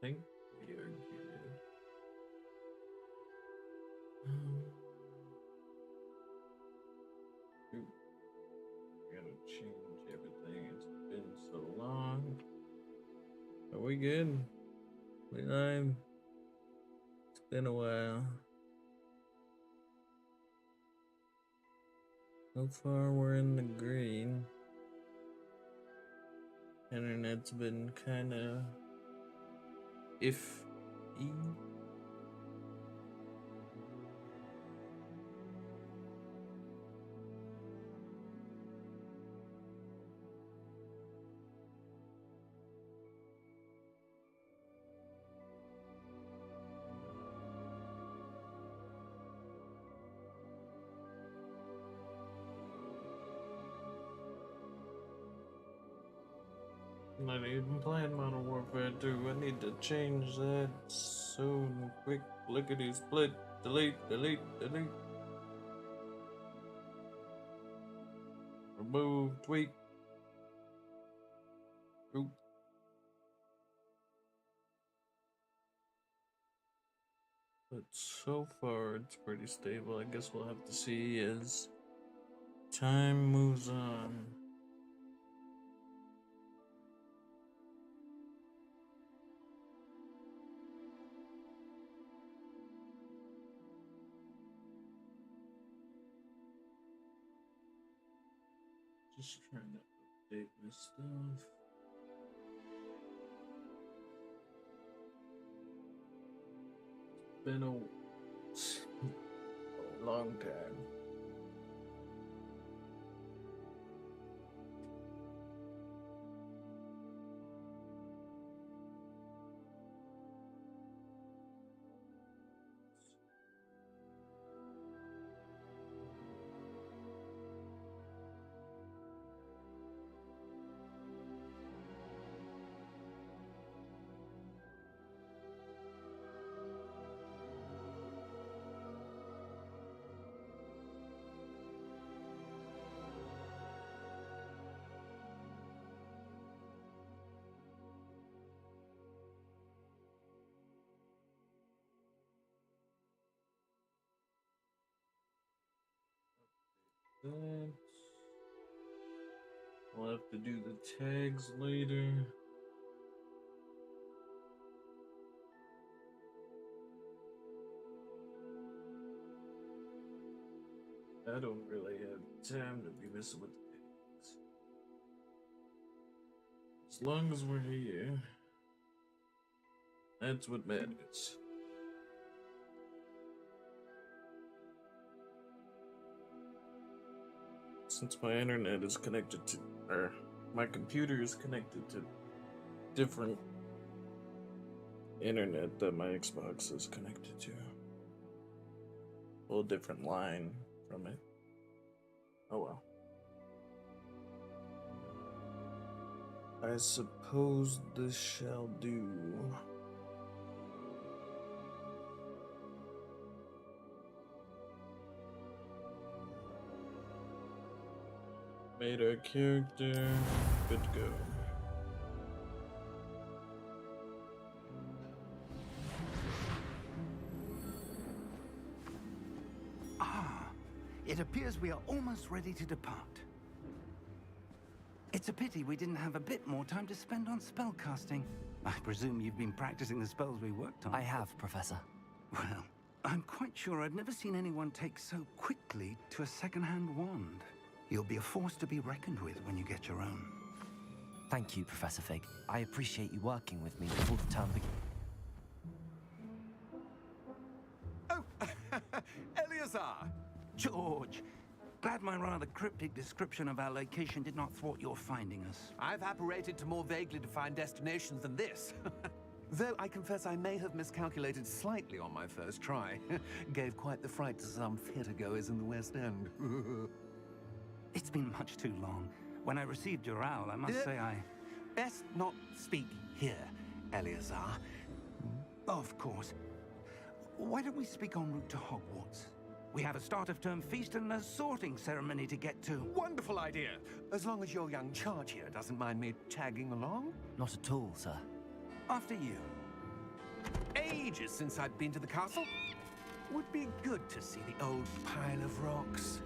think we are good. Ooh, gotta change everything. It's been so long. Are we good? We live? It's been a while. So far, we're in the green. Internet's been kind of iffy. I'm not even playing Modern Warfare 2. I need to change that soon. Quick, lickety split, delete, delete, delete. Remove, tweak. Oop. But so far, it's pretty stable. I guess we'll have to see as time moves on. Just trying to update my stuff. It's been a long time. That. We'll have to do the tags later. I don't really have time to be messing with the tags. As long as we're here, that's what matters. Since my internet is connected to, or my computer is connected to different internet that my Xbox is connected to. A little different line from it. Oh well. I suppose this shall do. Made our character. Good to go. It appears we are almost ready to depart. It's a pity we didn't have a bit more time to spend on spellcasting. I presume you've been practicing the spells we worked on. I have, Professor. Well, I'm quite sure I've never seen anyone take so quickly to a second-hand wand. You'll be a force to be reckoned with when you get your own. Thank you, Professor Fig. I appreciate you working with me before the term begins. Oh, Eleazar! George! Glad my rather cryptic description of our location did not thwart your finding us. I've apparated to more vaguely defined destinations than this. Though I confess I may have miscalculated slightly on my first try. Gave quite the fright to some theatergoers in the West End. It's been much too long. When I received your owl, I must say I... Best not speak here, Eleazar. Of course. Why don't we speak en route to Hogwarts? We have a start-of-term feast and a sorting ceremony to get to. Wonderful idea! As long as your young charge here doesn't mind me tagging along. Not at all, sir. After you. Ages since I'd been to the castle. Would be good to see the old pile of rocks.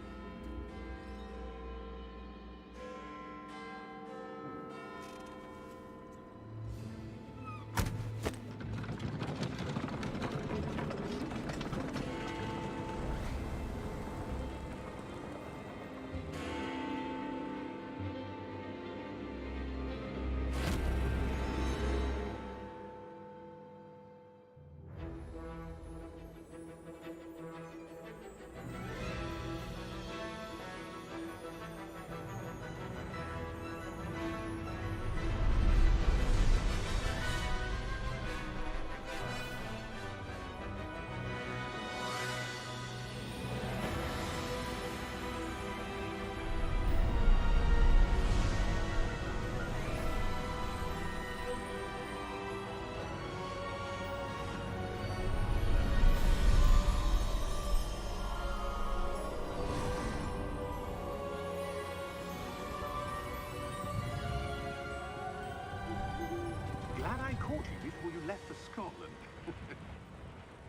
Glad I caught you before you left for Scotland.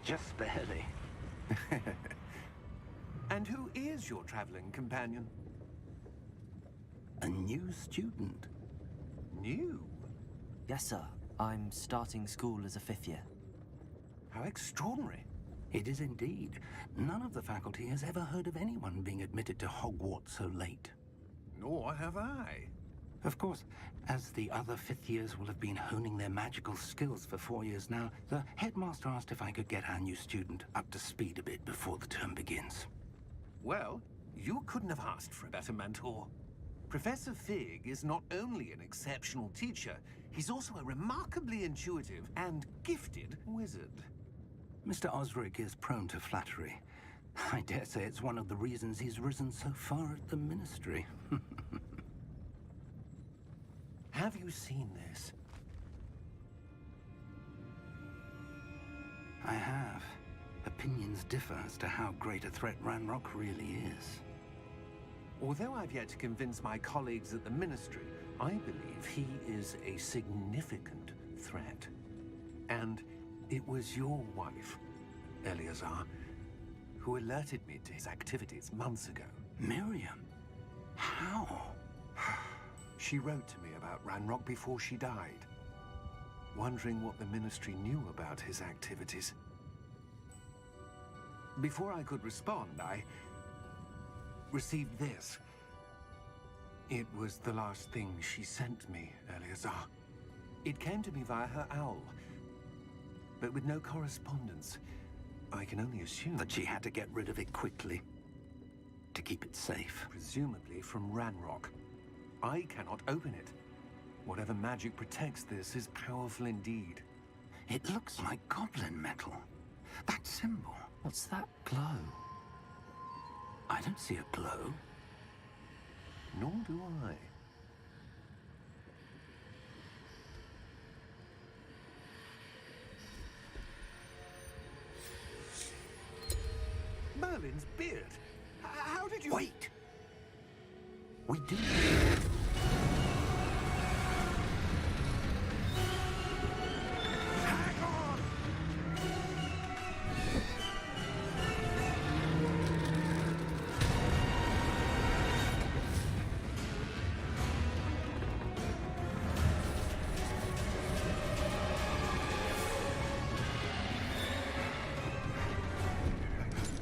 Just barely. And who is your traveling companion? A new student. New? Yes, sir. I'm starting school as a 5th year. How extraordinary. It is indeed. None of the faculty has ever heard of anyone being admitted to Hogwarts so late. Nor have I. Of course, as the other 5th years will have been honing their magical skills for 4 years now, the headmaster asked if I could get our new student up to speed a bit before the term begins. Well, you couldn't have asked for a better mentor. Professor Fig is not only an exceptional teacher, he's also a remarkably intuitive and gifted wizard. Mr. Osric is prone to flattery. I dare say it's one of the reasons he's risen so far at the Ministry. Have you seen this? I have. Opinions differ as to how great a threat Ranrock really is. Although I've yet to convince my colleagues at the Ministry, I believe he is a significant threat. And it was your wife, Eleazar, who alerted me to his activities months ago. Miriam? How? She wrote to me about Ranrock before she died, wondering what the Ministry knew about his activities. Before I could respond, I received this. It was the last thing she sent me, Eleazar. It came to me via her owl, but with no correspondence. I can only assume That she had to get rid of it quickly, to keep it safe. presumably from Ranrock. I cannot open it. Whatever magic protects this is powerful indeed. It looks like goblin metal. That symbol. What's that glow? I don't see a glow. Nor do I. Merlin's beard. How did you... Wait! We do. Hang on!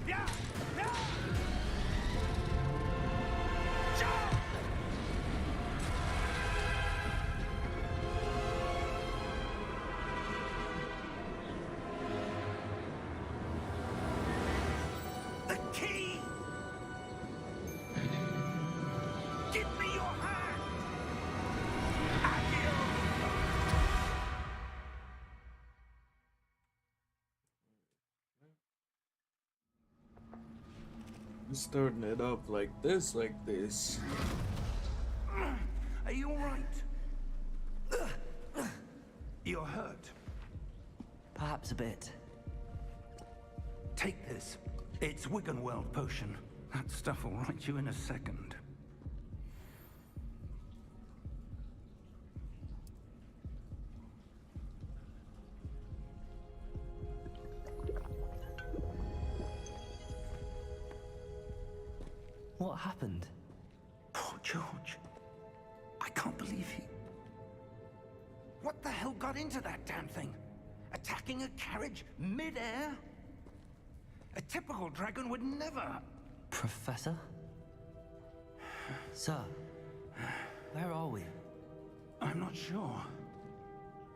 Yeah! Yeah! Jump! The key! Give me your hand! Accio! Starting it up like this, Are you all right? You're hurt. Perhaps a bit. Take this. It's Wiggenweld potion. That stuff will right you in a second. What happened? Poor George. I can't believe he... What the hell got into that damn thing? Attacking a carriage mid-air? A typical dragon would never... Professor? Sir, where are we? I'm not sure.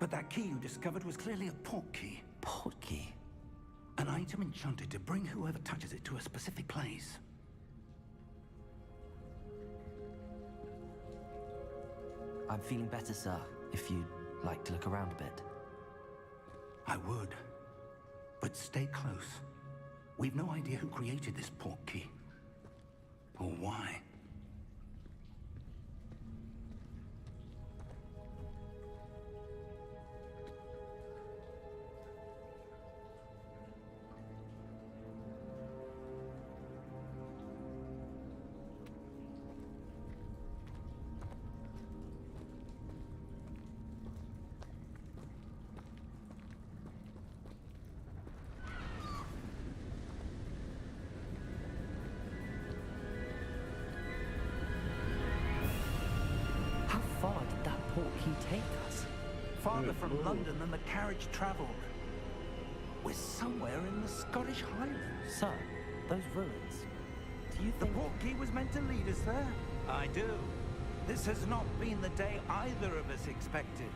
But that key you discovered was clearly a port key. Port key? An item enchanted to bring whoever touches it to a specific place. I'm feeling better, sir, if you'd like to look around a bit. I would. But stay close. We've no idea who created this port key. Or why. How far did that port key take us? Farther from London than the carriage traveled. We're somewhere in the Scottish Highlands. Sir, those ruins. Do you The think... port key was meant to lead us there? I do. This has not been the day either of us expected.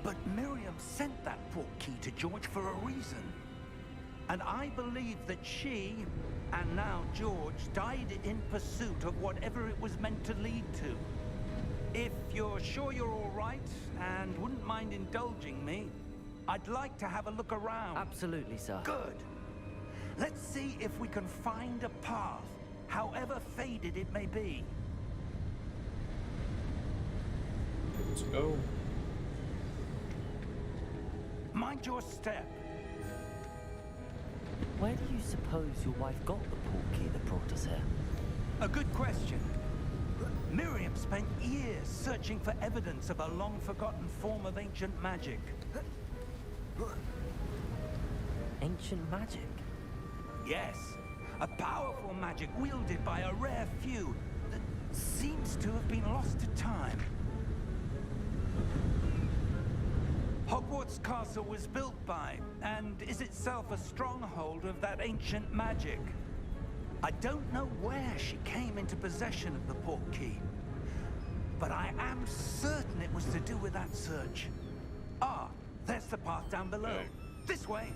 But Miriam sent that port key to George for a reason. And I believe that she, and now George, died in pursuit of whatever it was meant to lead to. If you're sure you're all right, and wouldn't mind indulging me, I'd like to have a look around. Absolutely, sir. Good. Let's see if we can find a path, however faded it may be. Let's go. Mind your step. Where do you suppose your wife got the port key that brought us here? A good question. Miriam spent years searching for evidence of a long-forgotten form of ancient magic. Ancient magic? Yes, a powerful magic wielded by a rare few that seems to have been lost to time. Hogwarts Castle was built by, and is itself a stronghold of that ancient magic. I don't know where she came into possession of the port key, but I am certain it was to do with that search. Ah, there's the path down below. Okay. This way.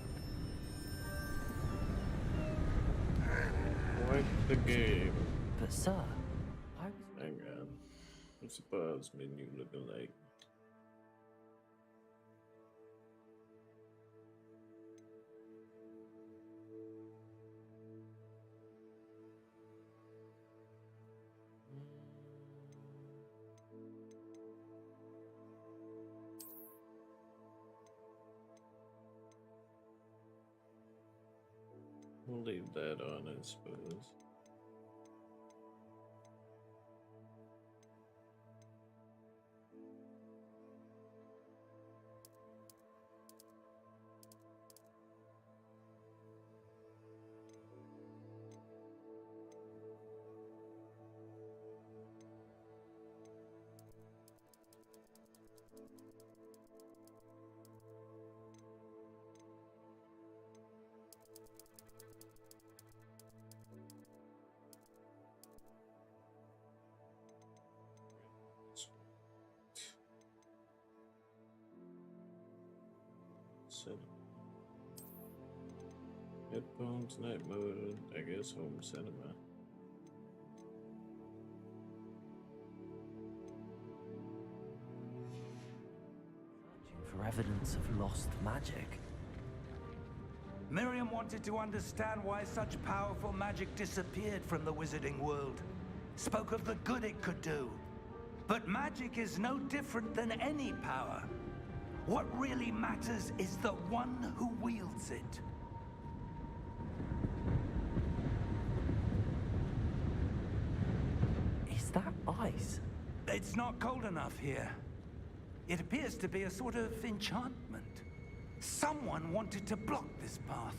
Like the game. But sir, I was... Hang on. What's the pause menu looking like? We'll leave that on, I suppose. Headphones, night mode, I guess home cinema. searching for evidence of lost magic. Miriam wanted to understand why such powerful magic disappeared from the wizarding world. Spoke of the good it could do. But magic is no different than any power. What really matters is the one who wields it. Is that ice? It's not cold enough here. It appears to be a sort of enchantment. Someone wanted to block this path.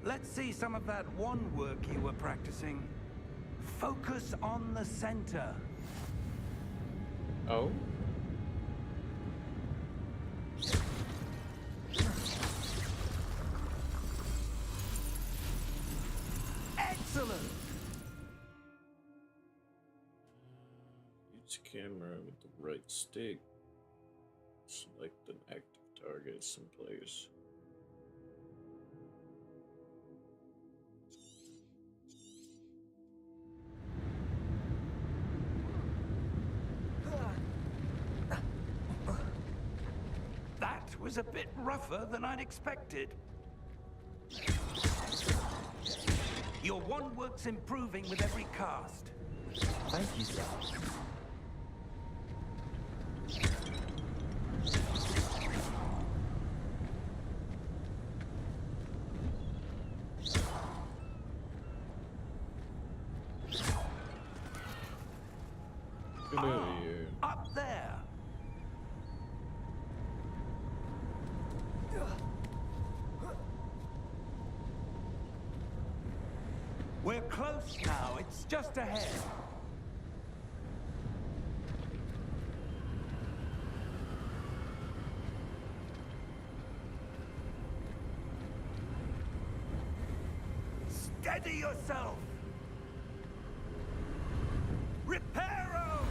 Let's see some of that wand work you were practicing. Focus on the center. Oh? Excellent! Use camera with the right stick. Select an active target someplace. That was a bit rougher than I'd expected. Your wand work's improving with every cast. Thank you, sir. Get out of here. Up there! We're close now, it's just ahead. Steady yourself! Reparo!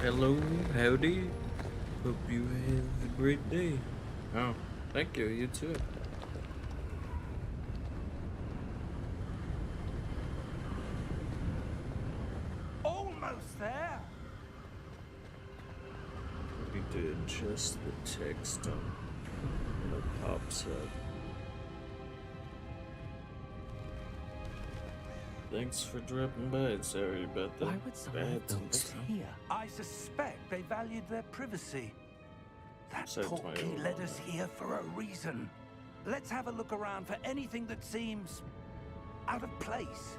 Hello, howdy. Hope you have a great day. Oh, thank you, you too. Almost there! We need to adjust the text on when it pops up. Thanks for dropping by. Sorry about that. Why would someone have Bad built this stuff. here? I suspect they valued their privacy. That So portkey tired. led us here for a reason. Let's have a look around for anything that seems out of place.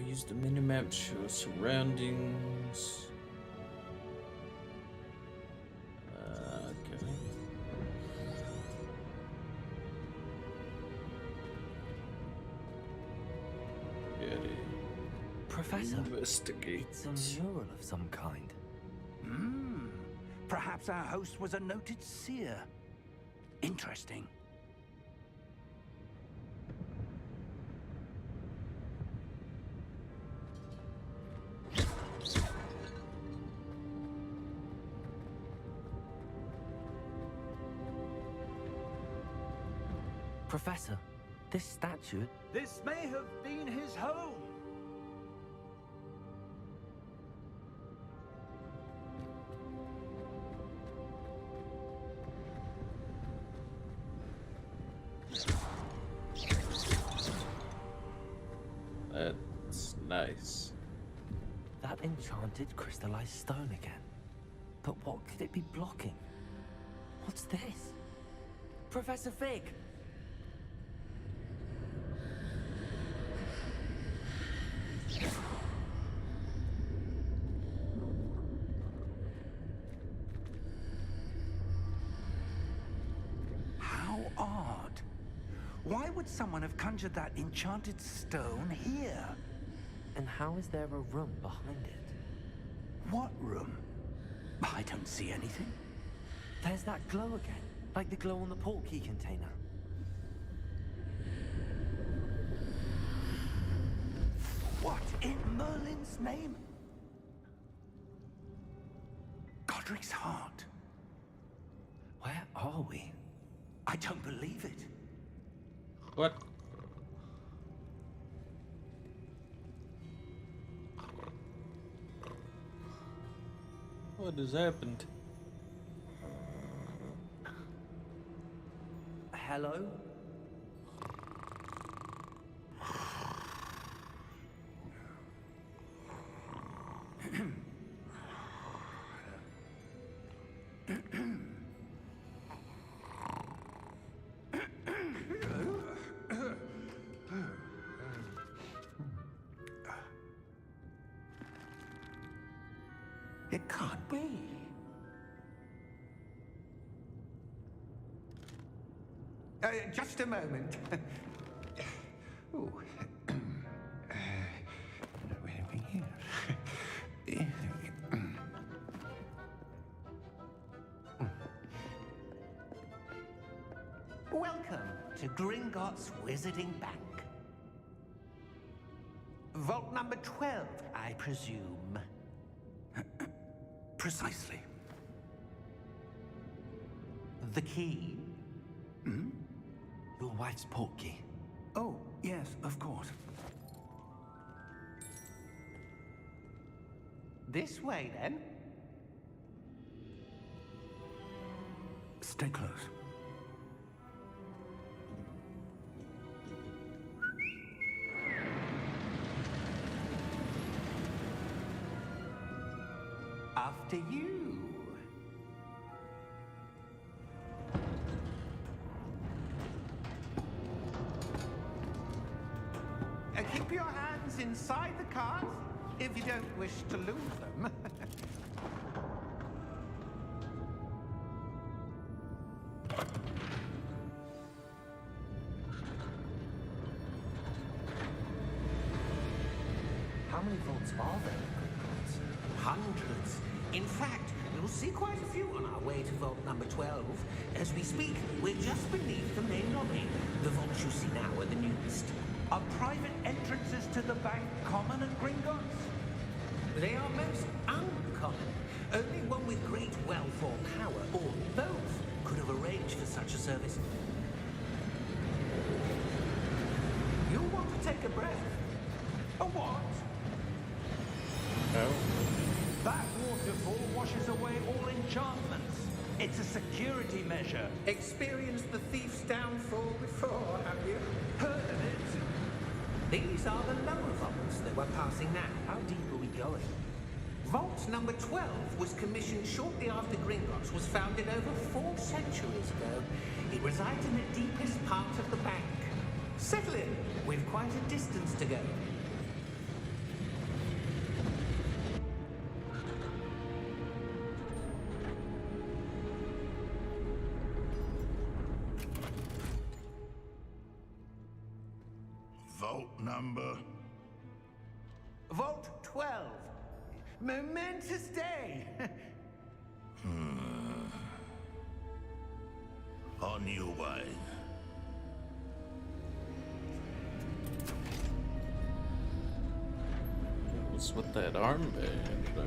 Use the minimap to show surroundings. Okay. Get it. Professor, Investigate. it's a mural of some kind. Perhaps our host was a noted seer. Interesting. Professor, this statue... This may have been his home. That's nice. That enchanted crystallized stone again. But what could it be blocking? What's this? Professor Fig! How odd. Why would someone have conjured that enchanted stone here? And how is there a room behind it? What room? I don't see anything. There's that glow again, like the glow on the portkey container. What in Merlin's name? Godric's heart. Where are we? I don't believe it. What? What has happened? Hello? It can't be. Just a moment. Oh. Where are we here? Welcome to Gringotts Wizarding Bank. Vault number 12, I presume. Precisely. The key? Your wife's portkey. Oh, yes, of course. This way, then. Stay close. After you. Keep your hands inside the cart if you don't wish to lose them. How many vaults are there in Gringotts? Hundreds. In fact, we'll see quite a few on our way to vault number 12. As we speak, we're just beneath the main lobby. The vaults you see now are the newest. Are private entrances to the bank common at Gringotts? They are most uncommon. Only one with great wealth or power, or both, could have arranged for such a service. You'll want to take a breath. A what? Oh. That waterfall washes away all enchantments. It's a security measure. Experienced the thief's downfall before, have you? Heard of it? These are the lower vaults that we're passing now. How deep are we going? Vault number 12 was commissioned shortly after Gringotts was founded over 4 centuries ago. It resides in the deepest part of the bank. Settle in. We've quite a distance to go. Vault number? Vault 12. Momentous day. On your way. What's with that armband, though?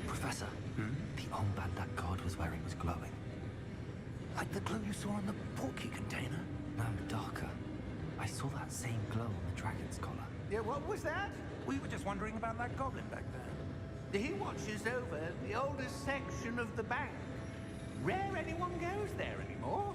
Professor, the armband that guard was wearing was glowing. Like the glow you saw on the portkey container? No, darker. I saw that same glow on the dragon's collar. Yeah, what was that? We were just wondering about that goblin back there. He watches over the oldest section of the bank. Rare anyone goes there anymore.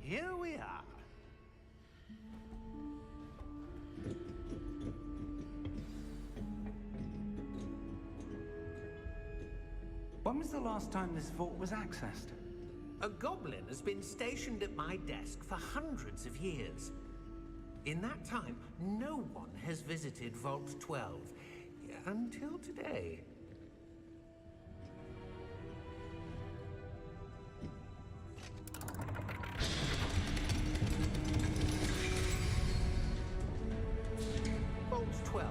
Here we are. When was the last time this vault was accessed? A goblin has been stationed at my desk for hundreds of years. In that time, no one has visited Vault 12 until today. Vault 12.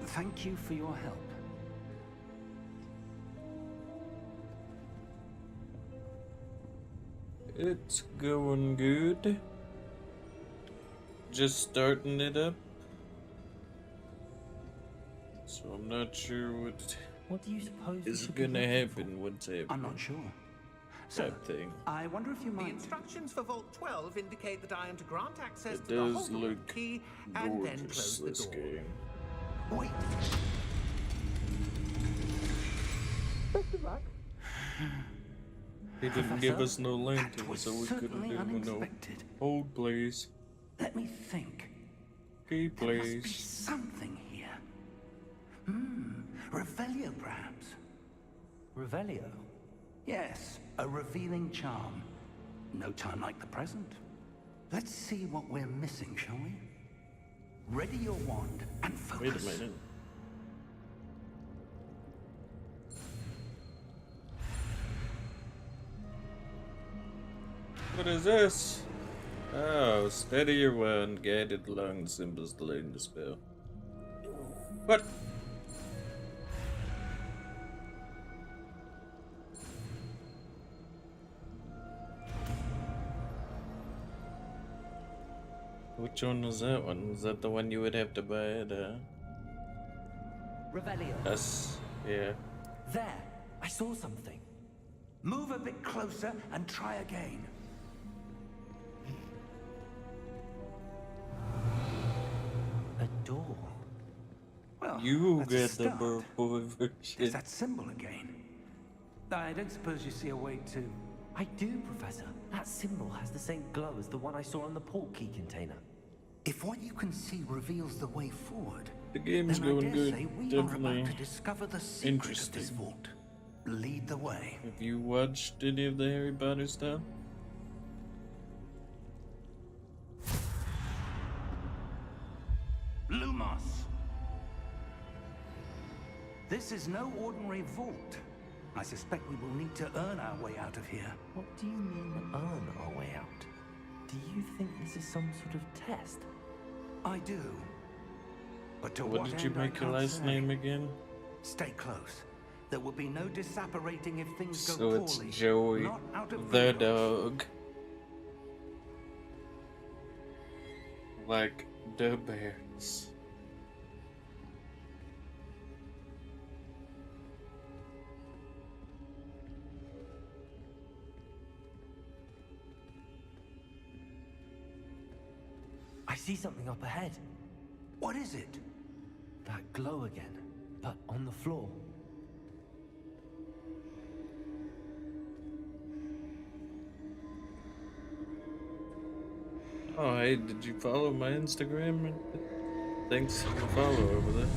Thank you for your help. It's going good. Just starting it up. So I'm not sure What do you suppose we is should be gonna looking happen. What's happening? I'm not sure. So, Type thing. I wonder if you The might... instructions for Vault 12 indicate that I am to grant access It to the does Hogwarts look key and then gorgeous, close the this door. game. Wait. He didn't give us no lantern, was so we couldn't certainly do no unexpected. hold, please. Let me think. Okay, There must be please. something here. Revelio, perhaps. Revelio? Yes, a revealing charm. No time like the present. Let's see what we're missing, shall we? Ready your wand and Wait a focus. minute. What is this? Oh, steady your wand, guided along the symbols to learn the spell. What? Which one was that one? Was that the one you would have to buy at Revelio. us? Yeah. There! I saw something. Move a bit closer and try again. A door. Well, You that's a get the start. purple There's version. that symbol again. I don't suppose you see a way to... I do, Professor. That symbol has the same glow as the one I saw on the port key container. If what you can see reveals the way forward, The game's then I going dare good. say we are Definitely about to discover the secret of this interesting. vault. Lead the way. Have you watched any of the Harry Potter stuff? Lumos! This is no ordinary vault. I suspect we will need to earn our way out of here. What do you mean, earn our way out? Do you think this is some sort of test? I do. But to What did you end, I make your can't last say. name again? Stay close. There will be no disapparating if things go So it's poorly. Joey Not out of the reproach. dog. Like the bears. I see something up ahead. What is it? That glow again, but on the floor. Oh, hey, did you follow my Instagram? Thanks for the follow over there.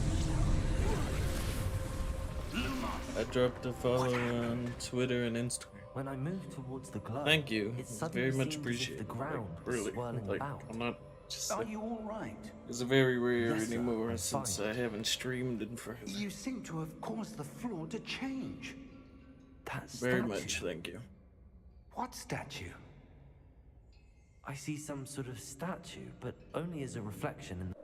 I dropped a follow on Twitter and Instagram. When I moved towards the glow, Thank you. it It's suddenly very much seemed as if appreciated. the ground Like, was really. swirling Like, about. I'm not just. Are you all right? It's very rare Yes, sir, anymore I'm since fine. I haven't streamed in forever. You seem to have caused the floor to change. That Very statue. much, thank you. What statue? I see some sort of statue, but only as a reflection in the...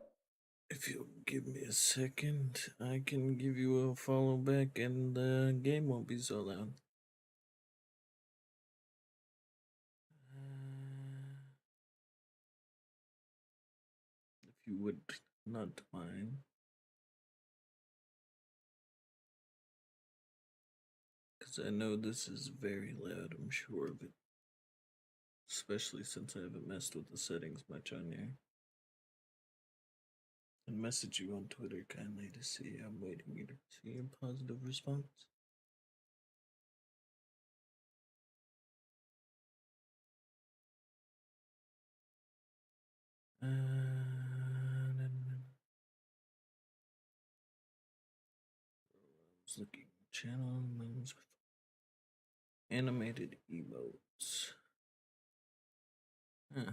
If you'll give me a second, I can give you a follow back and the game won't be so loud. If you would not mind. Because I know this is very loud, I'm sure of it. Especially since I haven't messed with the settings much on here. And message you on Twitter kindly to see. I'm waiting here to see a positive response. Looking channel names with animated emotes. Huh.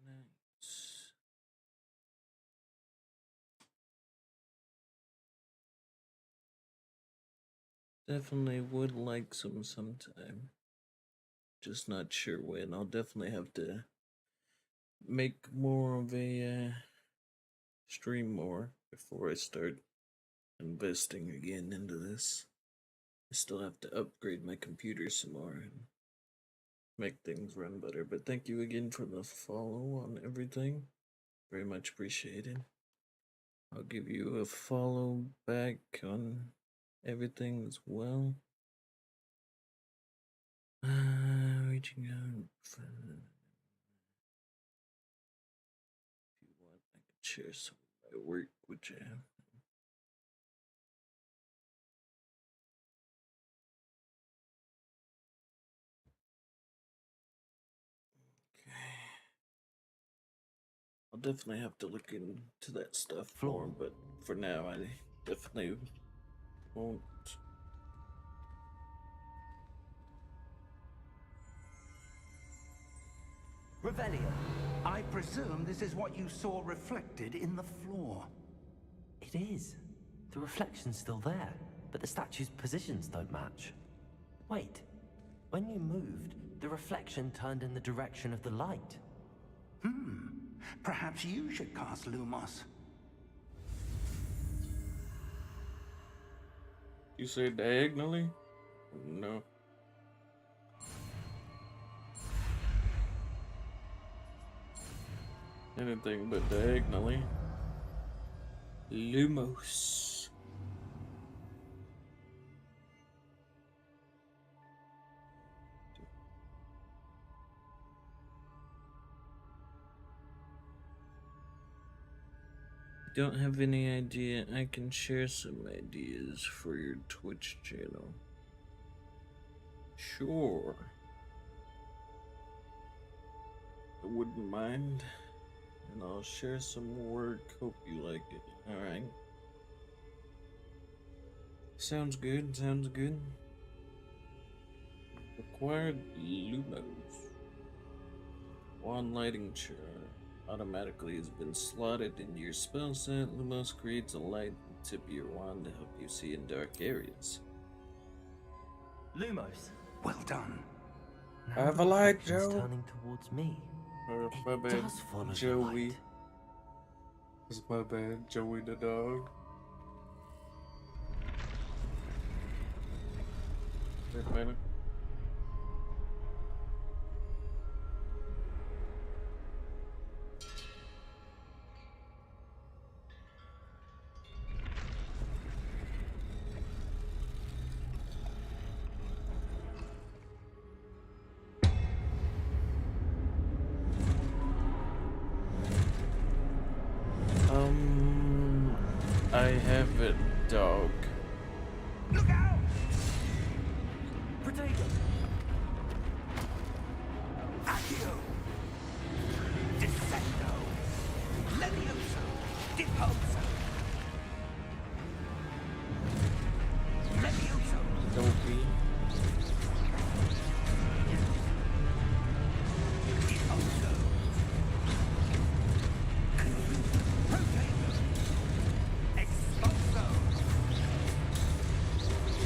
Nice. Definitely would like some sometime. Just not sure when. I'll definitely have to make more of a stream more before I start investing again into this. I still have to upgrade my computer some more and make things run better. But thank you again for the follow on everything. Very much appreciated. I'll give you a follow back on everything as well. Reaching out. If you want, I can share some of my work with you. definitely have to look into that stuff Floor. more, but for now, I definitely won't. Revelio, I presume this is what you saw reflected in the floor. It is. The reflection's still there, but the statue's positions don't match. Wait, when you moved, the reflection turned in the direction of the light. Perhaps you should cast Lumos. You say diagonally? No. Anything but diagonally. Lumos. Don't have any idea. I can share some ideas for your Twitch channel. Sure. I wouldn't mind. And I'll share some work. Hope you like it. Alright. Sounds good, sounds good. Required Lumos. Wand lighting chart automatically has been slotted into your spell set. Lumos creates a light at the tip of your wand to help you see in dark areas. Lumos. Well done. Now Have the a light, reflection's Joe. turning towards me. My It bad, does follow the Joey. light. It's my bad, Joey the dog. Wait, minute. I have it, dog. Look out! Protego! Accio! Descendo! Levioso! Deposo! Levioso! Dopey. Deposo! Protego! Expulso!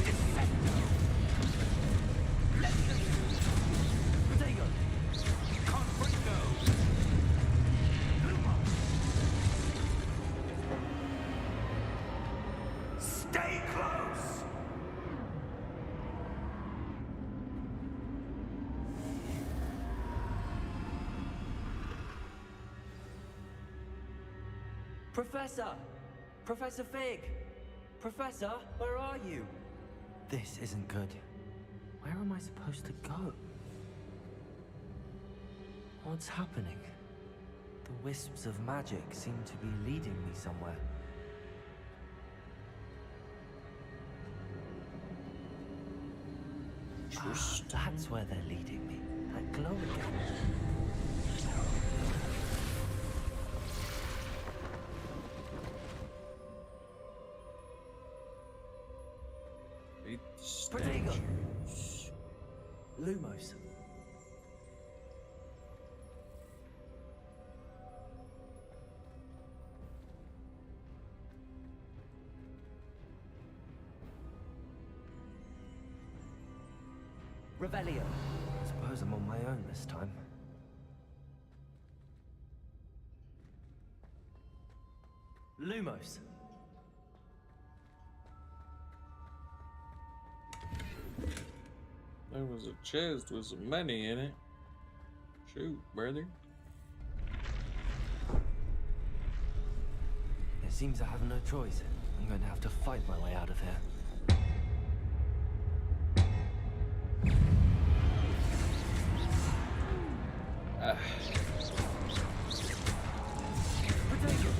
Descendo! Levioso! Protego! Confringo! Lumo! Stay close! Professor! Professor Fig! Professor, where are you? This isn't good. Where am I supposed to go? What's happening? The wisps of magic seem to be leading me somewhere. Ah, that's where they're leading me. That glow again. Protego! Lumos. Revelio. I suppose I'm on my own this time. Lumos. There was a chest with some money in it. Shoot, brother. It seems I have no choice. I'm going to have to fight my way out of here. Potato!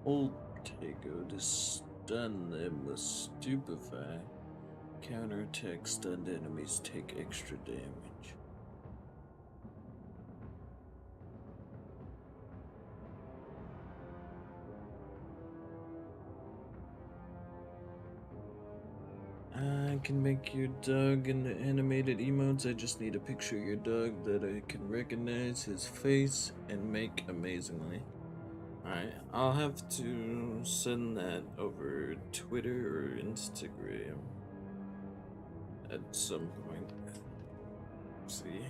Okay, go to Stun them with Stupefy. Counterattack stunned enemies take extra damage. I can make your dog into animated emotes. I just need a picture of your dog that I can recognize his face and make amazingly. Alright, I'll have to send that over Twitter or Instagram at some point. Let's see.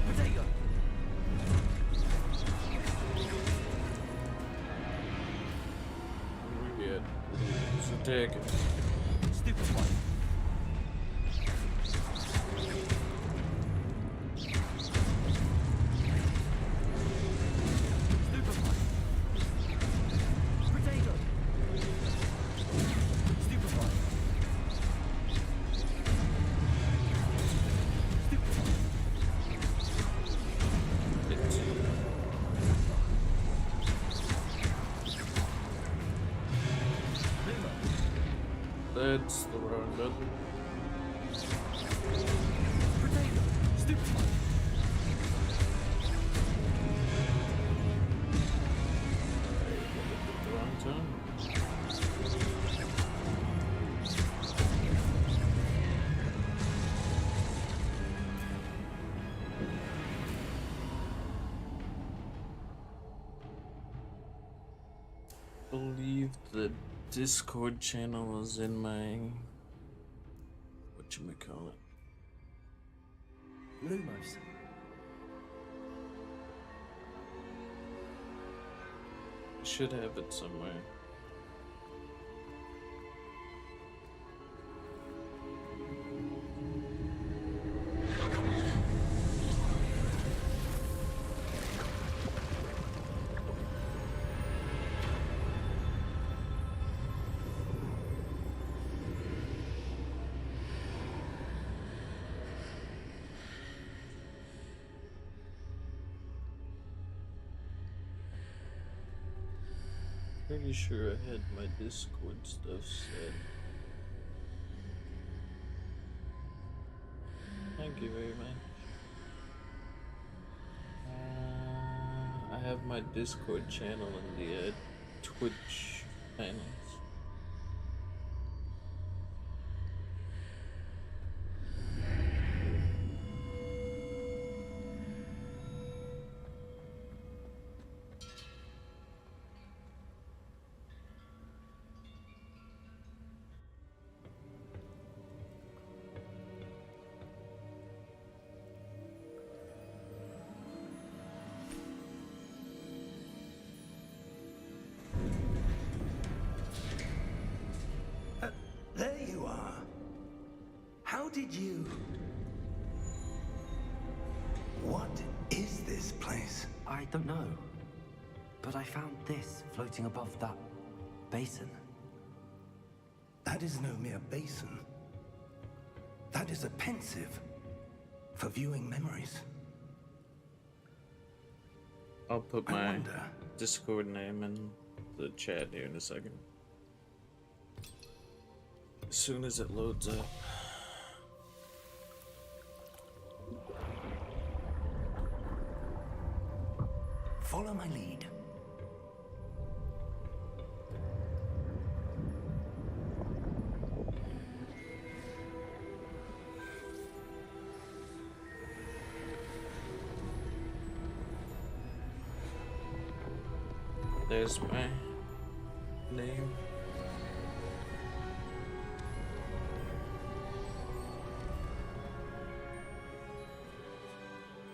Potato! What do we get? Let's attack it. Stupid one. That's the wrong button. Potato! Stupid one. The wrong time. Believe the Discord channel is in my whatchamacallit. Lumos. Should have it somewhere. Pretty sure I had my Discord stuff set. Thank you very much. I have my Discord channel and the Twitch panels. There you are. How did you... What is this place? I don't know. But I found this floating above that basin. That is no mere basin. That is a pensive for viewing memories. I'll put I my wonder. Discord name in the chat here in a second. As soon as it loads up. Follow my lead. There's my name.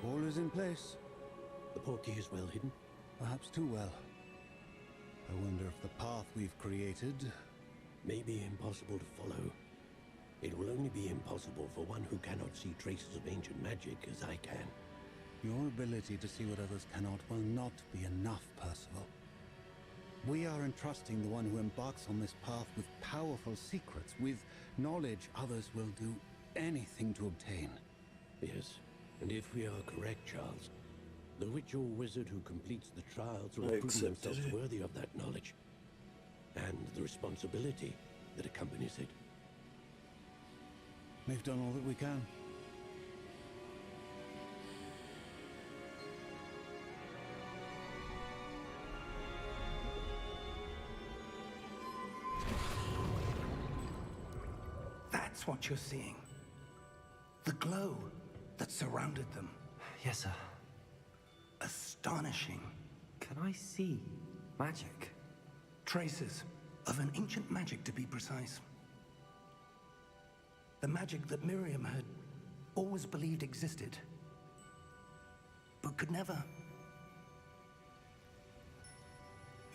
All is in place. The portkey is well hidden. Perhaps too well. I wonder if the path we've created... May be impossible to follow. It will only be impossible for one who cannot see traces of ancient magic as I can. Your ability to see what others cannot will not be enough, Percival. We are entrusting the one who embarks on this path with powerful secrets, with knowledge others will do anything to obtain. Yes, and if we are correct, Charles, The witch or wizard who completes the trials will I prove accepted themselves it. worthy of that knowledge and the responsibility that accompanies it. We've done all that we can. That's what you're seeing. The glow that surrounded them. Yes, sir. Astonishing. Can I see magic? Traces of an ancient magic, to be precise. The magic that Miriam had always believed existed, but could never.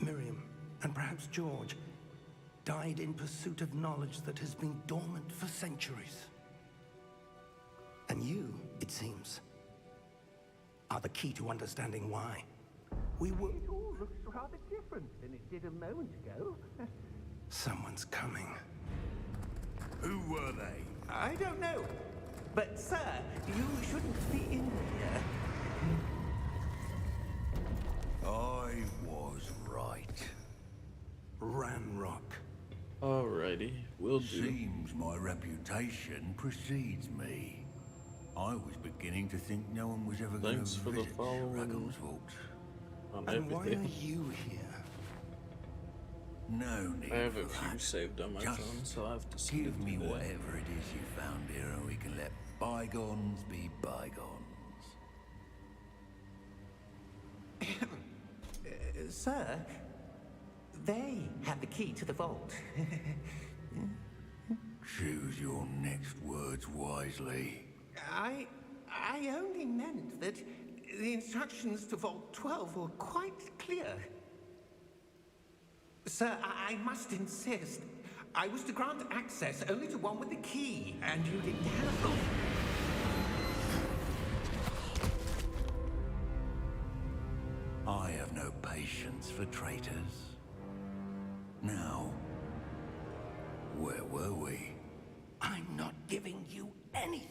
Miriam, and perhaps George, died in pursuit of knowledge that has been dormant for centuries. And you, it seems, are the key to understanding why. We were... It all looks rather different than it did a moment ago. Someone's coming. Who were they? I don't know. But, sir, you shouldn't be in here. I was right. Ranrock. Alrighty, will do. Seems my reputation precedes me. I was beginning to think no one was ever going Thanks to for the visit follow Ragham's vault. On And why are everything. you here? No need I have a for few that. saved on my Just phone, so I have to give skip me today. whatever it is you found here and we can let bygones be bygones. Sir, they have the key to the vault. Choose your next words wisely. I only meant that the instructions to Vault 12 were quite clear. Sir, I must insist. I was to grant access only to one with the key, and you didn't have... I have no patience for traitors. Now, where were we? I'm not giving you anything.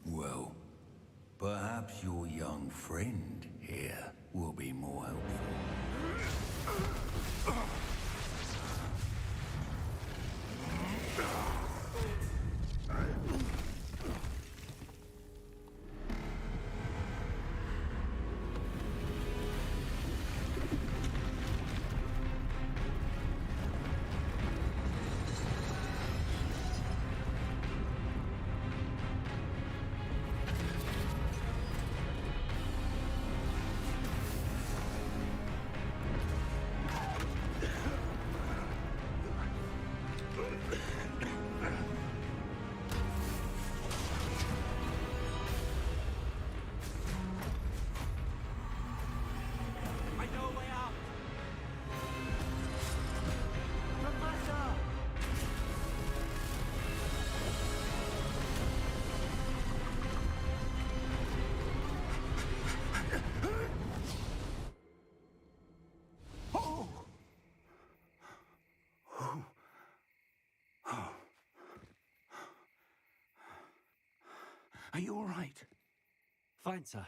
Well, perhaps your young friend here will be more helpful. I know a way out! Professor! Are you all right? Fine, sir.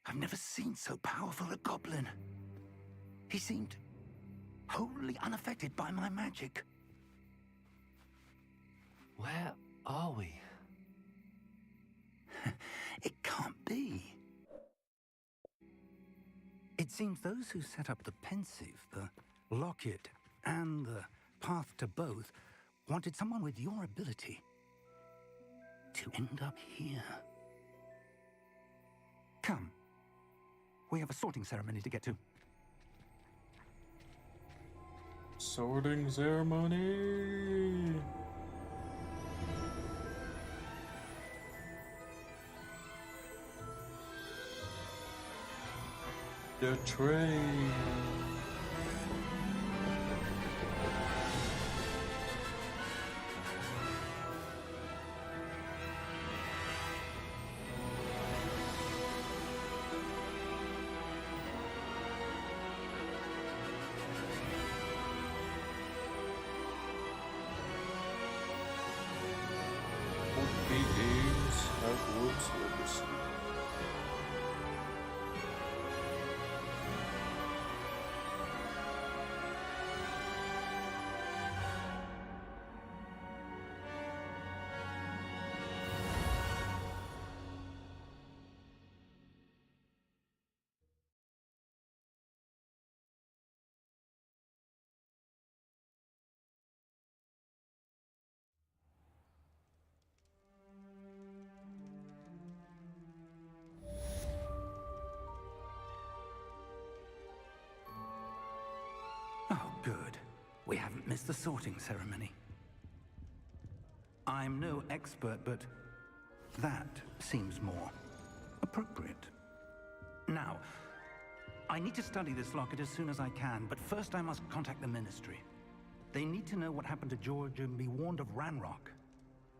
I've never seen so powerful a goblin. He seemed wholly unaffected by my magic. Where are we? It can't be. It seems those who set up the pensive, the locket, and the path to both wanted someone with your ability to end up here. Come. We have a sorting ceremony to get to. Sorting ceremony. The train. What is Howgwarts Legacy? Good. We haven't missed the sorting ceremony. I'm no expert, but that seems more appropriate. Now, I need to study this locket as soon as I can, but first I must contact the Ministry. They need to know what happened to George and be warned of Ranrock.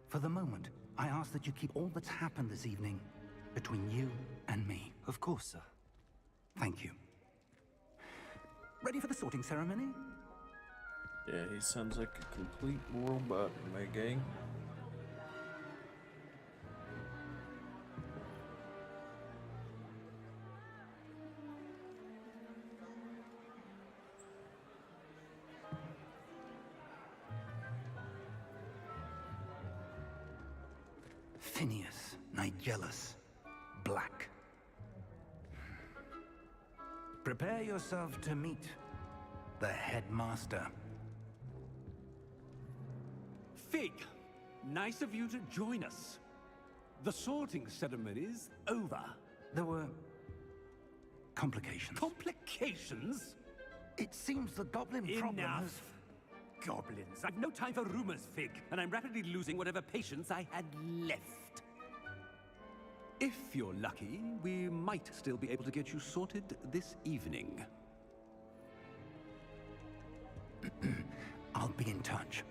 For the moment, I ask that you keep all that's happened this evening between you and me. Of course, sir. Thank you. Ready for the sorting ceremony? Yeah, he sounds like a complete robot, my gang. Phineas, Nigellus, Black. Prepare yourself to meet the headmaster. Fig, nice of you to join us. The sorting ceremony's over. There were complications. Complications? It seems the goblin problem has... Enough. Goblins. I've no time for rumors, Fig, and I'm rapidly losing whatever patience I had left. If you're lucky, we might still be able to get you sorted this evening. I'll be in touch.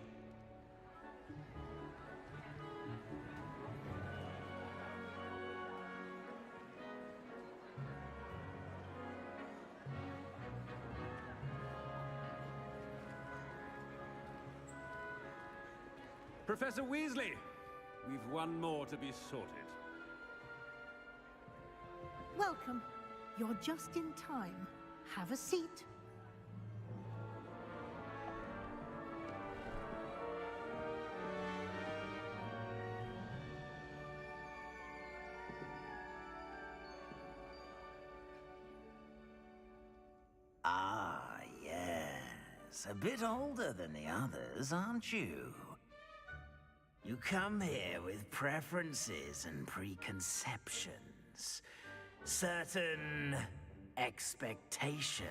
Professor Weasley, we've one more to be sorted. Welcome. You're just in time. Have a seat. Ah, yes. A bit older than the others, aren't you? You come here with preferences and preconceptions. Certain expectations.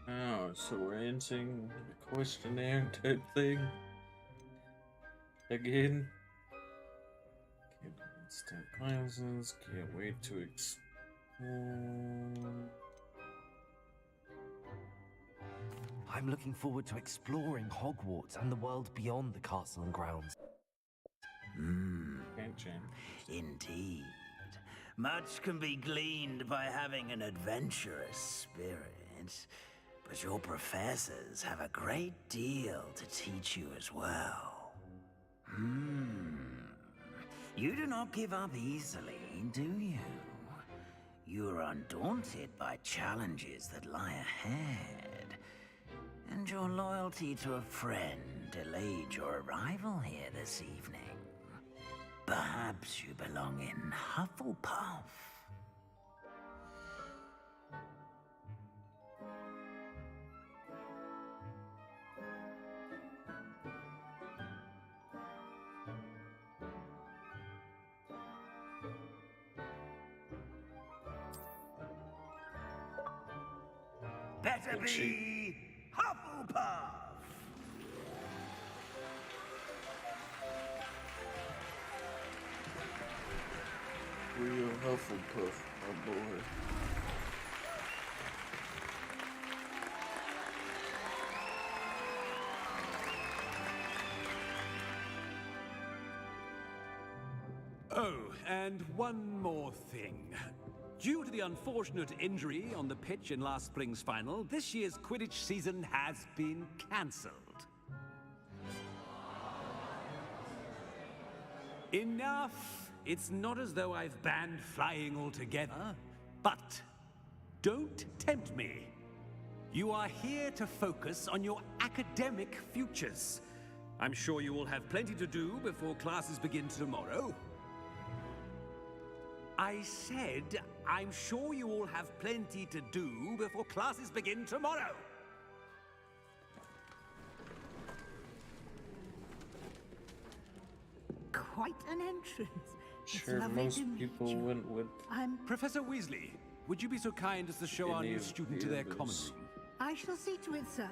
Oh, so we're answering the questionnaire type thing. Again. Can't stand classes, can't wait to explore. I'm looking forward to exploring Hogwarts and the world beyond the castle and grounds. Indeed. Much can be gleaned by having an adventurous spirit, but your professors have a great deal to teach you as well. You do not give up easily, do you? You are undaunted by challenges that lie ahead, and your loyalty to a friend delayed your arrival here this evening. Perhaps you belong in Hufflepuff. Better be Hufflepuff! Real Hufflepuff, my boy. Oh, and one more thing. Due to the unfortunate injury on the pitch in last spring's final, this year's Quidditch season has been cancelled. Enough! It's not as though I've banned flying altogether, but don't tempt me. You are here to focus on your academic futures. I'm sure you will have plenty to do before classes begin tomorrow. I said, I'm sure you all have plenty to do before classes begin tomorrow. Quite an entrance. sure lovely most to meet people you. went with I'm... Professor Weasley, would you be so kind as to show our Any new of student the to their common others. room? I shall see to it, sir.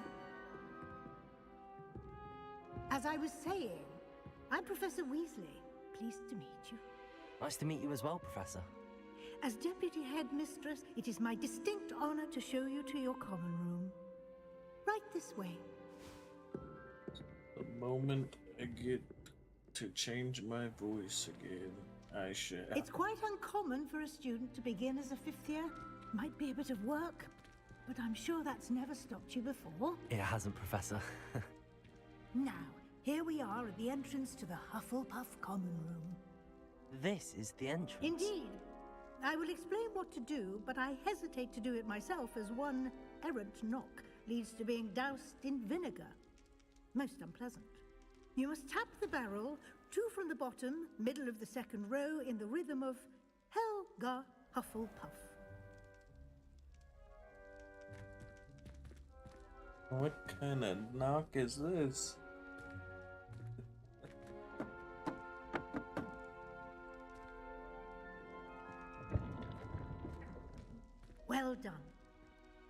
As I was saying, I'm Professor Weasley. Pleased to meet you. Nice to meet you as well, Professor. As Deputy Headmistress, it is my distinct honor to show you to your common room. Right this way. The moment I get to change my voice again, I shall. It's quite uncommon for a student to begin as a 5th year. Might be a bit of work, but I'm sure that's never stopped you before. It hasn't, Professor. Now, here we are at the entrance to the Hufflepuff common room. This is the entrance. Indeed. I will explain what to do, but I hesitate to do it myself as one errant knock leads to being doused in vinegar. Most unpleasant. You must tap the barrel, 2 from the bottom, middle of the 2nd row, in the rhythm of Helga Hufflepuff. What kind of knock is this? Well done.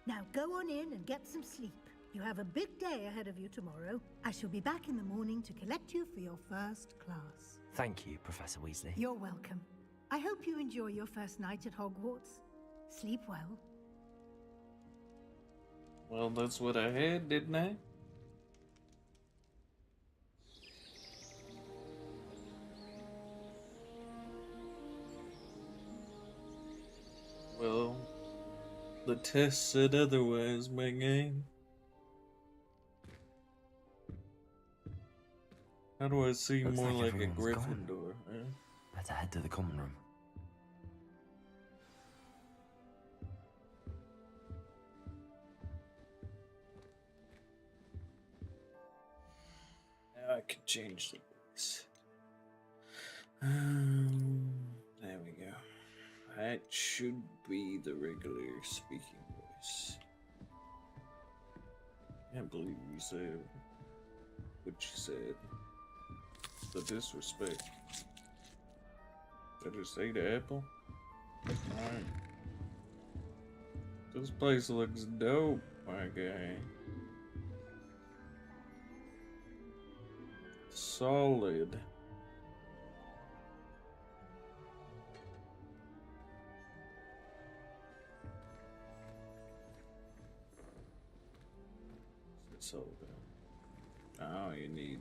Now go on in and get some sleep. You have a big day ahead of you tomorrow. I shall be back in the morning to collect you for your first class. Thank you, Professor Weasley. You're welcome. I hope you enjoy your first night at Hogwarts. Sleep well. Well, that's what I had, didn't I? Well, the test said otherwise, my game. How do I see Looks more like like a everyone's gone. Gryffindor? Huh? Better head to the common room. Now I can change the voice. There we go. That should be the regular speaking voice. Can't believe you said what you said. The disrespect. Did I just say the apple? Alright. This place looks dope, my guy. Solid. What's this all about? Oh, you need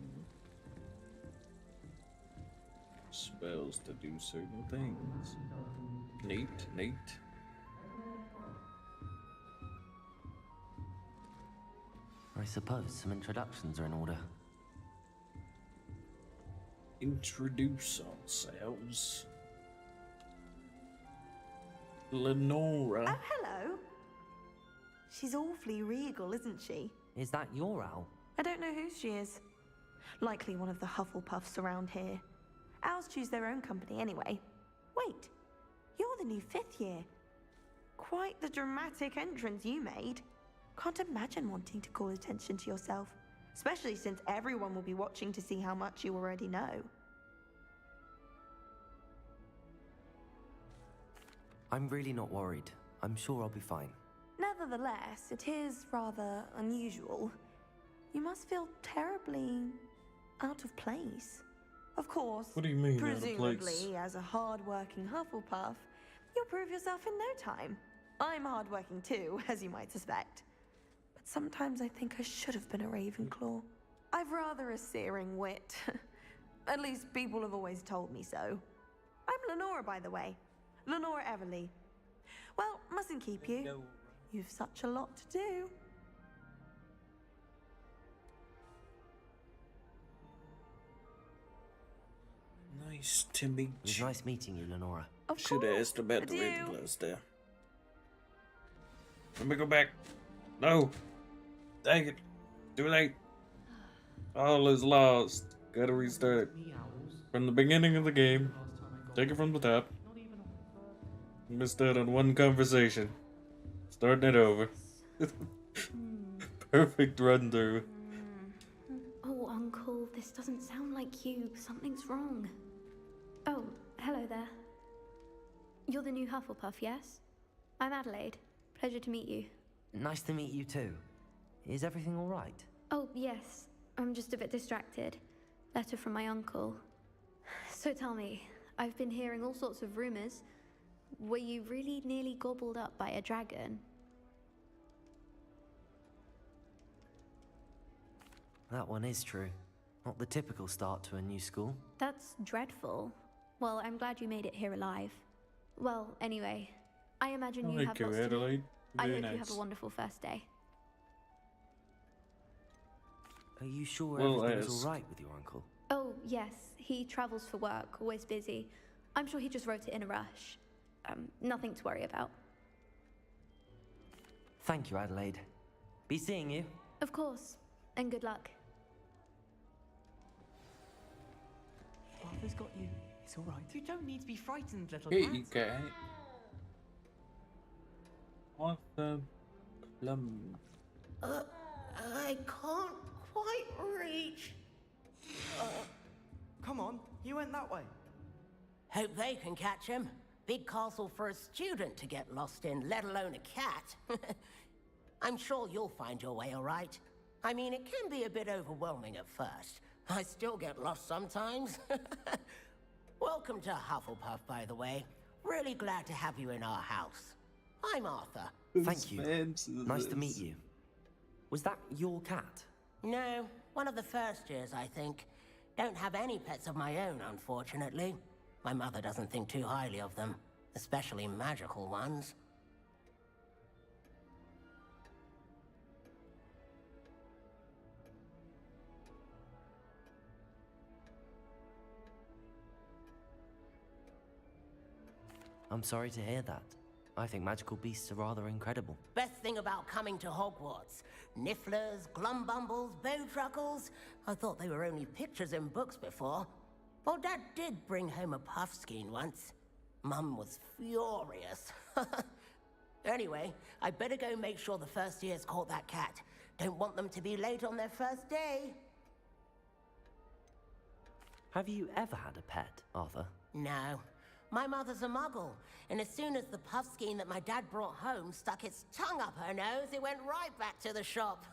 spells to do certain things. Neat, neat. I suppose some introductions are in order. Introduce ourselves. Lenora. Oh, hello. She's awfully regal, isn't she? Is that your owl? I don't know who she is. Likely one of the Hufflepuffs around here. Owls choose their own company anyway. Wait, you're the new 5th year. Quite the dramatic entrance you made. Can't imagine wanting to call attention to yourself, especially since everyone will be watching to see how much you already know. I'm really not worried. I'm sure I'll be fine. Nevertheless, it is rather unusual. You must feel terribly out of place. Of course, What do you mean, out of place? presumably, as a hard-working Hufflepuff, you'll prove yourself in no time. I'm hard-working too, as you might suspect. But sometimes I think I should have been a Ravenclaw. I've rather a searing wit. At least people have always told me so. I'm Lenora, by the way. Lenora Everly. Well, mustn't keep you. You've such a lot to do. Nice to meet It was you. nice meeting you, Lenora. Of Should have asked about the Adieu. Ravenclaws there. Let me go back. No. Dang it. Too late. All is lost. Gotta restart. From the beginning of the game. Take it from the top. Missed out on one conversation. Starting it over. Perfect run through. Oh, Uncle, this doesn't sound like you. Something's wrong. Oh, Hello there. You're the new Hufflepuff, yes? I'm Adelaide. Pleasure to meet you. Nice to meet you too. Is everything all right? Oh, yes. I'm just a bit distracted. Letter from my uncle. So tell me, I've been hearing all sorts of rumors. Were you really nearly gobbled up by a dragon? That one is true. Not the typical start to a new school. That's dreadful. Well, I'm glad you made it here alive. Well, anyway, I imagine you have lots to do. I hope you have a wonderful first day. Are you sure everything's all right with your uncle? Oh, yes. He travels for work, always busy. I'm sure he just wrote it in a rush. Nothing to worry about. Thank you, Adelaide. Be seeing you. Of course. And good luck. Arthur's got you. It's all right. You don't need to be frightened, little Here cat. you go. Arthur Plum. I can't quite reach. Come on, you went that way. Hope they can catch him. Big castle for a student to get lost in, let alone a cat. I'm sure you'll find your way all right. I mean, it can be a bit overwhelming at first. I still get lost sometimes. Welcome to Hufflepuff, by the way. Really glad to have you in our house. I'm Arthur. Thank you. Nice to meet you. Was that your cat? No, one of the first years, I think. Don't have any pets of my own, unfortunately. My mother doesn't think too highly of them, especially magical ones. I'm sorry to hear that. I think magical beasts are rather incredible. Best thing about coming to Hogwarts. Nifflers, glumbumbles, bowtruckles. I thought they were only pictures in books before. Well, Dad did bring home a puffskein once. Mum was furious. Anyway, I better go make sure the first years caught that cat. Don't want them to be late on their first day. Have you ever had a pet, Arthur? No. My mother's a muggle, and as soon as the puffskein that my dad brought home stuck its tongue up her nose, it went right back to the shop.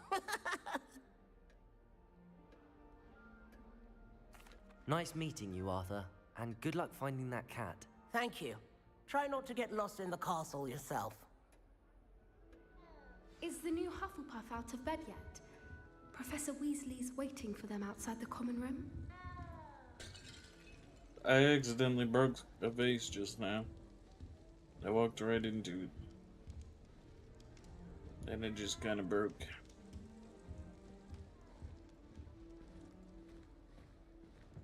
Nice meeting you, Arthur, and good luck finding that cat. Thank you. Try not to get lost in the castle yourself. Is the new Hufflepuff out of bed yet? Professor Weasley's waiting for them outside the common room. I accidentally broke a vase just now. I walked right into it. And it just kind of broke.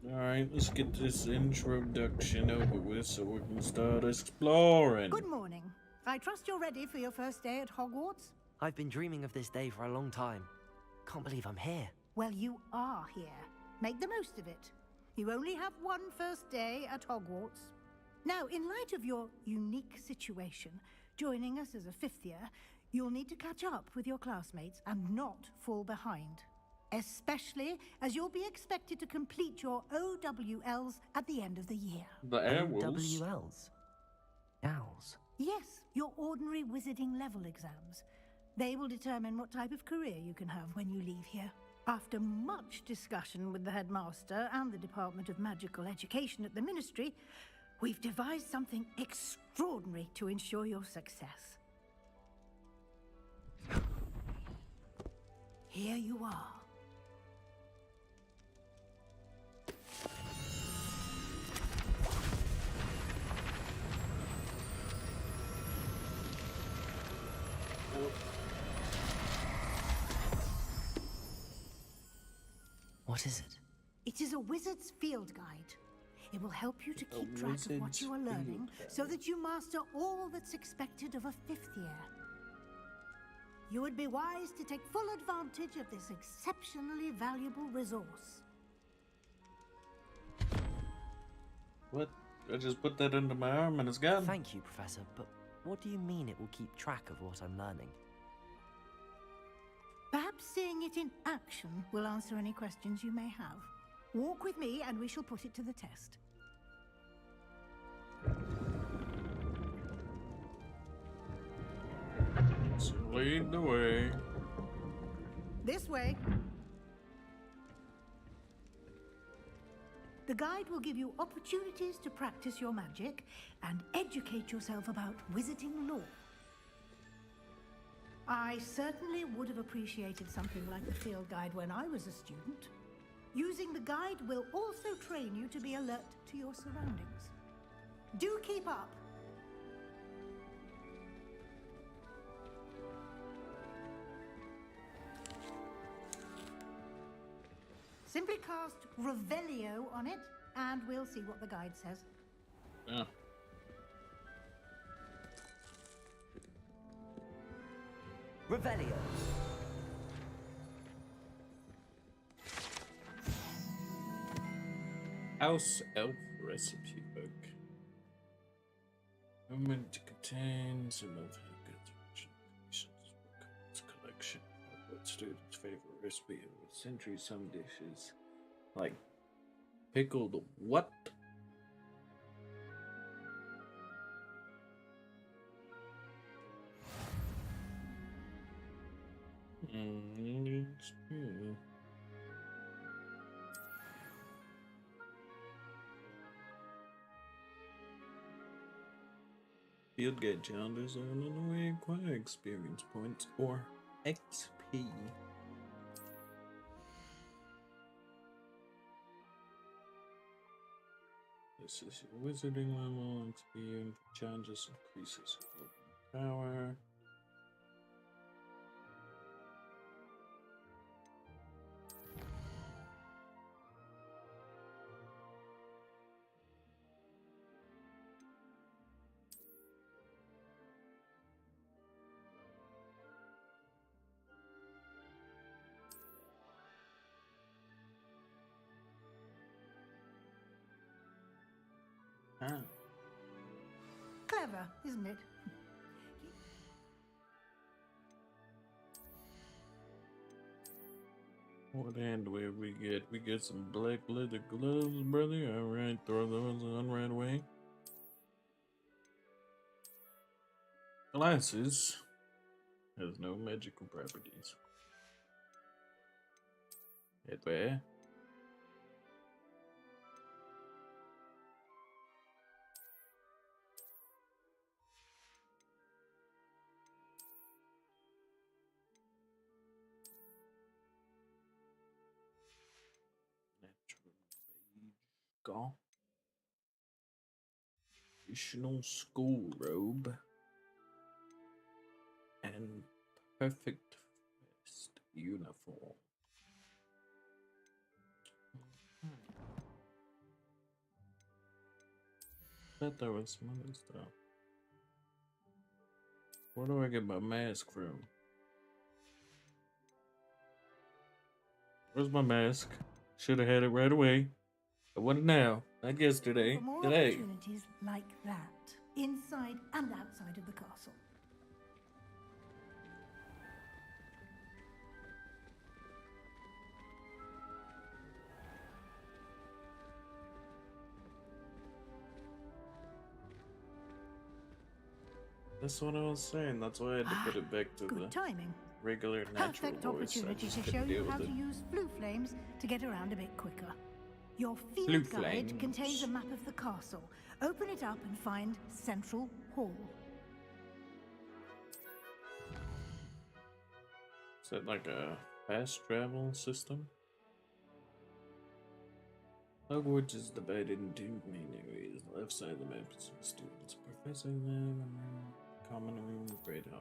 Alright, let's get this introduction over with so we can start exploring. Good morning. I trust you're ready for your first day at Hogwarts? I've been dreaming of this day for a long time. Can't believe I'm here. Well, you are here. Make the most of it. You only have one first day at Hogwarts. Now, in light of your unique situation, joining us as a fifth year, you'll need to catch up with your classmates and not fall behind. Especially as you'll be expected to complete your OWLs at the end of the year. The owls? OWLs? Owls? Yes, your ordinary wizarding level exams. They will determine what type of career you can have when you leave here. After much discussion with the headmaster and the Department of Magical Education at the Ministry, we've devised something extraordinary to ensure your success. Here you are. What is it? It is a wizard's field guide. It will help you to keep track of what you are learning so that you master all that's expected of a fifth year. You would be wise to take full advantage of this exceptionally valuable resource. What? I just put that under my arm and it's gone. Thank you, Professor, but what do you mean it will keep track of what I'm learning? Perhaps seeing it in action will answer any questions you may have. Walk with me and we shall put it to the test. So lead the way. This way. The guide will give you opportunities to practice your magic and educate yourself about wizarding lore. I certainly would have appreciated something like the field guide when I was a student. Using the guide will also train you to be alert to your surroundings. Do keep up. Simply cast Revelio on it, and we'll see what the guide says. Yeah. Revelio. House Elf Recipe Book. Moment contains some of Hogwarts collection of what students' favorite recipe of century. Some dishes like pickled what? Field guide challenges are another way to acquire experience points or XP. This is your wizarding level. XP and challenges increases your power. Ah. Clever, isn't it? What handwear we get? We get some black leather gloves, brother. Alright, throw those on right away. Glasses has no magical properties. Headwear. Gone. Traditional school robe and perfect vest uniform. Bet there was some other stuff. Where do I get my mask from? Where's my mask? Should have had it right away. I want it now, not yesterday. For more Today. opportunities like that, inside and outside of the castle. That's what I was saying. That's why I had to put it back to the Good timing. regular natural Perfect voice. I opportunity just to couldn't show you deal how with to it. use flue flames to get around a bit quicker. Your Flue field guide flames. contains a map of the castle. Open it up and find Central Hall. Is that like a fast travel system? Hogwarts is divided into main areas. The left side of the map is for students. Professor live, common room, great hall.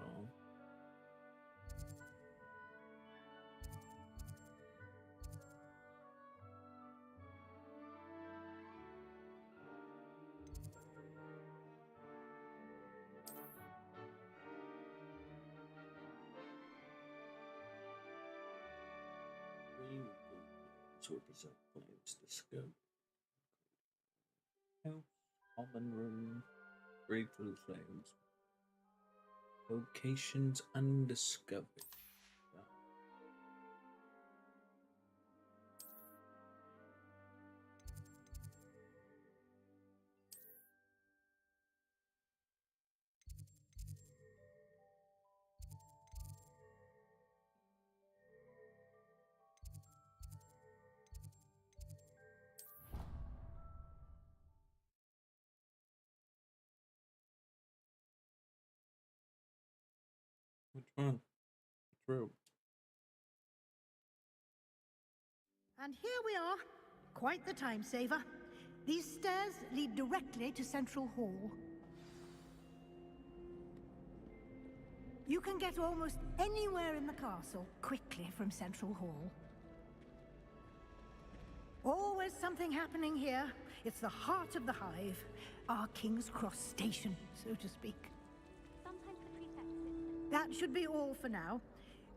To represent flames discovered. House, common room, grateful flames. Locations undiscovered. True. And here we are. Quite the time saver. These stairs lead directly to Central Hall. You can get almost anywhere in the castle quickly from Central Hall. Always something happening here. It's the heart of the hive. Our King's Cross station, so to speak. That should be all for now.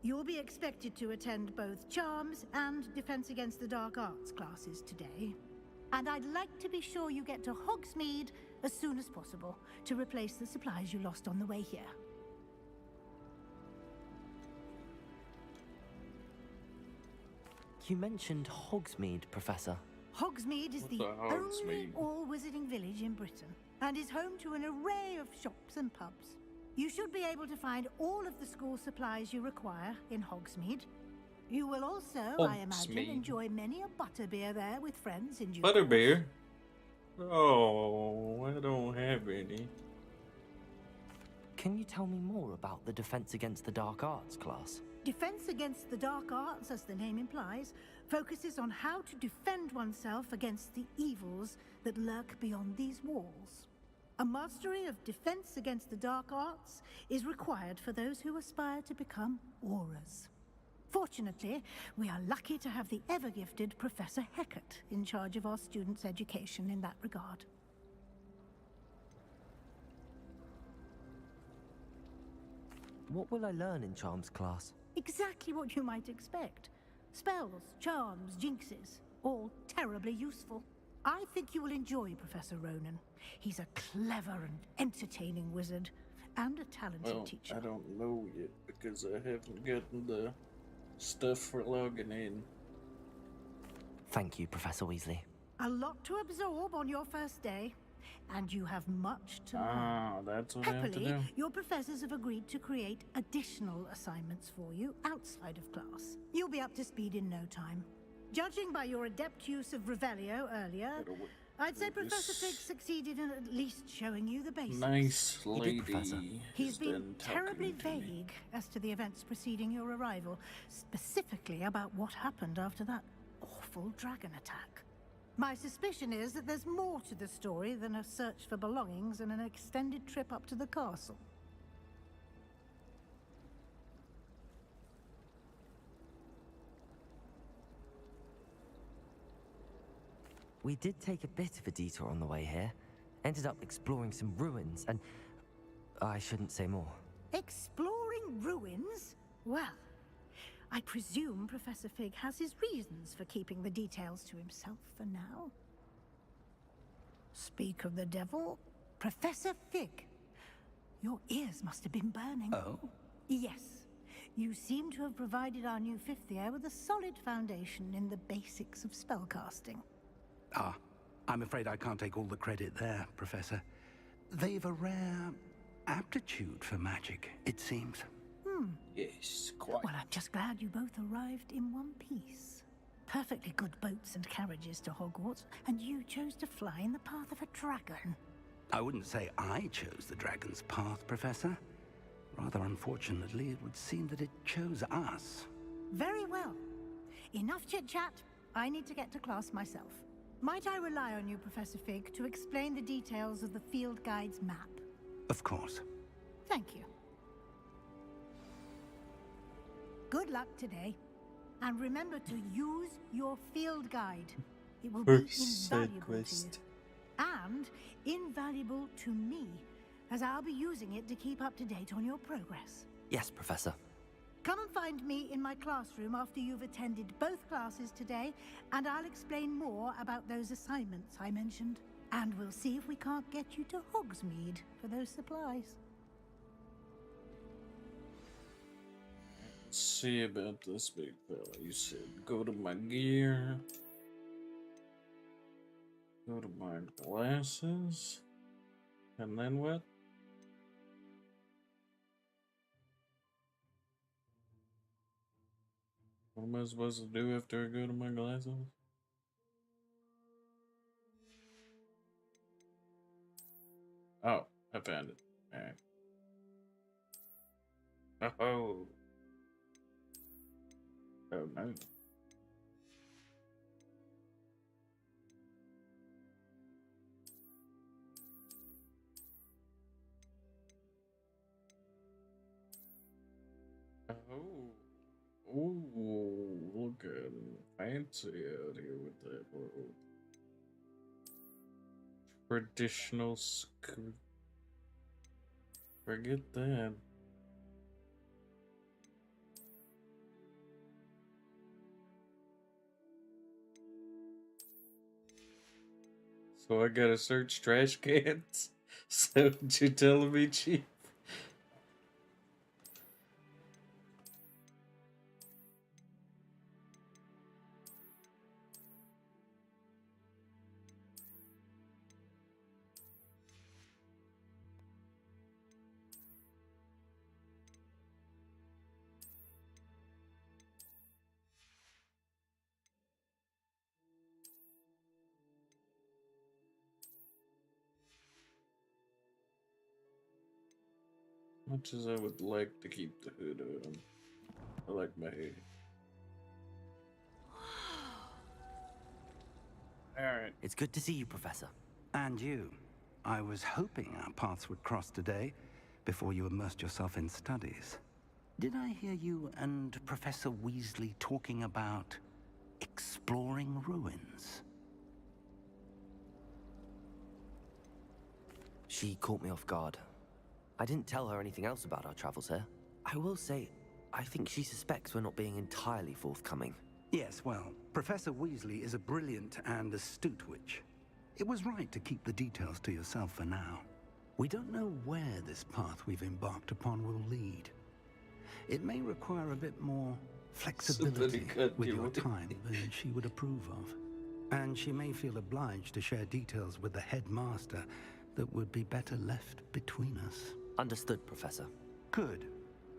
You'll be expected to attend both Charms and Defense Against the Dark Arts classes today. And I'd like to be sure you get to Hogsmeade as soon as possible to replace the supplies you lost on the way here. You mentioned Hogsmeade, Professor. Hogsmeade is the only all-wizarding village in Britain, and is home to an array of shops and pubs. You should be able to find all of the school supplies you require in Hogsmeade. You will also, I imagine, enjoy many a butterbeer there with friends in due course. Butterbeer? Oh, I don't have any. Can you tell me more about the Defense Against the Dark Arts class? Defense Against the Dark Arts, as the name implies, focuses on how to defend oneself against the evils that lurk beyond these walls. A mastery of Defense Against the Dark Arts is required for those who aspire to become Aurors. Fortunately, we are lucky to have the ever-gifted Professor Hecat in charge of our students' education in that regard. What will I learn in Charms class? Exactly what you might expect. Spells, charms, jinxes, all terribly useful. I think you will enjoy Professor Ronan. He's a clever and entertaining wizard, and a talented teacher. I don't know yet, because I haven't gotten the stuff for logging in. Thank you, Professor Weasley. A lot to absorb on your first day, and you have much to learn. Ah, that's what I have to do. Happily, your professors have agreed to create additional assignments for you outside of class. You'll be up to speed in no time. Judging by your adept use of Revelio earlier, I'd say Professor Fig succeeded in at least showing you the basics. Nice lady. He's been terribly vague as to the events preceding your arrival, specifically about what happened after that awful dragon attack. My suspicion is that there's more to the story than a search for belongings and an extended trip up to the castle. We did take a bit of a detour on the way here. Ended up exploring some ruins and... I shouldn't say more. Exploring ruins? Well, I presume Professor Fig has his reasons for keeping the details to himself for now. Speak of the devil, Professor Fig. Your ears must have been burning. Oh? Yes. You seem to have provided our new fifth year with a solid foundation in the basics of spellcasting. Ah, I'm afraid I can't take all the credit there, Professor. They've a rare aptitude for magic, it seems. Yes, quite. Well, I'm just glad you both arrived in one piece. Perfectly good boats and carriages to Hogwarts, and you chose to fly in the path of a dragon. I wouldn't say I chose the dragon's path, Professor. Rather unfortunately, it would seem that it chose us. Very well. Enough chit-chat. I need to get to class myself. Might I rely on you, Professor Fig, to explain the details of the field guide's map? Of course. Thank you. Good luck today. And remember to use your field guide. It will be invaluable to you. And invaluable to me, as I'll be using it to keep up to date on your progress. Yes, Professor. Come and find me in my classroom after you've attended both classes today, and I'll explain more about those assignments I mentioned. And we'll see if we can't get you to Hogsmeade for those supplies. Let's see about this big fella. You said go to my gear. Go to my glasses. And then what? What am I supposed to do after I go to my glasses? Oh, I found it. Alright. Oh. Oh no. Oh. Ooh, look at him. Fancy out here with that world. Traditional school. Forget that. So I gotta search trash cans? So what you telling me, Chief? Much as I would like to keep the hood on, I like my hair. Alright. It's good to see you, Professor. And you. I was hoping our paths would cross today, before you immersed yourself in studies. Did I hear you and Professor Weasley talking about exploring ruins? She caught me off guard. I didn't tell her anything else about our travels here. I will say, I think she suspects we're not being entirely forthcoming. Yes, well, Professor Weasley is a brilliant and astute witch. It was right to keep the details to yourself for now. We don't know where this path we've embarked upon will lead. It may require a bit more flexibility with your time than she would approve of. And she may feel obliged to share details with the headmaster that would be better left between us. Understood, Professor. Good.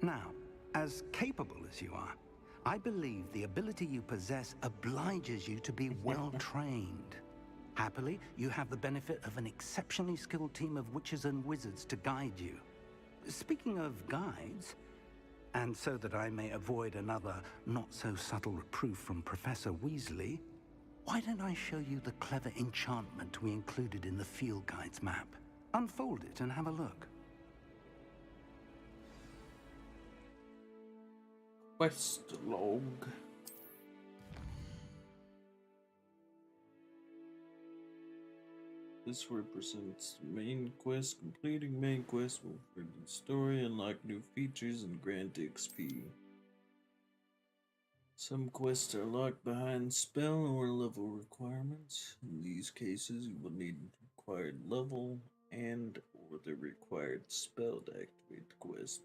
Now, as capable as you are, I believe the ability you possess obliges you to be well trained. Happily, you have the benefit of an exceptionally skilled team of witches and wizards to guide you. Speaking of guides, and so that I may avoid another not-so-subtle reproof from Professor Weasley, why don't I show you the clever enchantment we included in the field guide's map? Unfold it and have a look. Quest log. This represents the main quest. Completing main quest will further the story, unlock new features, and grant XP. Some quests are locked behind spell or level requirements. In these cases, you will need the required level and or the required spell to activate the quest.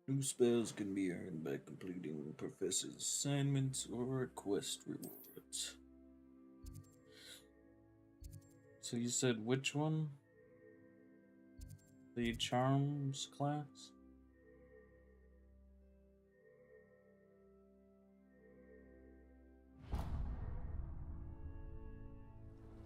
New spells can be earned by completing the professor's assignments or quest rewards. So you said which one? The Charms class?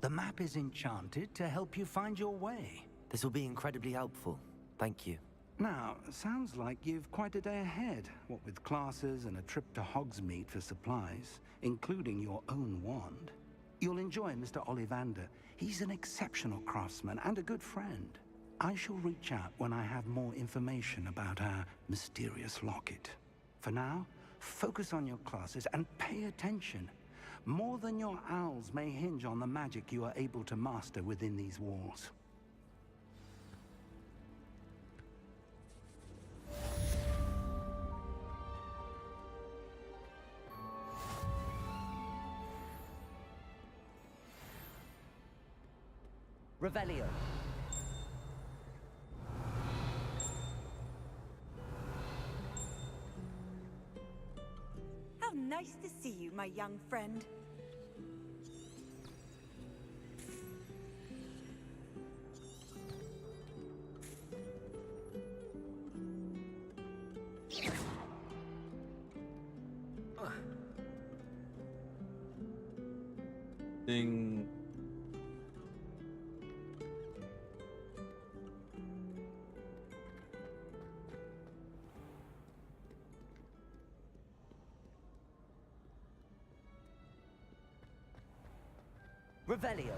The map is enchanted to help you find your way. This will be incredibly helpful. Thank you. Now, sounds like you've quite a day ahead, what with classes and a trip to Hogsmeade for supplies, including your own wand. You'll enjoy Mr. Ollivander. He's an exceptional craftsman and a good friend. I shall reach out when I have more information about our mysterious locket. For now, focus on your classes and pay attention. More than your owls may hinge on the magic you are able to master within these walls. Revelio. How nice to see you, my young friend. Ding. Revelio.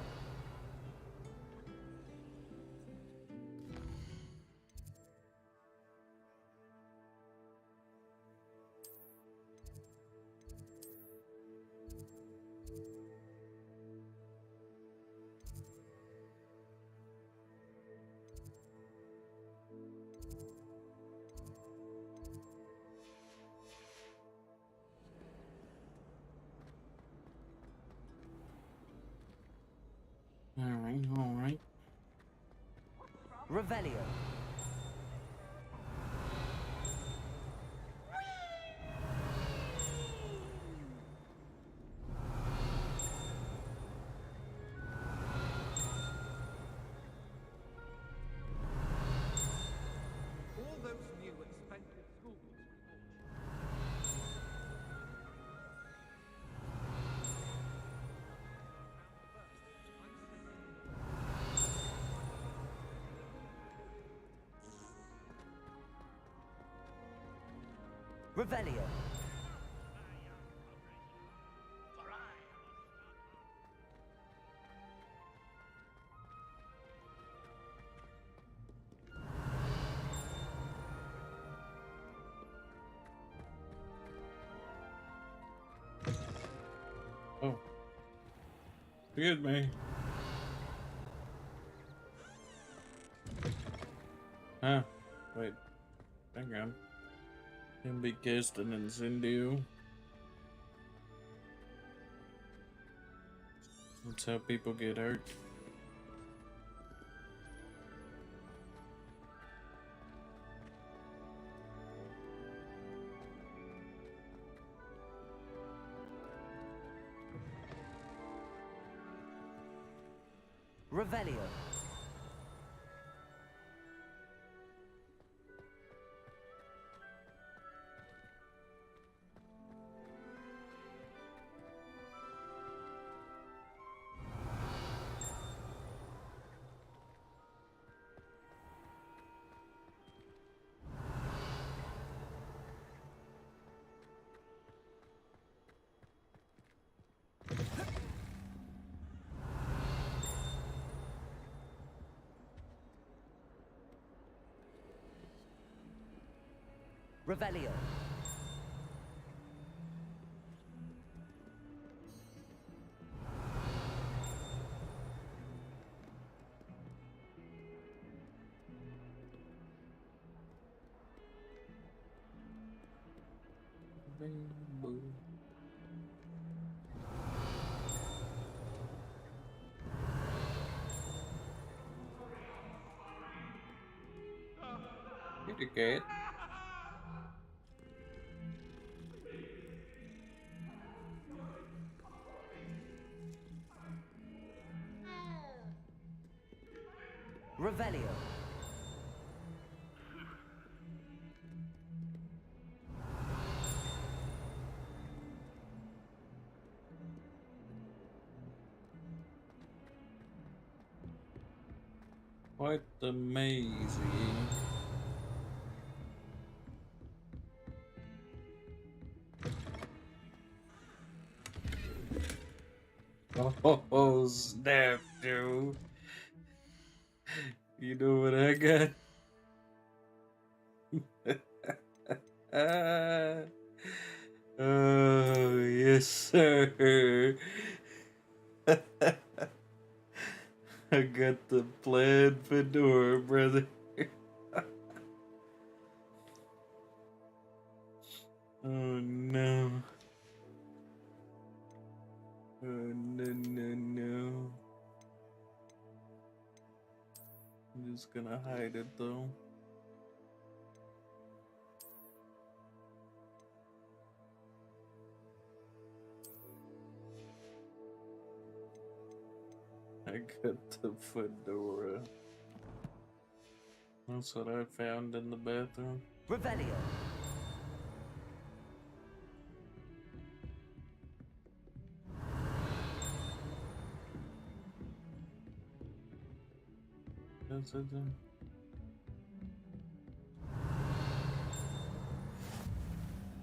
All right. Revelio. All those new expensive schools. Revelio. Oh. Forgive me. Huh. Wait. Hang on. Can be cast an incendio. That's how people get hurt. Revelio. Revelio. Rainbow. Pretty good. Revelio. Quite amazing. Oh, snap, dude. You know what I got? Oh, yes, sir. I got the plaid fedora, brother. Oh, no. Oh, no. I'm just gonna hide it, though. I got the fedora. That's what I found in the bathroom. Revelio. That's it then.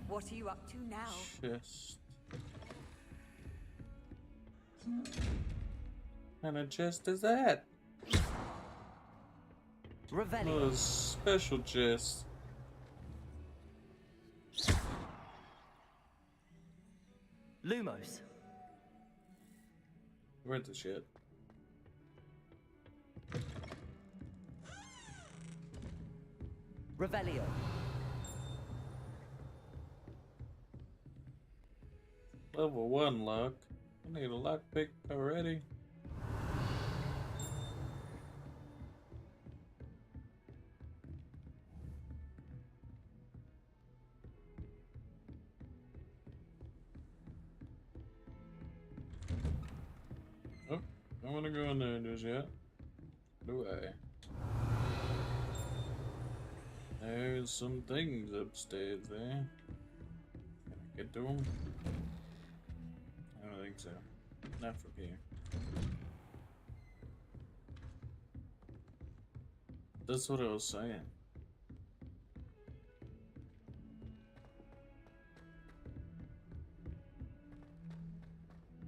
What are you up to now? Chest. kind of chest is that? Revelio. A special chest. Lumos. Where's the shit? Revelio. Level 1 lock. I need a lockpick already. Oh, I want to go in there just yet. Do I? There's some things upstairs there. Can I get to them? I don't think so. Not from here. That's what I was saying.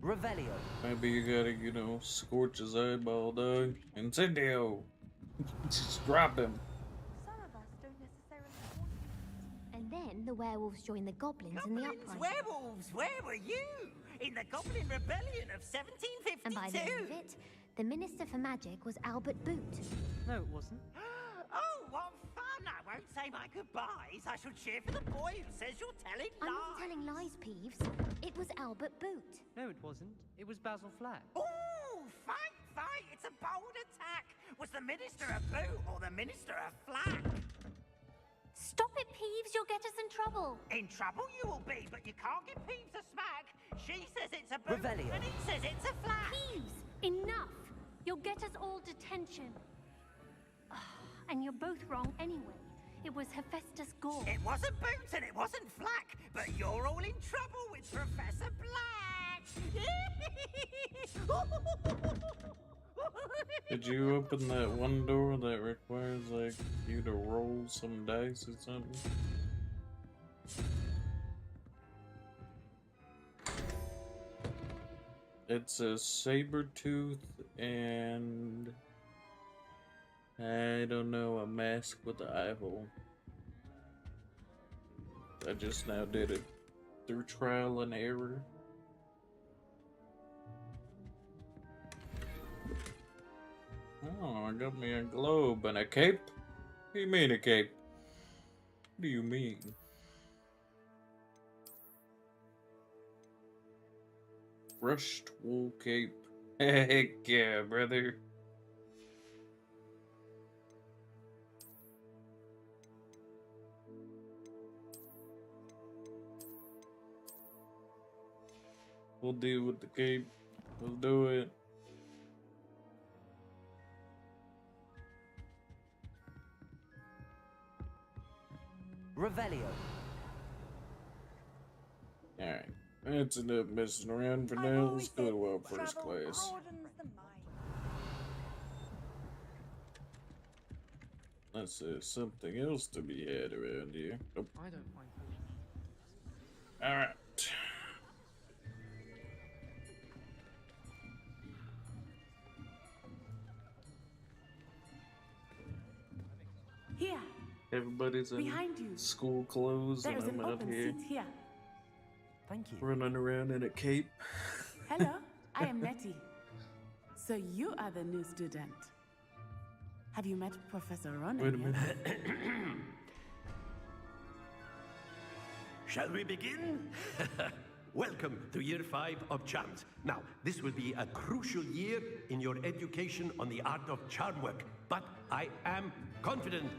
Revelio. Maybe you gotta, you know, scorch his eyeball, dog. Incendio! Just drop him. And then the werewolves join the goblins in the uprising. Werewolves, where were you? In the Goblin Rebellion of 1752? And by the end of it, the Minister for Magic was Albert Boot. No, it wasn't. Oh, what fun! I won't say my goodbyes. I shall cheer for the boy who says you're telling lies. I'm not telling lies, Peeves. It was Albert Boot. No, it wasn't. It was Basil Flack. Oh, fight, fight! It's a bold attack. Was the Minister a boot or the Minister a flack? Stop it, Peeves. You'll get us in trouble. In trouble you will be, but you can't give Peeves a smack. She says it's a boot, Revelio. and he says it's a flack. Peeves, enough. You'll get us all detention. And you're both wrong anyway. It was Hephaestus Gore. It wasn't boot and it wasn't flack, but you're all in trouble with Professor Black. Did you open that one door that requires, like, you to roll some dice or something? It's a saber tooth and I don't know, a mask with the eye hole. I just now did it through trial and error. Oh, I got me a globe and a cape? What do you mean a cape? What do you mean? Brushed wool cape. Heck yeah, brother. We'll deal with the cape. We'll do it. Revelio. Alright. That's enough messing around for now. Let's go to our first class. Unless there's something else to be had around here. Nope. I don't mind. Alright. Here. Everybody's in Behind you. school clothes There's and an I'm out open here seat here. Thank you. running around in a cape. Hello, I am Nettie. So you are the new student. Have you met Professor Ronan Wait a yet? minute. Shall we begin? Welcome to year 5 of charms. Now, this will be a crucial year in your education on the art of charm work, but I am confident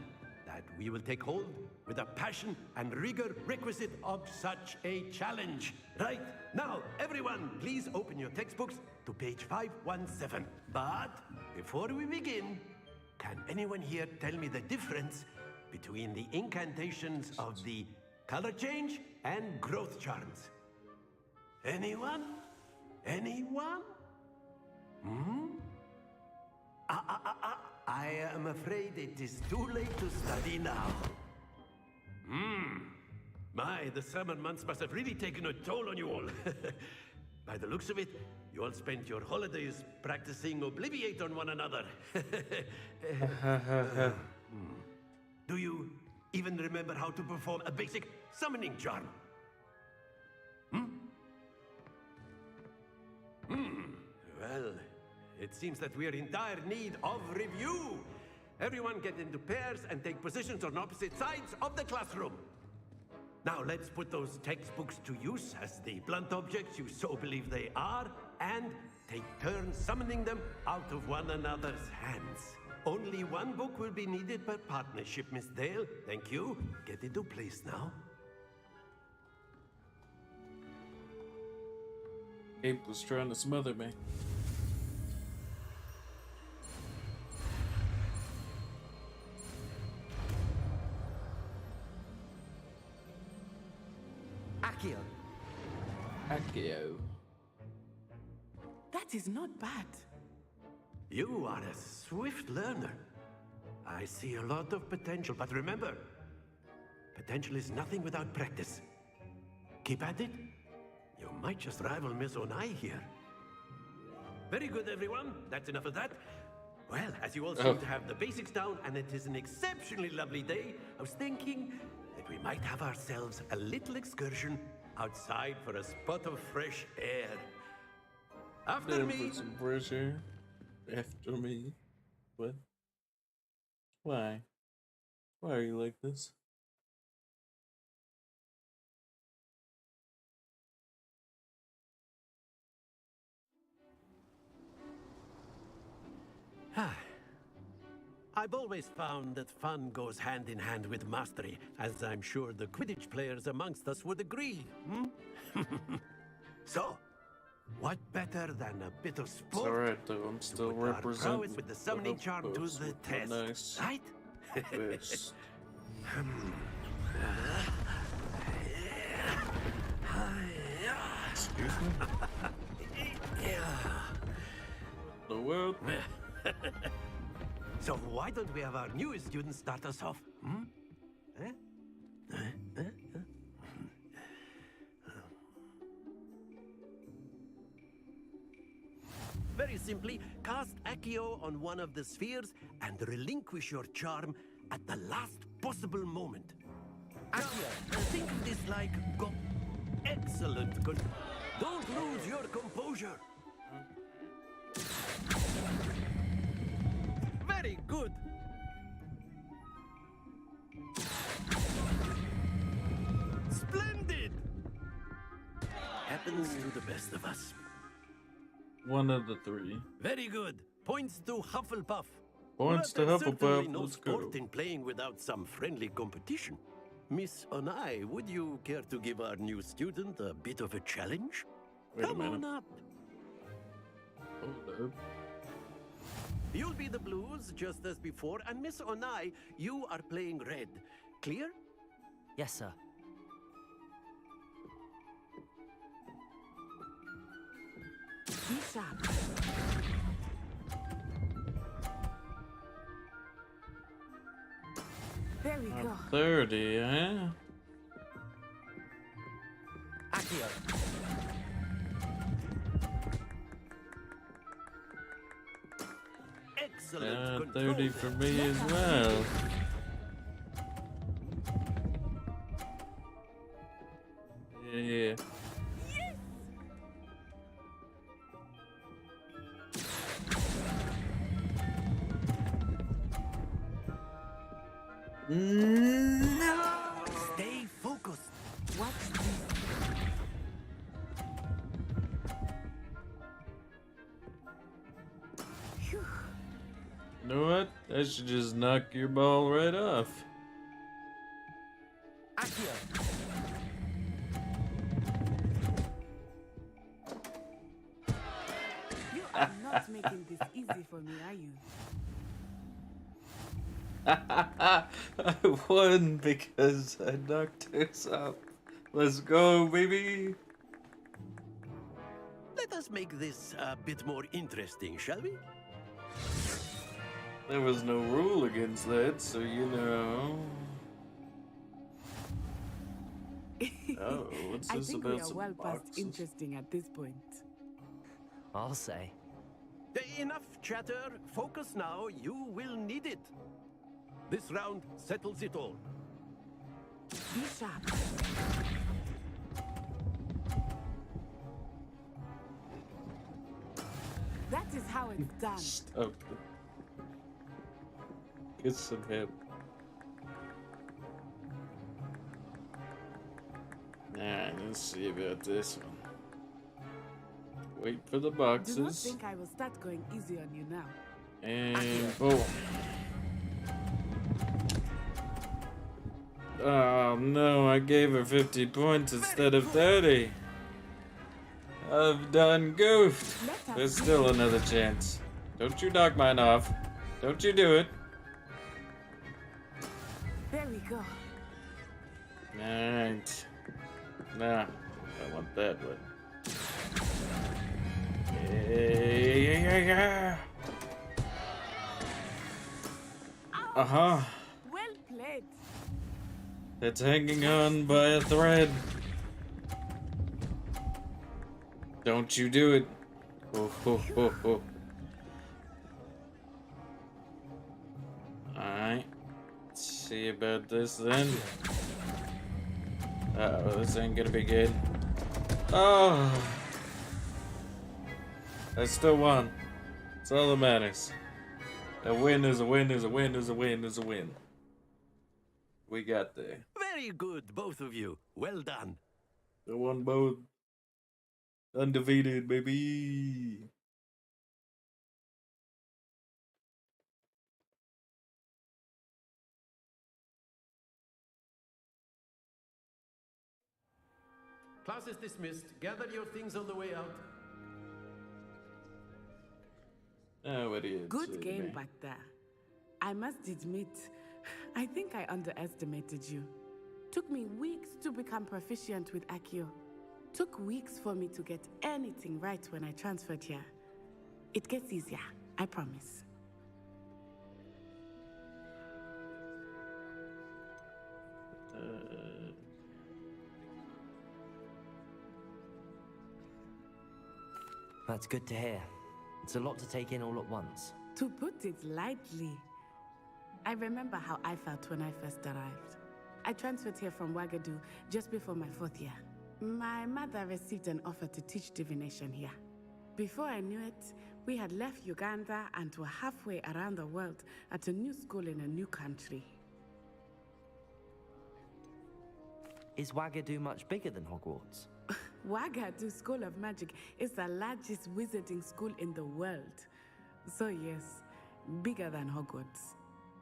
that we will take hold with the passion and rigor requisite of such a challenge. Right, now, everyone, please open your textbooks to page 517. But before we begin, can anyone here tell me the difference between the incantations of the color change and growth charms? Anyone? Anyone? Hmm? I am afraid it is too late to study now. My, the summer months must have really taken a toll on you all. By the looks of it, you all spent your holidays practicing Obliviate on one another. Do you even remember how to perform a basic summoning charm? Well, it seems that we are in dire need of review. Everyone get into pairs and take positions on opposite sides of the classroom. Now let's put those textbooks to use as the blunt objects you so believe they are, and take turns summoning them out of one another's hands. Only one book will be needed per partnership, Miss Dale. Thank you. Get into place now. Ape was trying to smother me. Accio. That is not bad. You are a swift learner. I see a lot of potential, but remember, potential is nothing without practice. Keep at it. You might just rival Miss Onai here. Very good, everyone. That's enough of that. Well, as you all seem to have the basics down, and it is an exceptionally lovely day, I was thinking that we might have ourselves a little excursion outside for a spot of fresh air. After me. Put some fresh air. After me. What? Why? Why are you like this? I've always found that fun goes hand in hand with mastery, as I'm sure the Quidditch players amongst us would agree. So, what better than a bit of sport? It's alright though, I'm still representing with the summoning charm to the test, nice right? Yes. Excuse me? The world. So why don't we have our newest student start us off? Very simply, cast Accio on one of the spheres and relinquish your charm at the last possible moment. Accio, think of this like excellent. Don't lose your composure. Very good. Splendid. Happens to the best of us. One of the three. Very good. Points to Hufflepuff. Points to There's certainly Hufflepuff. no Let's go. sport in playing without some friendly competition. Miss Onai, would you care to give our new student a bit of a challenge? Come on up. Hold up. You'll be the blues, just as before, and Miss Onai, you are playing red. Clear? Yes, sir. Be sharp. There we go. 30, huh? Accio. Excellent. 30 for me as well. Yeah. No! Stay focused. Watch this. You know what? That should just knock your ball right off. Accio. You are not making this easy for me, are you? I won because I knocked this up. Let's go, baby. Let us make this a bit more interesting, shall we? There was no rule against that, so you know. Oh, what's I this think about we are some well past boxes? interesting at this point. I'll say. Enough chatter. Focus now. You will need it. This round settles it all. Be sharp. That is how it's done. Stop. Get some help. Nah, let's see about this one. Wait for the Do not boxes. think I will start going easy on you now. And boom. Oh no, I gave her 50 points instead of 30. I've done goofed. There's still another chance. Don't you knock mine off. Don't you do it. There we go. Alright. Nah, I want that one. Yeah. Uh-huh. Well played. It's hanging on by a thread. Don't you do it. Oh, oh, oh, oh. Alright. Let's see about this then. Uh-oh, this ain't gonna be good. Oh! I still won. That's all that matters. A win is a win is a win is a win is a win. We got there. Very good, both of you. Well done. I won both. Undefeated, baby. Class is dismissed. Gather your things on the way out. Oh, what is Good game back there. I must admit, I think I underestimated you. Took me weeks to become proficient with Accio. Took weeks for me to get anything right when I transferred here. It gets easier, I promise. That's good to hear. It's a lot to take in all at once. To put it lightly, I remember how I felt when I first arrived. I transferred here from Wagadu just before my 4th year. My mother received an offer to teach divination here. Before I knew it, we had left Uganda and were halfway around the world at a new school in a new country. Is Wagadu much bigger than Hogwarts? Wagadu School of Magic is the largest wizarding school in the world. So yes, bigger than Hogwarts.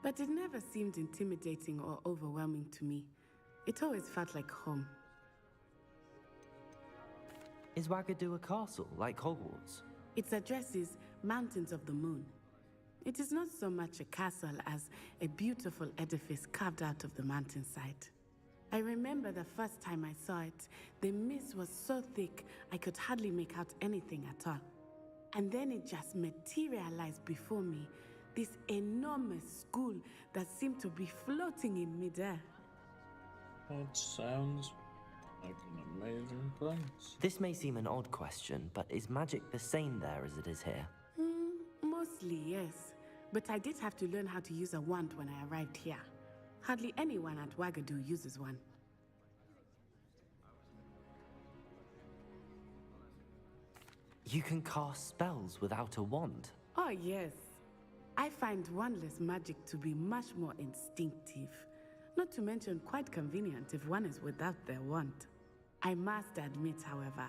But it never seemed intimidating or overwhelming to me. It always felt like home. Is Wagadu a castle, like Hogwarts? Its address is Mountains of the Moon. It is not so much a castle as a beautiful edifice carved out of the mountainside. I remember the first time I saw it, the mist was so thick I could hardly make out anything at all. And then it just materialized before me, this enormous school that seemed to be floating in midair. That sounds like an amazing place. This may seem an odd question, but is magic the same there as it is here? Mostly, yes. But I did have to learn how to use a wand when I arrived here. Hardly anyone at Wagadu uses one. You can cast spells without a wand? Oh, yes. I find wandless magic to be much more instinctive. Not to mention quite convenient if one is without their wand. I must admit, however,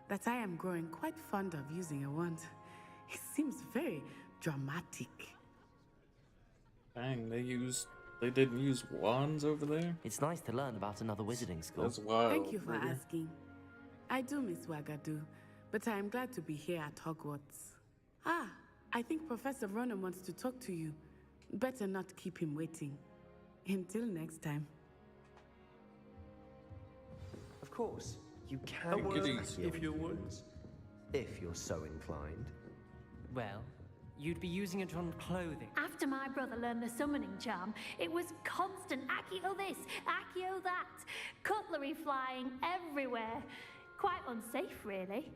that I am growing quite fond of using a wand. It seems very dramatic. Dang, they didn't use wands over there? It's nice to learn about another wizarding school. That's wild. Thank you for asking. I do miss Wagadu, but I am glad to be here at Hogwarts. I think Professor Ronan wants to talk to you. Better not keep him waiting. Until next time. Of course, you can A word, use your if you would. influence, if you're so inclined. Well, You'd be using it on clothing. After my brother learned the summoning charm, it was constant Accio this, Accio that. Cutlery flying everywhere. Quite unsafe, really.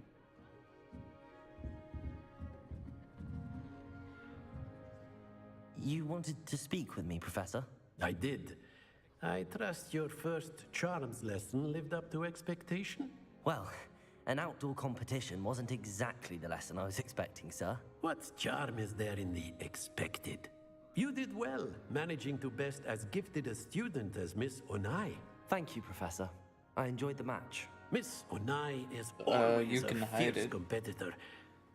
You wanted to speak with me, Professor? I did. I trust your first charms lesson lived up to expectation? Well, an outdoor competition wasn't exactly the lesson I was expecting, sir. What charm is there in the expected? You did well, managing to best as gifted a student as Miss Onai. Thank you, Professor. I enjoyed the match. Miss Onai is always you can a hide fierce it. competitor.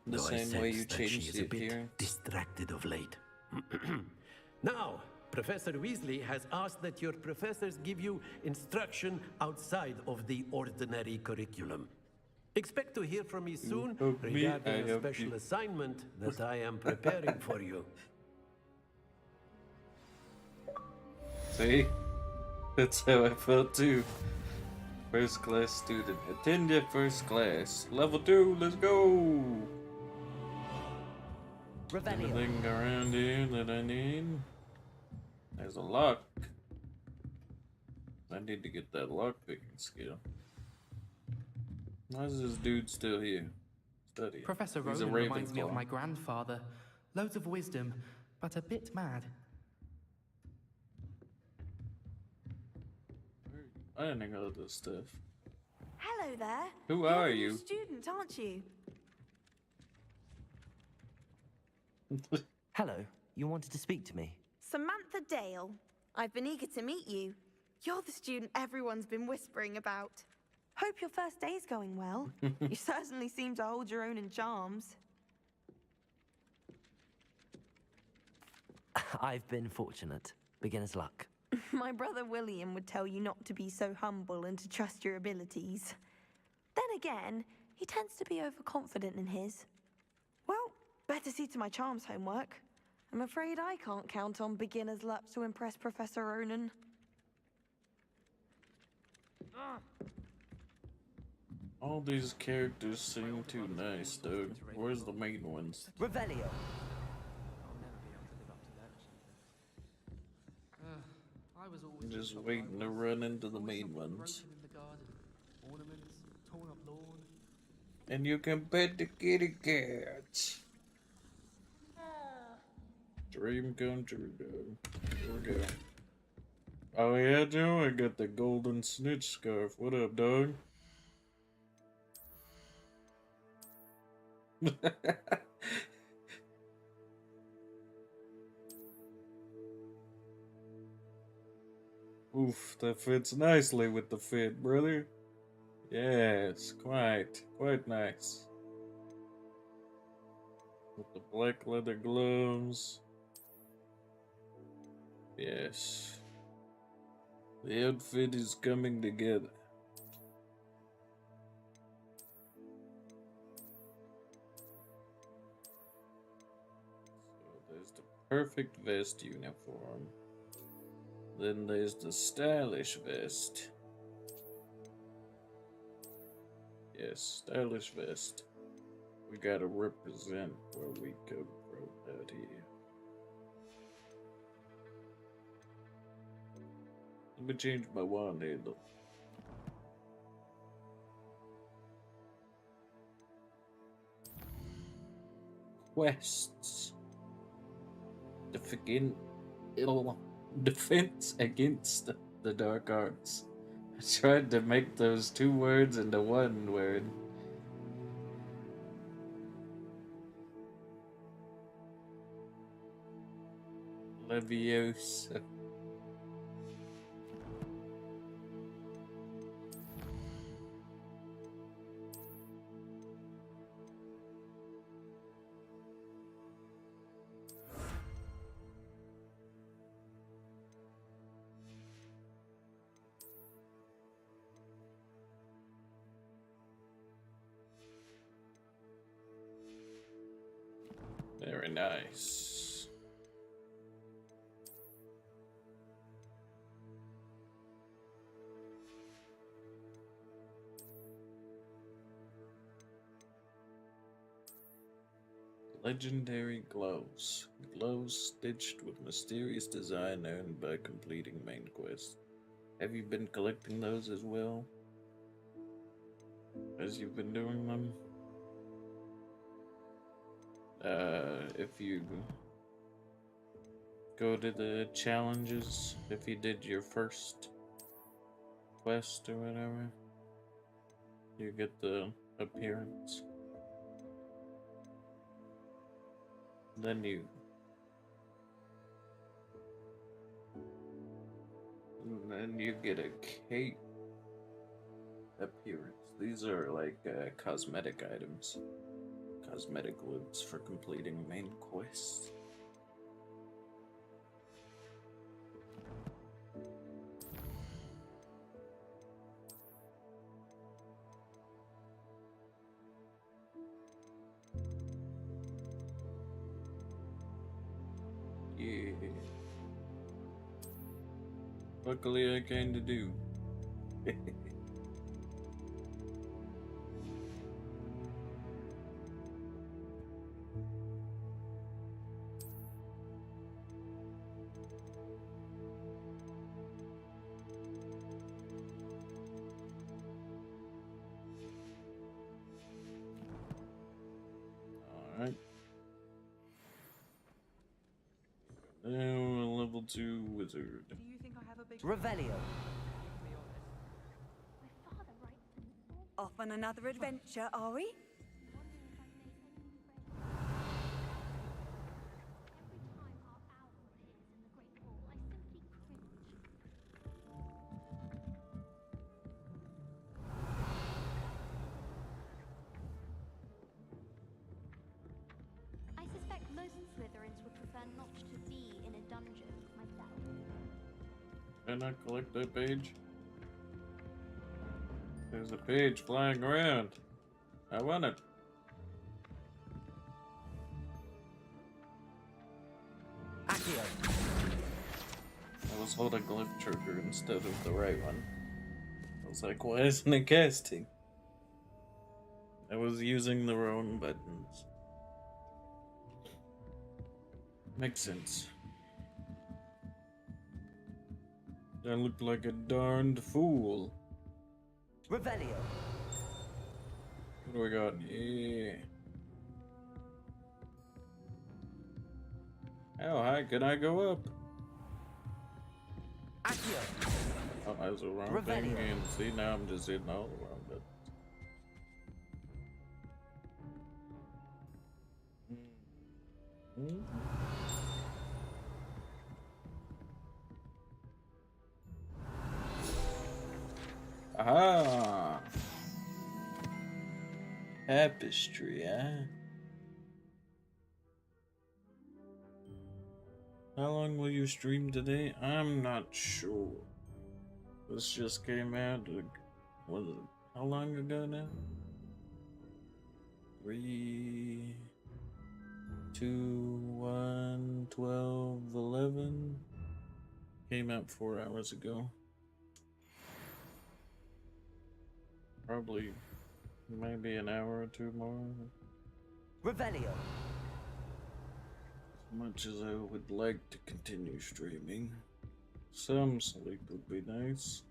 The though I same way you sense that she changed is the a bit appearance. distracted of late. Now, Professor Weasley has asked that your professors give you instruction outside of the ordinary curriculum. Expect to hear from me soon help me, regarding I a help special you. assignment that I am preparing for you. See? That's how I felt too. First class student. Attend at first class. Level 2, let's go! Anything around here that I need? There's a lock. I need to get that lock picking skill. Why is this dude still here? Studying. Professor He's a Ronan reminds me of Ravenclaw. my grandfather. Loads of wisdom, but a bit mad. I didn't know this stuff. Hello there. Who You're are a new you? student, aren't you? Hello, you wanted to speak to me? Samantha Dale. I've been eager to meet you. You're the student everyone's been whispering about. Hope your first day's going well. You certainly seem to hold your own in charms. I've been fortunate. Beginner's luck. My brother William would tell you not to be so humble and to trust your abilities. Then again, he tends to be overconfident in his. Well, better see to my charms homework. I'm afraid I can't count on beginner's luck to impress Professor Ronan. All these characters seem too nice, dude. Where's the main ones? Revelio. I'm just waiting to run into the main ones. And you can pet the kitty cats. Dream come true, dog. Here we go. Oh yeah, Joe, I got the golden snitch scarf. What up, dog? Oof, that fits nicely with the fit, brother. Yes, quite nice. With the black leather gloves. Yes. The outfit is coming together. So there's the perfect vest uniform. Then there's the stylish vest. Yes, stylish vest. We gotta represent where we come from out here. Let me change my wand handle. Quests. Defense against the dark arts. I tried to make those two words into one word. Leviosa. Very nice. Legendary gloves. Gloves stitched with mysterious design earned by completing main quest. Have you been collecting those as well? As you've been doing them? If you go to the challenges, if you did your first quest or whatever, you get the appearance. Then you get a cape appearance. These are like cosmetic items. Cosmetic loots for completing main quests. Yeah. Luckily I kinda do. Alright. Now a level 2 wizard. Do you think I have a big Revelio. Off on another adventure, are we? I suspect most Slytherins would prefer not to be in a dungeon myself. Can I collect that page? There's a page flying around. I want it. Accio. I was holding left trigger instead of the right one. I was like, why isn't it casting? I was using the wrong buttons. Makes sense. I look like a darned fool. Revelio. What do we got? Yeah. How high can I go up? Accio. Oh, that was the wrong thing. And see, now I'm just hitting all the wrong buttons. Aha! Tapestry, huh? How long will you stream today? I'm not sure. This just came out, how long ago now? 3, 2, 1, 12, 11. Came out 4 hours ago. Probably maybe an hour or two more. Revelio. As much as I would like to continue streaming, some sleep would be nice.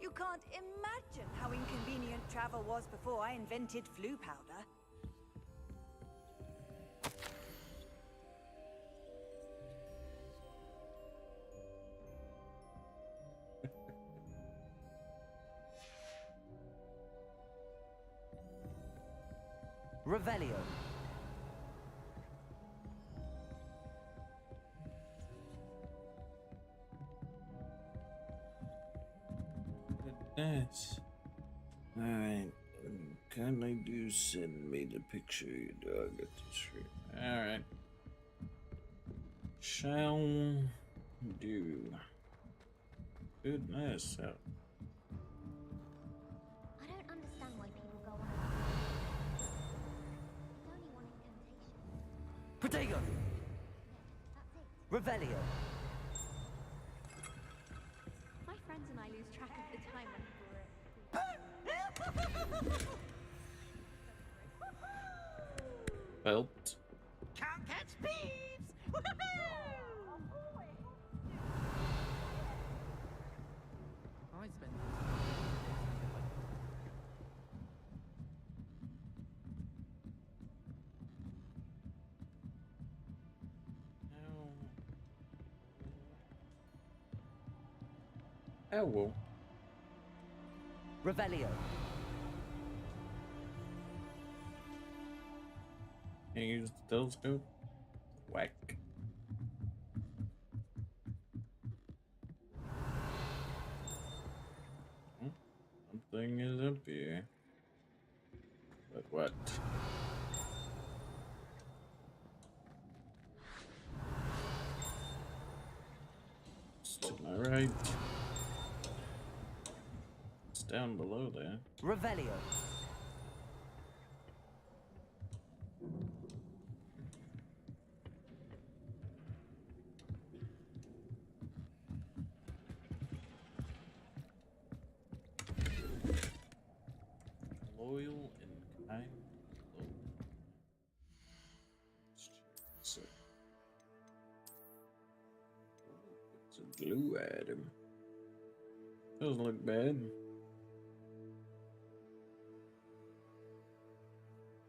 You can't imagine how inconvenient travel was before I invented flu powder. Revelio. Nice. Alright. Kindly do send me the picture of your dog at the stream. Alright. Shall do. Goodness. I don't understand why people go on about Second. Revelio. My friends and I lose track of the time when we were Helped. Can't catch thieves! I spent Oh well. Revelio. Can you use the telescope? Whack. Something is up here. But what? It's to my right. It's down below there. Revelio. Loyal and kind. So, it's a glue item. Doesn't look bad.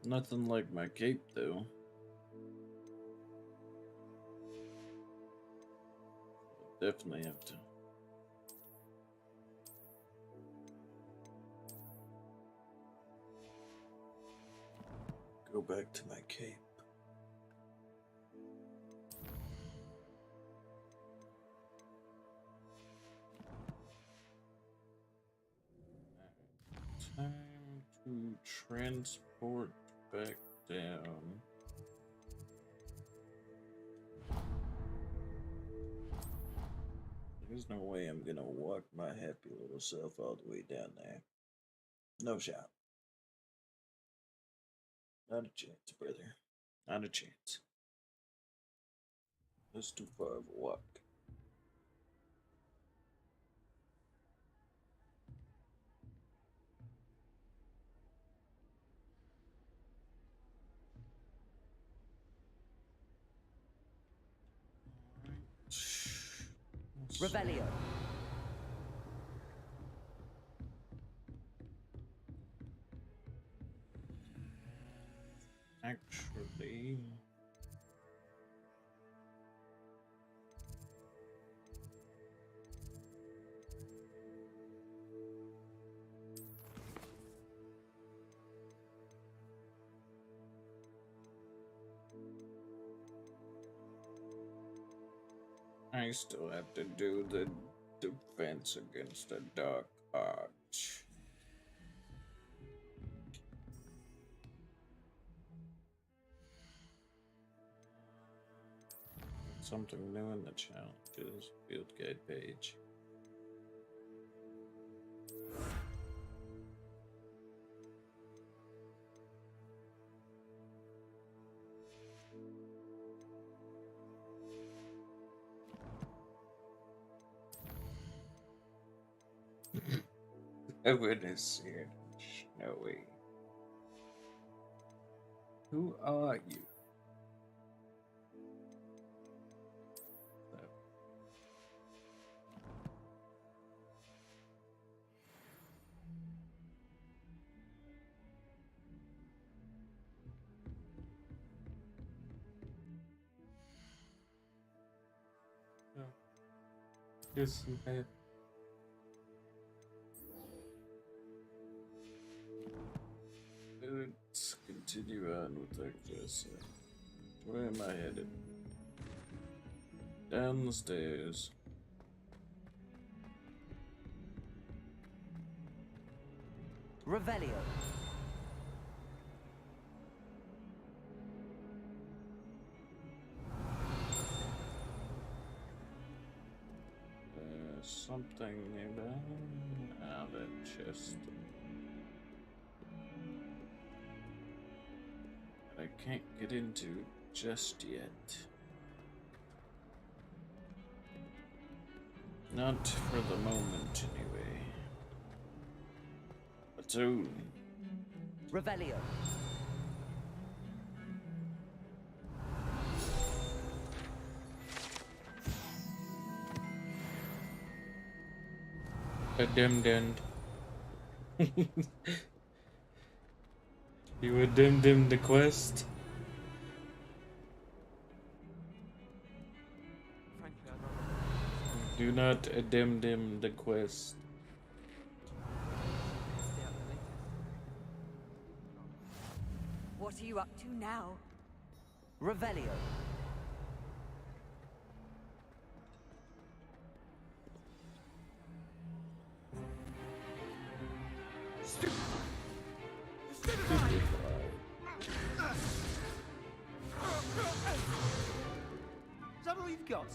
Nothing like my cape, though. Definitely have to. Go back to my cape. Time to transport back down. There's no way I'm gonna walk my happy little self all the way down there. No shot. Not a chance, brother. Not a chance. That's too far of a walk. Revelio. Actually, I still have to do the defense against the dark arch. Something new in the challenges field guide page. Heaven is seared and snowy. Who are you? Yes, man. Let's continue on with that quest. Where am I headed? Down the stairs. Revelio. Something nearby. Ah, that chest. I can't get into. just yet. Not for the moment, anyway. But soon. Revelio. A dim-dimmed. You would dim-dim the quest? Do not dim-dim the quest. What are you up to now? Revelio. Is that all you've got?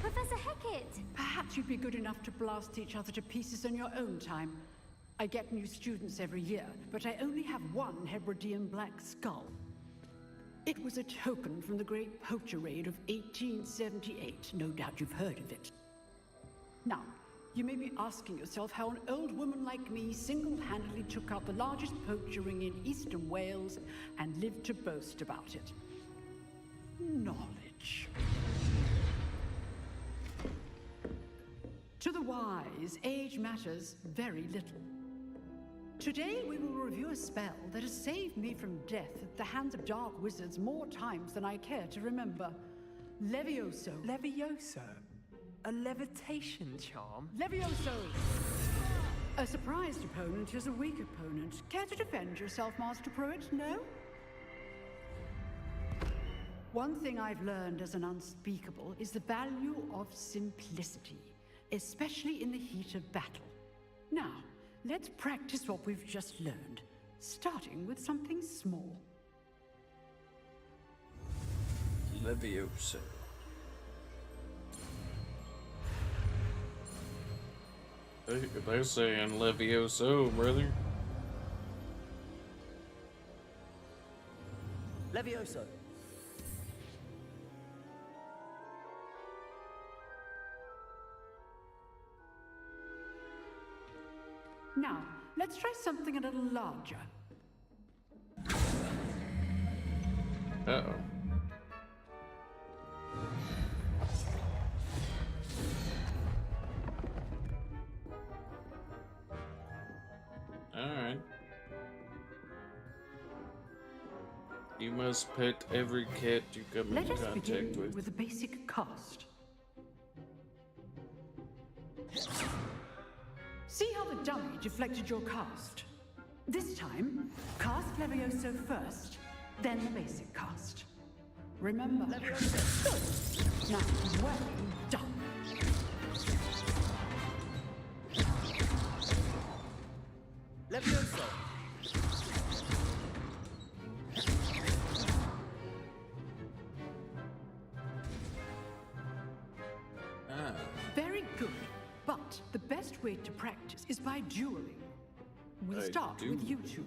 Professor Hecat! Perhaps you'd be good enough to blast each other to pieces on your own time. I get new students every year, but I only have one Hebridean black skull. It was a token from the Great Poacher Raid of 1878. No doubt you've heard of it. Now, you may be asking yourself how an old woman like me single-handedly took out the largest poacher ring in eastern Wales and lived to boast about it. Knowledge. To the wise, age matters very little. Today we will review a spell that has saved me from death at the hands of dark wizards more times than I care to remember. Levioso. Levioso? A levitation charm? Levioso! A surprised opponent is a weak opponent. Care to defend yourself, Master Pruitt? No? One thing I've learned as an unspeakable is the value of simplicity, especially in the heat of battle. Now, let's practice what we've just learned, starting with something small. Levioso. They're saying Levioso, brother. Levioso. Now, let's try something a little larger. Uh-oh. Alright. You must pet every cat you come Let in us contact begin with. with a basic cast. See how the dummy deflected your cast? This time, cast Levioso first, then the basic cast. Remember, Levioso. Good. Now, well done. Levioso. Very good. But the best way to practice is by dueling. We'll start with you two.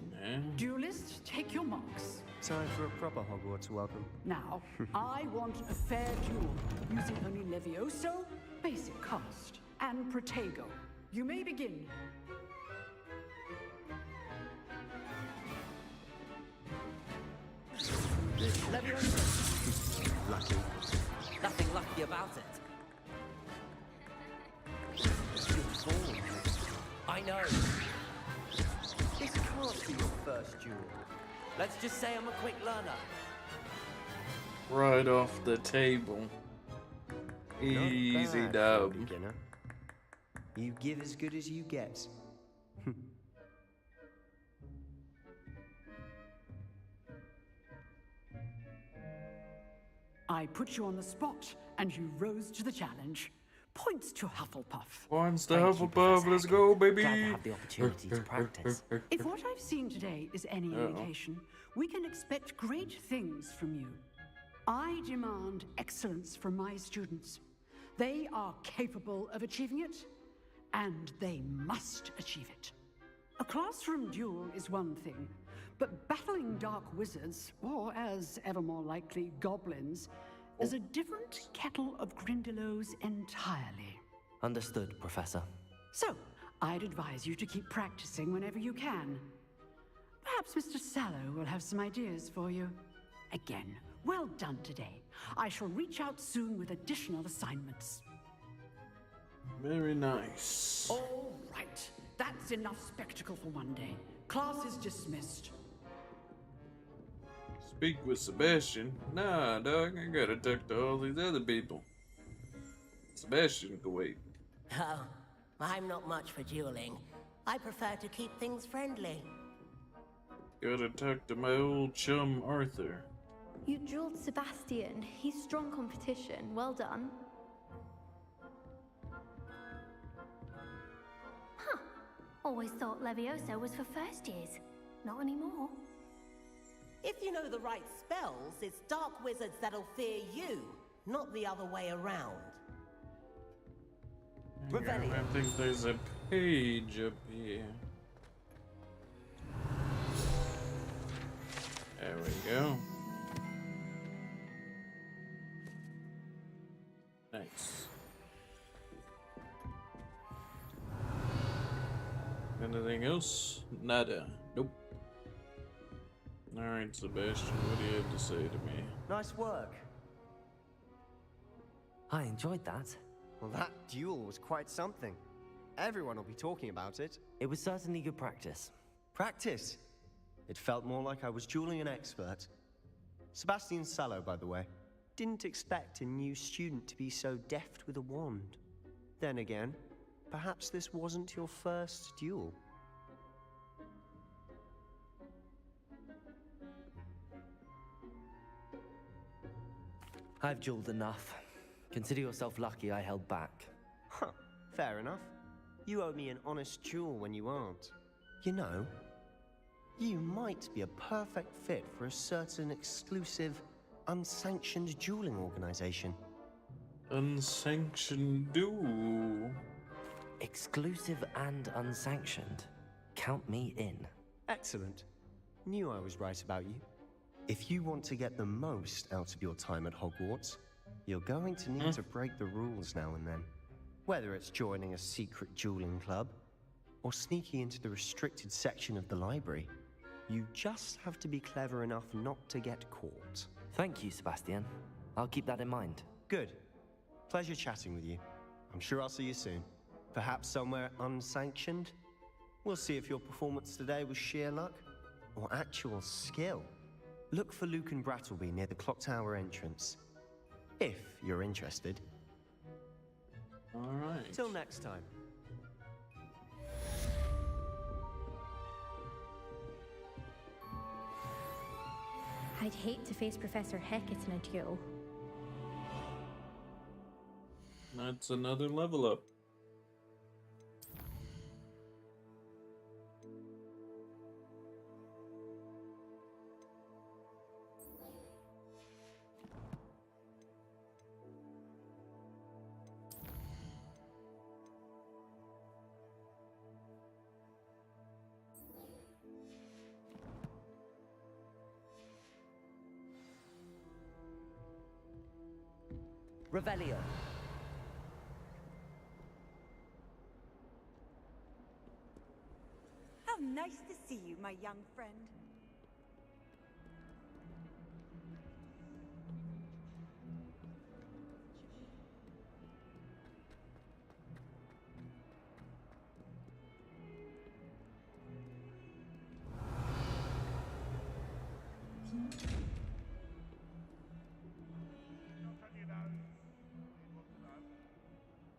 Duelists, take your marks. Time for a proper Hogwarts welcome. Now, I want a fair duel, using only Levioso, basic cast, and Protego. You may begin. Levioso. Lucky. Nothing lucky about it. Good form. I know. This can't be your first duel. Let's just say I'm a quick learner. Right off the table. Easy Not bad dub. for a beginner. You give as good as you get. I put you on the spot, and you rose to the challenge. Points to Hufflepuff. Points to Hufflepuff, let's go, baby! Glad to have the opportunity to practice. If what I've seen today is any indication, we can expect great things from you. I demand excellence from my students. They are capable of achieving it, and they must achieve it. A classroom duel is one thing, but battling dark wizards, or as ever more likely, goblins, is a different kettle of Grindylows entirely. Understood, Professor. So, I'd advise you to keep practicing whenever you can. Perhaps Mr. Sallow will have some ideas for you. Again, well done today. I shall reach out soon with additional assignments. Very nice. All right. That's enough spectacle for one day. Class is dismissed. Speak with Sebastian. Nah, dog, I gotta talk to all these other people. Sebastian can wait. Oh, I'm not much for dueling. I prefer to keep things friendly. Gotta talk to my old chum, Arthur. You dueled Sebastian. He's strong competition. Well done. Huh. Always thought Levioso was for first years. Not anymore. If you know the right spells, it's dark wizards that'll fear you, not the other way around. Revelio. I think there's a page up here. There we go. Nice. Anything else? Nada. Nope. Alright, Sebastian, what do you have to say to me? Nice work. I enjoyed that. Well, that duel was quite something. Everyone will be talking about it. It was certainly good practice. Practice? It felt more like I was dueling an expert. Sebastian Sallow, by the way. Didn't expect a new student to be so deft with a wand. Then again, perhaps this wasn't your first duel. I've dueled enough. Consider yourself lucky I held back. Huh, fair enough. You owe me an honest duel when you aren't. You know, you might be a perfect fit for a certain exclusive, unsanctioned dueling organization. Unsanctioned duel? Exclusive and unsanctioned. Count me in. Excellent. Knew I was right about you. If you want to get the most out of your time at Hogwarts, you're going to need to break the rules now and then. Whether it's joining a secret dueling club, or sneaking into the restricted section of the library, you just have to be clever enough not to get caught. Thank you, Sebastian. I'll keep that in mind. Good. Pleasure chatting with you. I'm sure I'll see you soon. Perhaps somewhere unsanctioned? We'll see if your performance today was sheer luck, or actual skill. Look for Luke and Brattleby near the clock tower entrance. If you're interested. Alright. Till next time. I'd hate to face Professor Hecat in a duel. That's another level up. Revelio. How nice to see you, my young friend.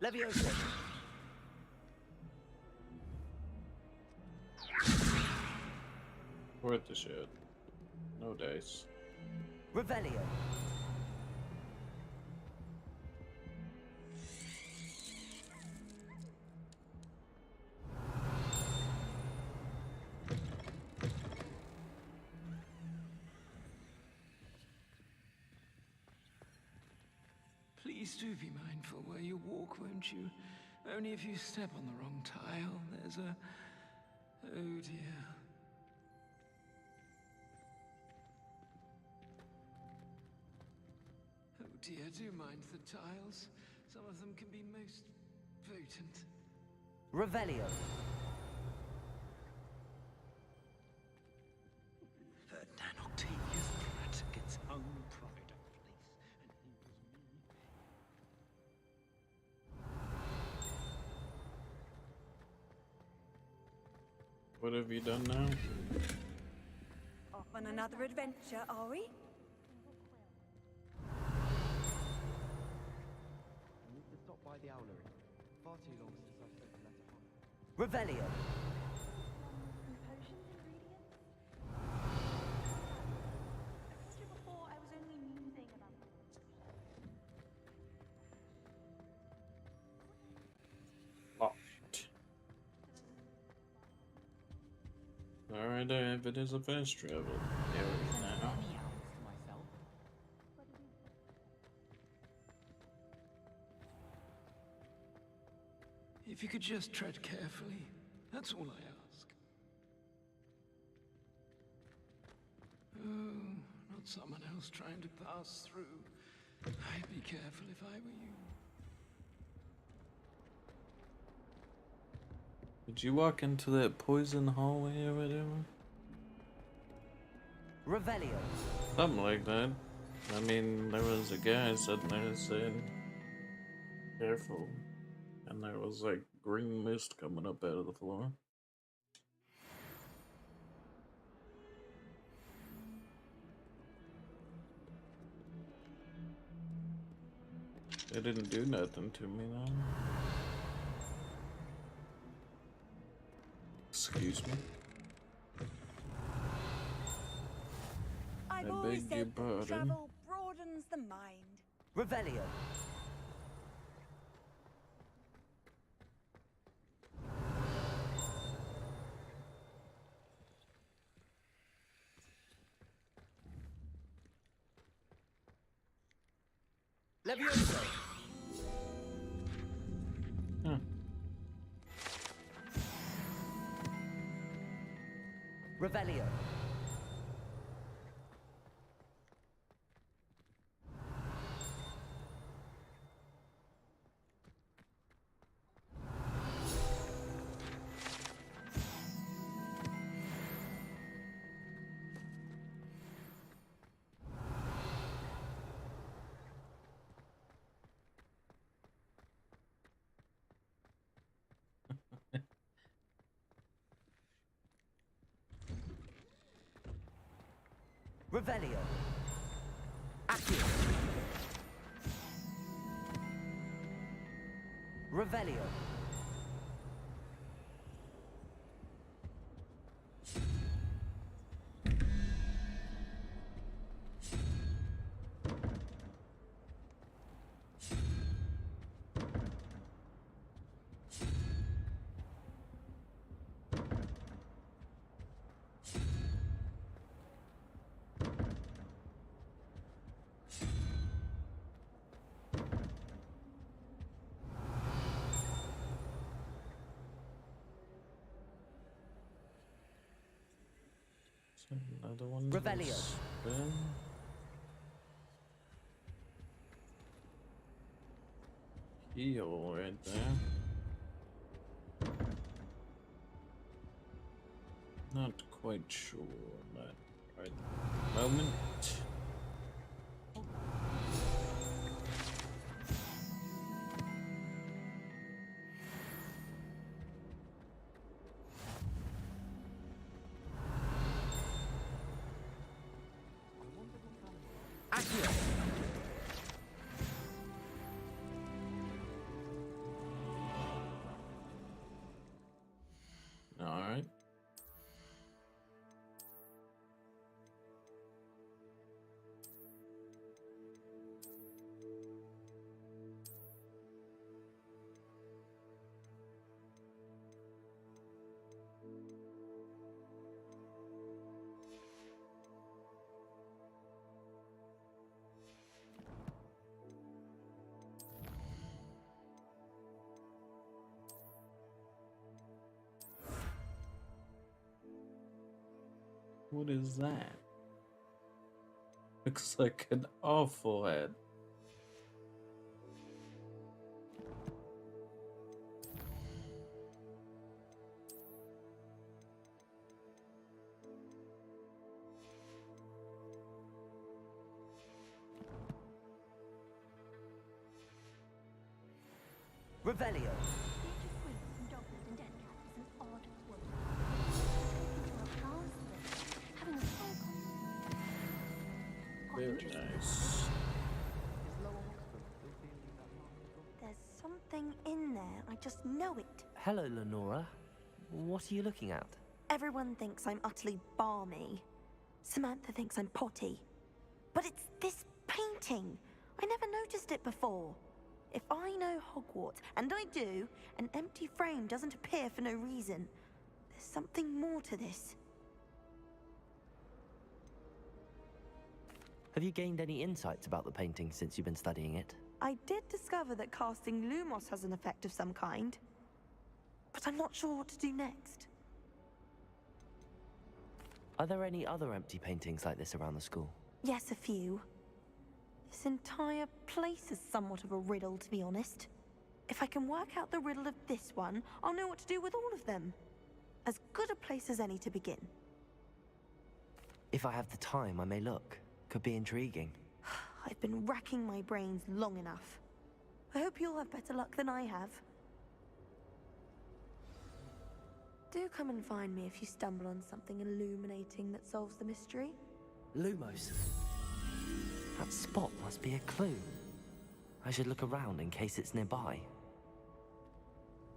Leviosa. Worth the shit. No dice. Revelio. Please do be mindful where you walk, won't you? Only if you step on the wrong tile, there's Oh dear. Oh dear, do mind the tiles. Some of them can be most potent. Revelio. Ferdinand Octavius Pratt gets hung private of place, and he was me. What have you done now? Off on another adventure, are we? I need to stop by the owlery. Far too long since I sent a letter home. Revelio. Potions, ingredients? I told you before I was only musing about them. Locked. Alright, I have it as a fast travel. There it is now. If you could just tread carefully, that's all I ask. Oh, not someone else trying to pass through. I'd be careful if I were you. Did you walk into that poison hallway or whatever? Revelio. Something like that. I mean, there was a guy sitting there saying, careful. And there was like green mist coming up out of the floor. It didn't do nothing to me though. Excuse me. I've I always beg your said that pardon. travel broadens the mind. Revelio. Levioso. Huh. Revelio. Revelio. Accio. Revelio. Another one. Revelio. Spin. Heal right there. Not quite sure, but right moment. Accio. All right. What is that? Looks like an awful head. Revelio. Very nice. There's something in there. I just know it. Hello, Lenora. What are you looking at? Everyone thinks I'm utterly balmy. Samantha thinks I'm potty. But it's this painting. I never noticed it before. If I know Hogwarts, and I do, an empty frame doesn't appear for no reason. There's something more to this. Have you gained any insights about the painting since you've been studying it? I did discover that casting Lumos has an effect of some kind. But I'm not sure what to do next. Are there any other empty paintings like this around the school? Yes, a few. This entire place is somewhat of a riddle, to be honest. If I can work out the riddle of this one, I'll know what to do with all of them. As good a place as any to begin. If I have the time, I may look. Could be intriguing. I've been racking my brains long enough. I hope you'll have better luck than I have. Do come and find me if you stumble on something illuminating that solves the mystery. Lumos. That spot must be a clue. I should look around in case it's nearby.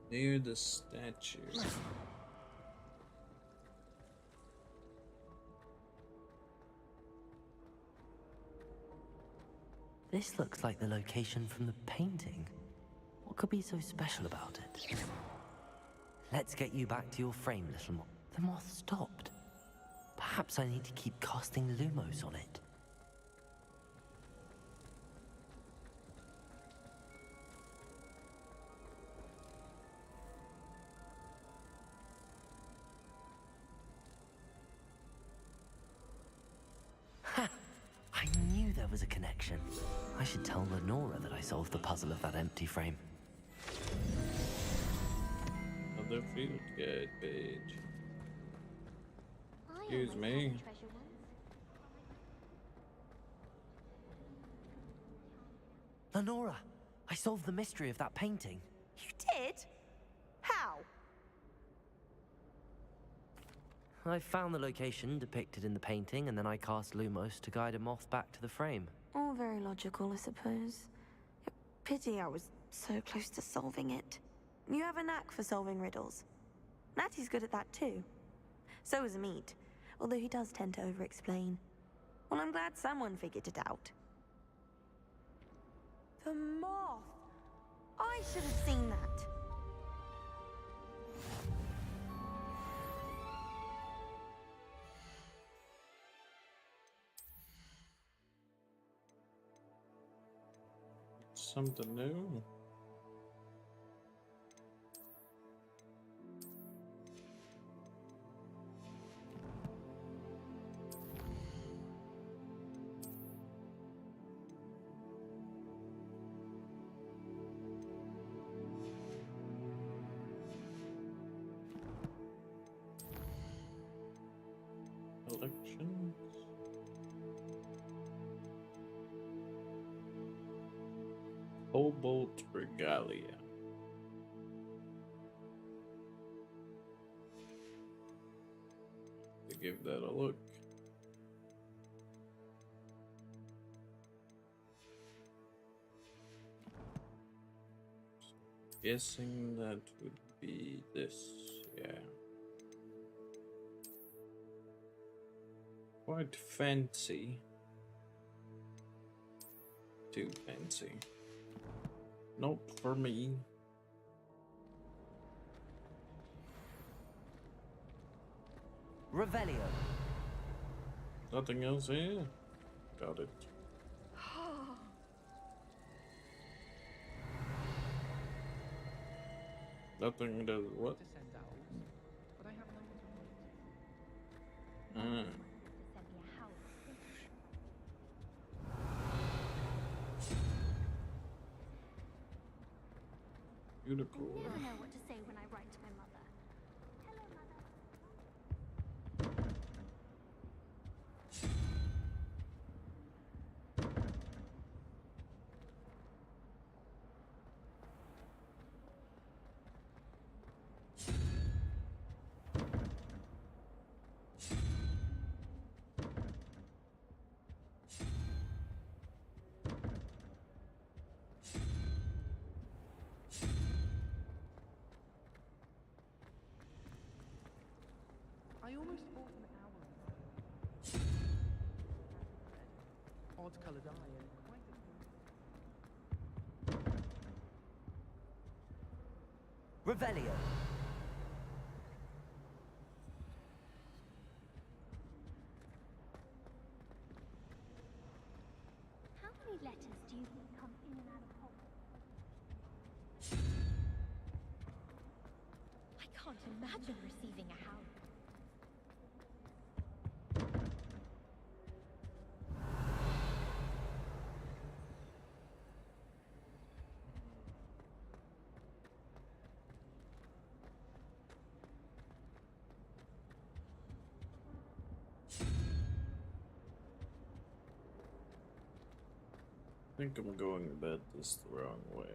Near the statue. This looks like the location from the painting. What could be so special about it? Let's get you back to your frame, little moth. The moth stopped. Perhaps I need to keep casting Lumos on it. Ha! I knew there was a connection. I should tell Lenora that I solved the puzzle of that empty frame. Another field guide page. Excuse me. Lenora, I solved the mystery of that painting. You did? How? I found the location depicted in the painting, and then I cast Lumos to guide a moth back to the frame. All very logical, I suppose. Pity I was so close to solving it. You have a knack for solving riddles. Natty's good at that too. So is Mead, although he does tend to over-explain. Well, I'm glad someone figured it out. The moth! I should have seen that. Something new. Elections. Cobalt Regalia. To give that a look. Guessing that would be this, yeah. Quite fancy. Too fancy. Not for me. Revelio. Nothing else here? Got it. Nothing does what? Beautiful. I never know what to say when I write to my mother. Hello, Mother. I almost bought an owl. Odd-coloured eye and quite a... Revelio. How many letters do you think come in and out of Hogwarts? I can't imagine receiving a house. I think I'm going about this the wrong way.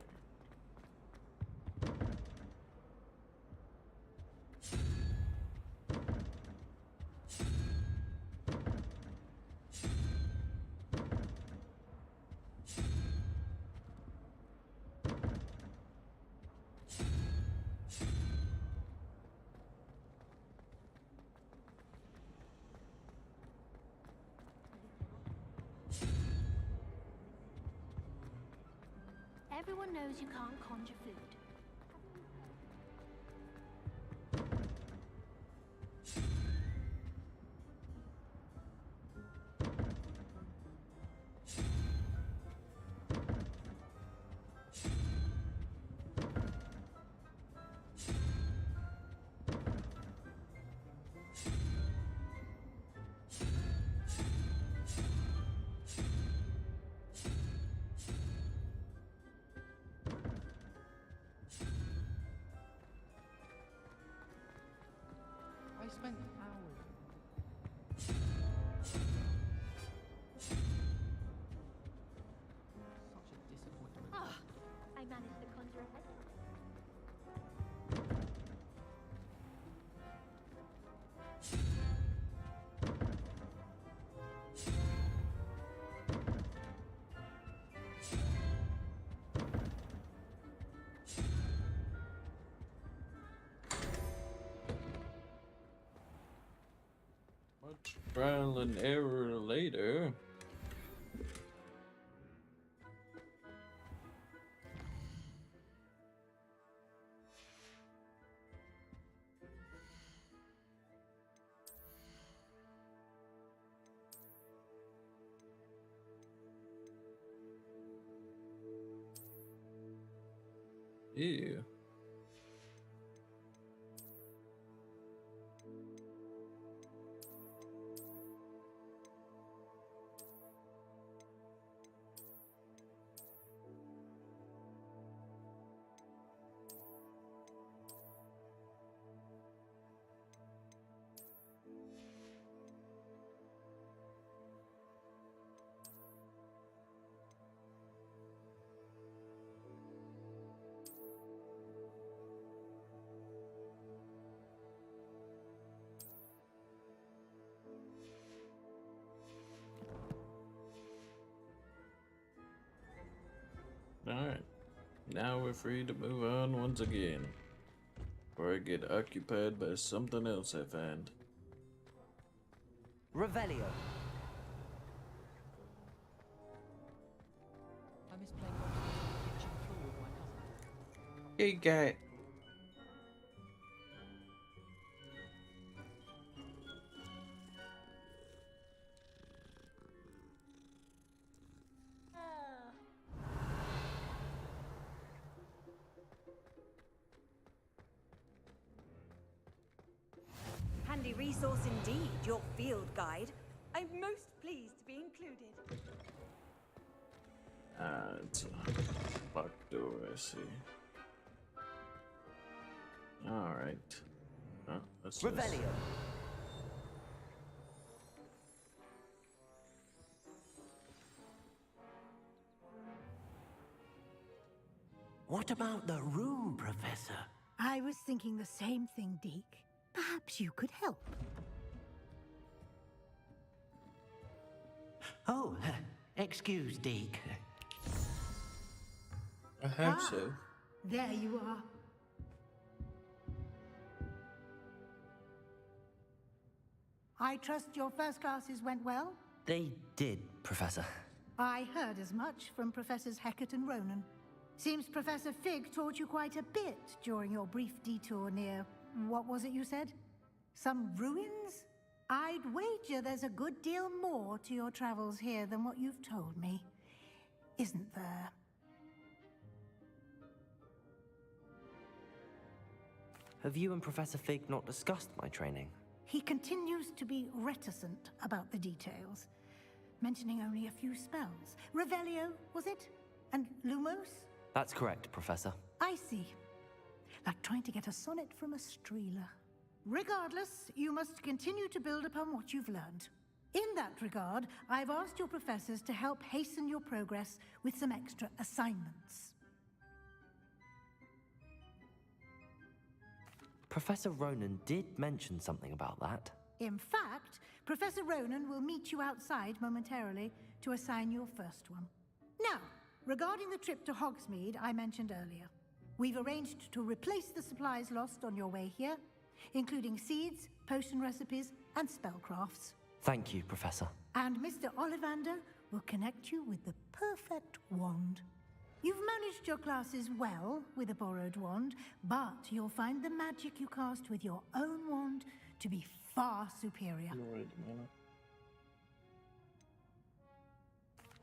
Everyone knows you can't conjure food. I spent hours. Such a disappointment. Ah, I managed to conjure a head. Much trial and error later. Ew. Alright. Now we're free to move on once again. Or I get occupied by something else I find. Revelio. I miss playing Hogwarts on the kitchen floor with my cousin. Hey, guy. handy resource indeed, your field guide. I'm most pleased to be included. It's a back door, I see. Alright. That's Revelio. What about the room, Professor? I was thinking the same thing, Deke. Perhaps you could help. Oh, excuse, Deke. I hope so. There you are. I trust your first classes went well? They did, Professor. I heard as much from Professors Hecat and Ronan. Seems Professor Fig taught you quite a bit during your brief detour near... what was it you said? Some ruins? I'd wager there's a good deal more to your travels here than what you've told me. Isn't there? Have you and Professor Fig not discussed my training? He continues to be reticent about the details, mentioning only a few spells. Revelio, was it? And Lumos? That's correct, Professor. I see. Like trying to get a sonnet from a streeler. Regardless, you must continue to build upon what you've learned. In that regard, I've asked your professors to help hasten your progress with some extra assignments. Professor Ronan did mention something about that. In fact, Professor Ronan will meet you outside momentarily to assign your first one. Now, regarding the trip to Hogsmeade I mentioned earlier, we've arranged to replace the supplies lost on your way here, including seeds, potion recipes, and spellcrafts. Thank you, Professor. And Mr. Ollivander will connect you with the perfect wand. You've managed your classes well with a borrowed wand, but you'll find the magic you cast with your own wand to be far superior.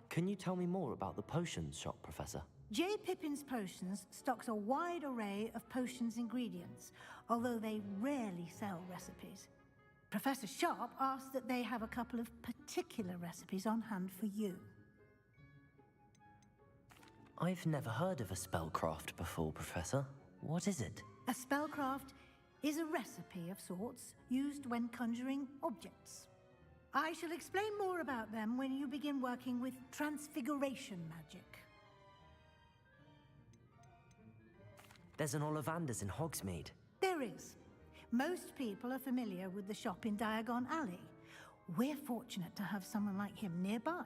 Can you tell me more about the potions shop, Professor? J. Pippin's Potions stocks a wide array of potions ingredients, although they rarely sell recipes. Professor Sharp asked that they have a couple of particular recipes on hand for you. I've never heard of a spellcraft before, Professor. What is it? A spellcraft is a recipe of sorts used when conjuring objects. I shall explain more about them when you begin working with transfiguration magic. There's an Ollivander's in Hogsmeade. There is. Most people are familiar with the shop in Diagon Alley. We're fortunate to have someone like him nearby.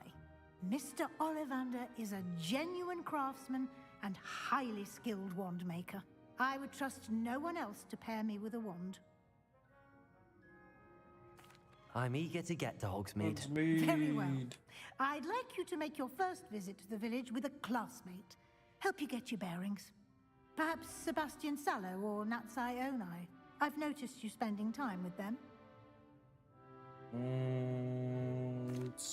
Mr. Ollivander is a genuine craftsman and highly skilled wand maker. I would trust no one else to pair me with a wand. I'm eager to get to Hogsmeade. Very well. I'd like you to make your first visit to the village with a classmate. Help you get your bearings. Perhaps Sebastian Sallow or Natsai Onai. I've noticed you spending time with them.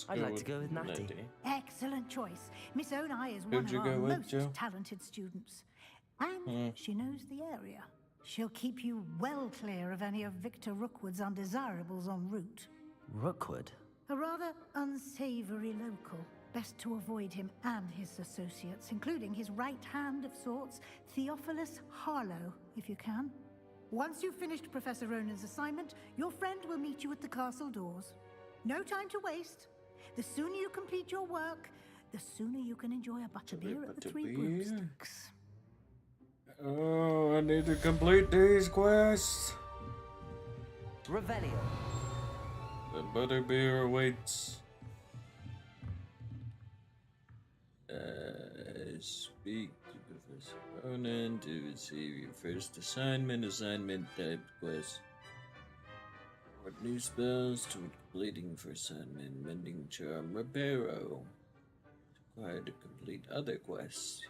I'd like to go with Natty. Excellent choice. Miss Onai is one of our most talented students. And she knows the area. She'll keep you well clear of any of Victor Rookwood's undesirables en route. Rookwood? A rather unsavory local. Best to avoid him and his associates, including his right hand of sorts, Theophilus Harlow, if you can. Once you've finished Professor Ronan's assignment, your friend will meet you at the castle doors. No time to waste. The sooner you complete your work, the sooner you can enjoy a butterbeer at the Three Broomsticks. Oh, I need to complete these quests. Revelio. The butterbeer awaits. Speak to Professor Ronan to receive your first assignment type quest. What new spells to completing for assignment, mending charm, reparo. Required to complete other quests.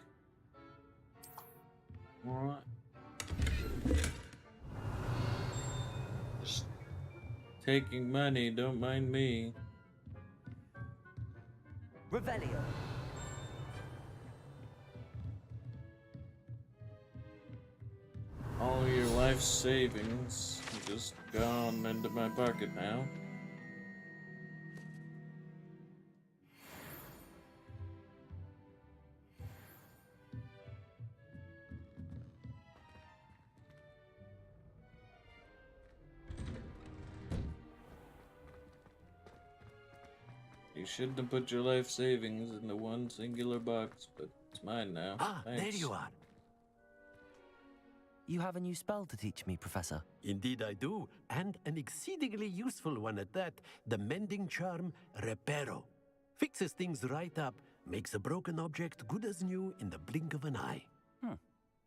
Alright. Just taking money, don't mind me. Revelio. All your life savings just gone into my pocket now. You shouldn't have put your life savings into one singular box, but it's mine now. Ah, Thanks. there you are. You have a new spell to teach me, Professor. Indeed I do, and an exceedingly useful one at that. The mending charm, Reparo. Fixes things right up, makes a broken object good as new in the blink of an eye.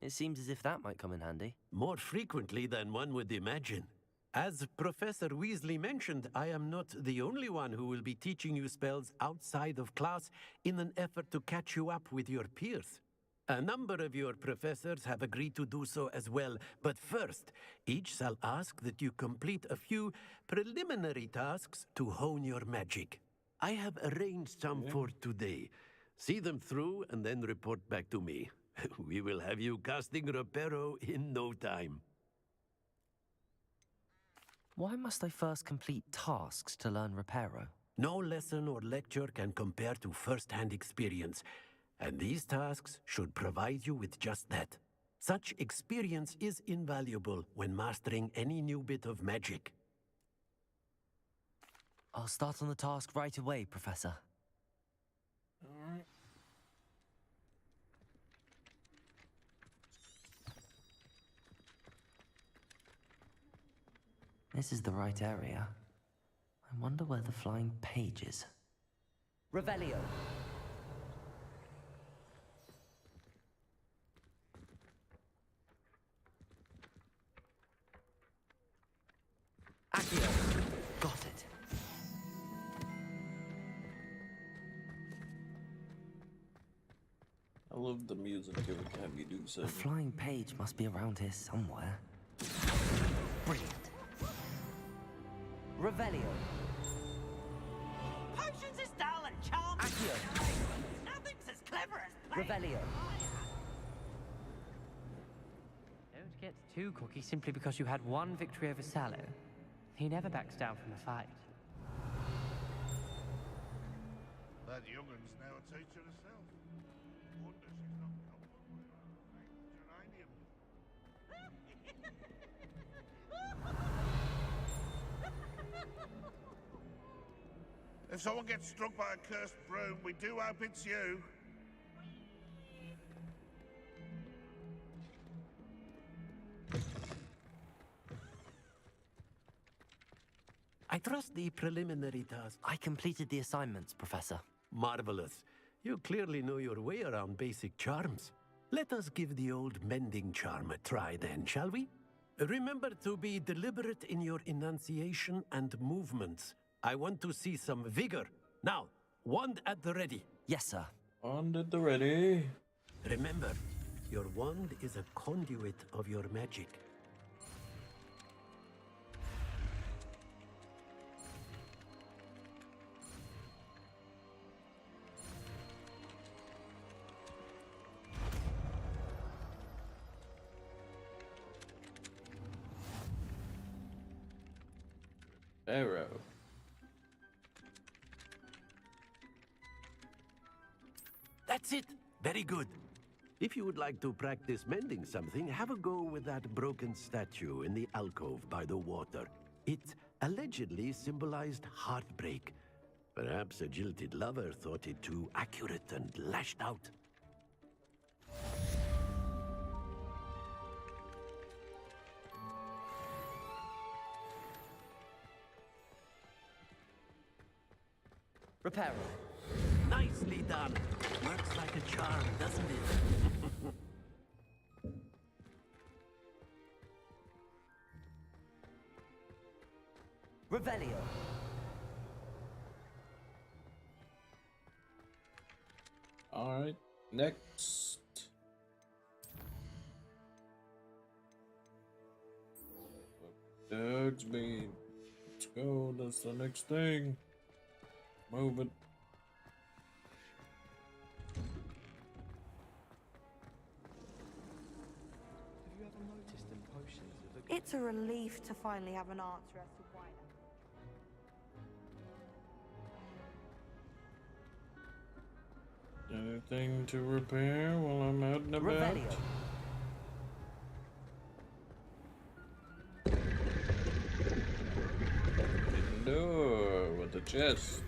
It seems as if that might come in handy. More frequently than one would imagine. As Professor Weasley mentioned, I am not the only one who will be teaching you spells outside of class in an effort to catch you up with your peers. A number of your professors have agreed to do so as well, but first, each shall ask that you complete a few preliminary tasks to hone your magic. I have arranged some for today. See them through and then report back to me. We will have you casting Reparo in no time. Why must I first complete tasks to learn Reparo? No lesson or lecture can compare to first-hand experience, and these tasks should provide you with just that. Such experience is invaluable when mastering any new bit of magic. I'll start on the task right away, Professor. Alright. This is the right area. I wonder where the flying page is. Revelio. Accio. Got it. I love the music every time you do The something. flying page must be around here somewhere. Brilliant. Revelio. Potions is dull and charms is Accio. nice. Nothing's as clever as playing. Revelio. Don't get too cocky simply because you had one victory over Sallow. He never backs down from a fight. That young'un's now a teacher herself. Wonder she's not got one with geranium. If someone gets struck by a cursed broom, we do hope it's you. I trust the preliminary task. I completed the assignments, Professor. Marvelous. You clearly know your way around basic charms. Let us give the old mending charm a try then, shall we? Remember to be deliberate in your enunciation and movements. I want to see some vigor. Now, wand at the ready. Yes, sir. Wand at the ready. Remember, your wand is a conduit of your magic. Arrow. That's it. Very good. If you would like to practice mending something, have a go with that broken statue in the alcove by the water. It allegedly symbolized heartbreak. Perhaps a jilted lover thought it too accurate and lashed out. Reparo. Nicely done. Works like a charm, doesn't it? Revelio. Alright, next. Dogs beam. Let's go, that's the next thing. Move it. It's a relief to finally have an answer as to why. Anything to repair while I'm out and about? Revelio. Hidden door with a chest.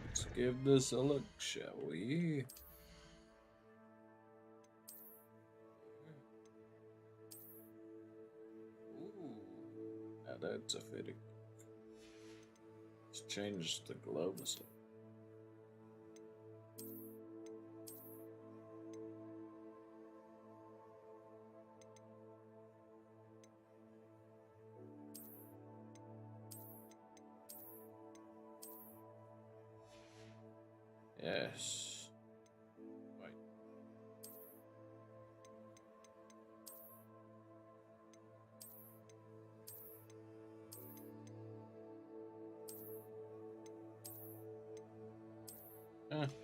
Let's give this a look, shall we? Ooh, now that's a fitting. Let's change the gloves. Yes. Right.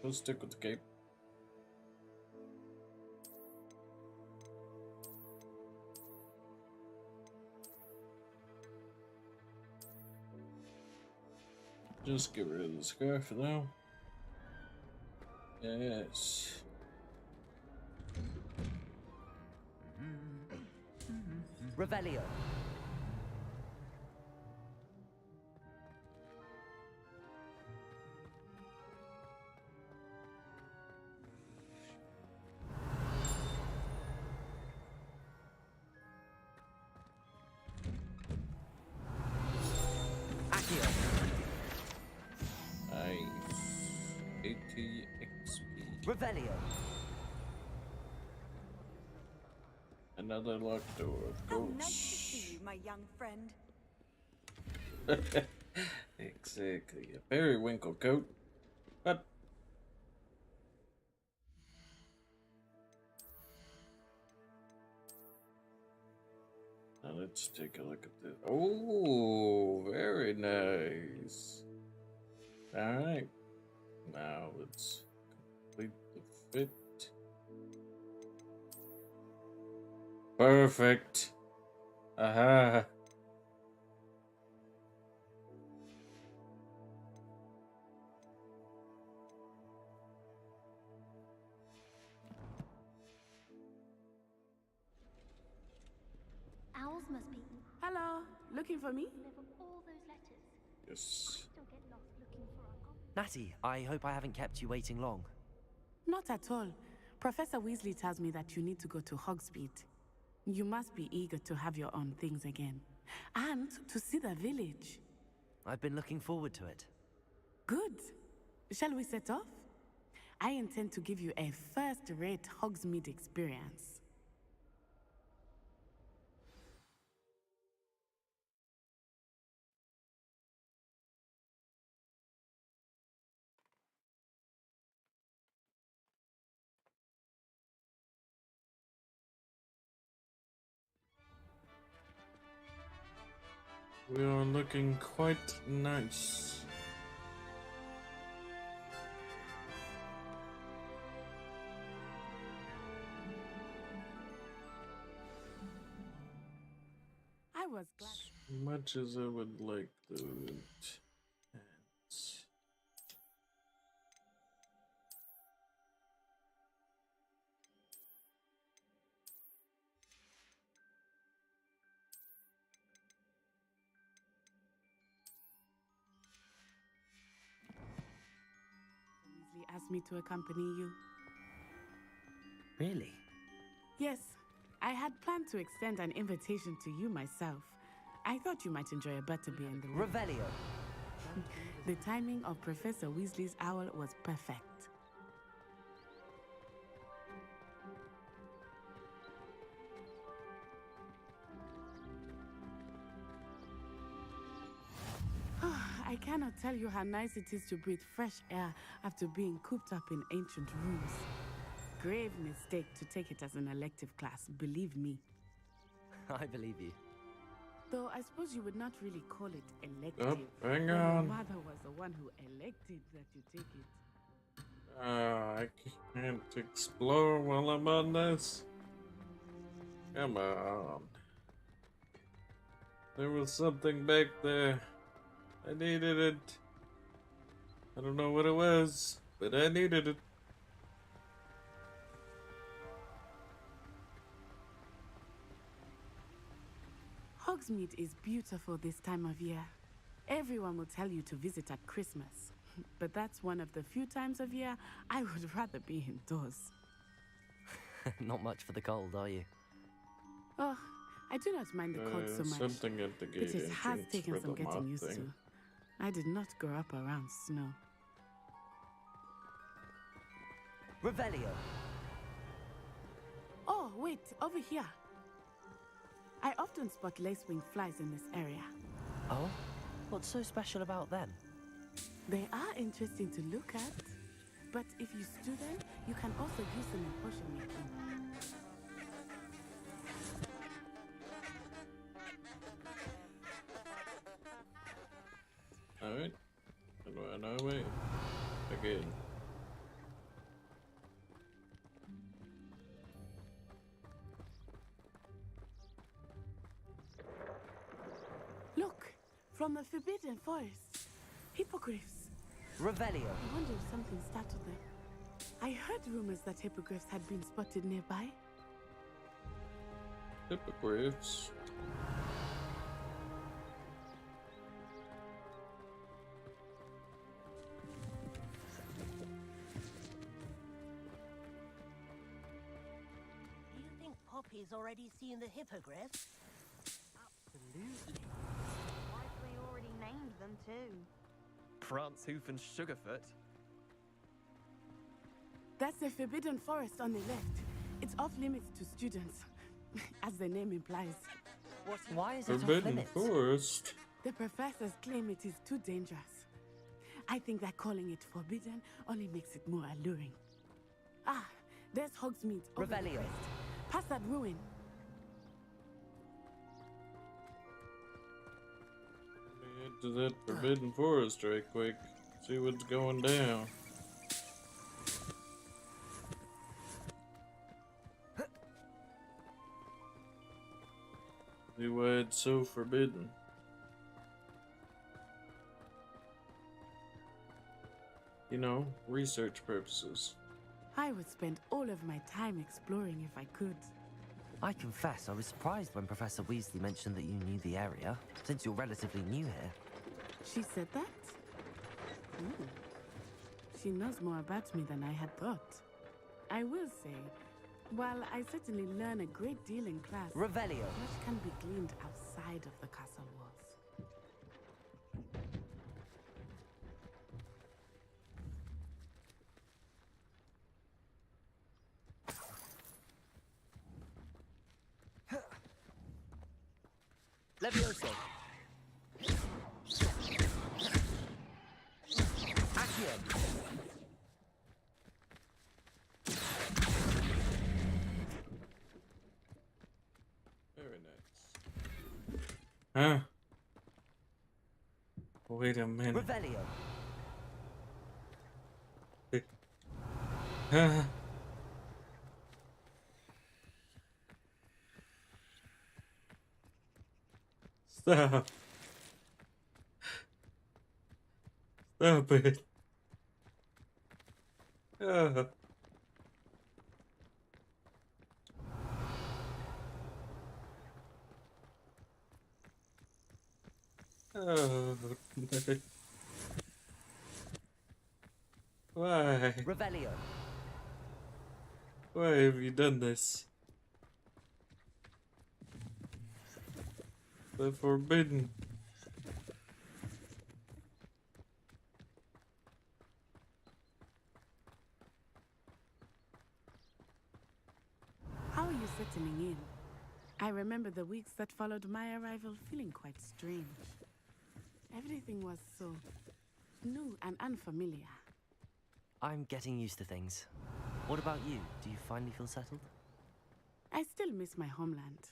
We'll stick with the cape. Just get rid of the scarf for now. Yes. Revelio. Accio. Nice. 80 XP. Revelio. Another locked door, of How course. nice to see you, my young friend. Exactly. A periwinkle coat. But now let's take a look at this. Oh, very nice. Alright. Now let's complete the fit. Perfect. Aha. Owls must be. Hello, looking for me? Deliver all those letters. Yes. Still get lost looking for Uncle. Natty, I hope I haven't kept you waiting long. Not at all. Professor Weasley tells me that you need to go to Hogsmeade. You must be eager to have your own things again. And to see the village. I've been looking forward to it. Good. Shall we set off? I intend to give you a first-rate Hogsmeade experience. We are looking quite nice. I was glad. As much as I would like the loot. Weasley asked me to accompany you. Really? Yes, I had planned to extend an invitation to you myself. I thought you might enjoy a butterbeer in the room. Revelio. The timing of Professor Weasley's owl was perfect. I cannot tell you how nice it is to breathe fresh air after being cooped up in ancient rooms. Grave mistake to take it as an elective class, believe me. I believe you. Though I suppose you would not really call it elective. Oh, hang when on. your mother was the one who elected that you take it. I I can't explore while I'm on this. Come on. There was something back there. I needed it. I don't know what it was, but I needed it. Hogsmeade is beautiful this time of year. Everyone will tell you to visit at Christmas. But that's one of the few times of year I would rather be indoors. Not much for the cold, are you? Oh, I do not mind the cold so much. Something at the gate It has entrance taken for some the getting moth used thing. to. I did not grow up around snow. Revelio. Oh, wait, over here. I often spot lacewing flies in this area. Oh? What's so special about them? They are interesting to look at, but if you stew them, you can also use them in potion making. Alright. And I wait. Again. Look, from the Forbidden Forest. Hippogriffs. Revelio. I wonder if something startled them. I heard rumors that hippogriffs had been spotted nearby. Hippogriffs. Do you think Poppy's already seen the hippogriff? Absolutely. Likely already named them too. Prance, Hoof, and Sugarfoot. That's the Forbidden Forest on the left. It's off limits to students, as the name implies. Why is it off Forbidden limits? Forest. The professors claim it is too dangerous. I think that calling it forbidden only makes it more alluring. Ah, there's Hogsmeade over the Revelio. crest. Past that ruin. Head to that Forbidden Forest right quick. See what's going down. See why it's so forbidden. You know, research purposes. I would spend all of my time exploring if I could. I confess, I was surprised when Professor Weasley mentioned that you knew the area, since you're relatively new here. She said that? Ooh. She knows more about me than I had thought. I will say, while I certainly learn a great deal in class, Revelio. much can be gleaned outside of the castle walls. Levioso. Accio. Very nice. Huh? Wait a minute. Revelio. Huh? Stop. Stop it. Oh. Oh. Why? Revelio. Why have you done this? The forbidden. How are you settling in? I remember the weeks that followed my arrival feeling quite strange. Everything was so new and unfamiliar. I'm getting used to things. What about you? Do you finally feel settled? I still miss my homeland,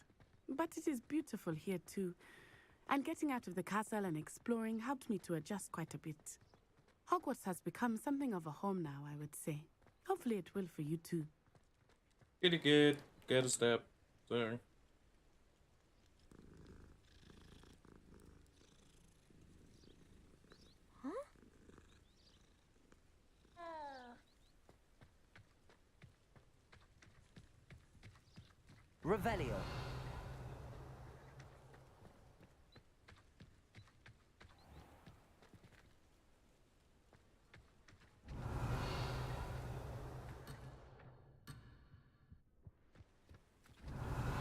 but it is beautiful here too. And getting out of the castle and exploring helped me to adjust quite a bit. Hogwarts has become something of a home now, I would say. Hopefully it will for you too. Kitty kid, get a step. There. Revelio.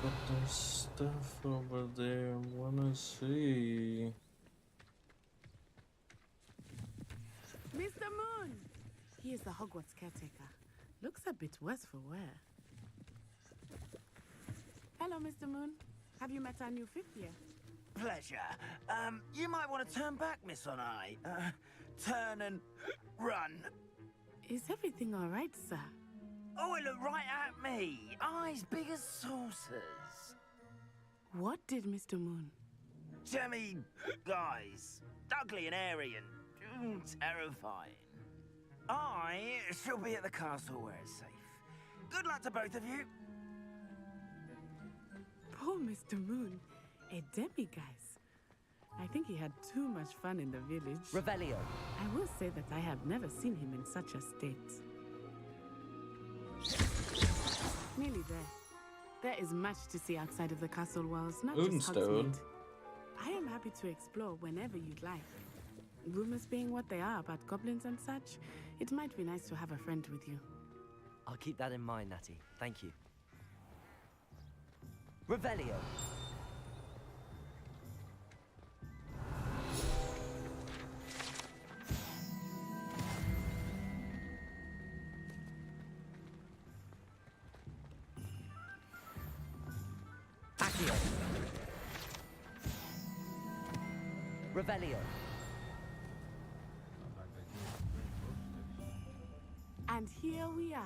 But there's stuff over there I wanna see. Mr. Moon! He is the Hogwarts caretaker. Looks a bit worse for wear. Hello, Mr. Moon. Have you met our new fifth year? Pleasure. You might want to turn back, Miss On Eye. Turn and run. Is everything all right, sir? Oh, it looked right at me. Eyes big as saucers. What did Mr. Moon? Jemmy guys. Ugly and airy and terrifying. I shall be at the castle where it's safe. Good luck to both of you. Poor Mr. Moon. A demiguise. I think he had too much fun in the village. Revelio. I will say that I have never seen him in such a state. Nearly there. There is much to see outside of the castle walls, not just Hogsmeade. I am happy to explore whenever you'd like. Rumors being what they are about goblins and such, it might be nice to have a friend with you. I'll keep that in mind, Natty. Thank you. Revelio. Accio. Revelio. And here we are.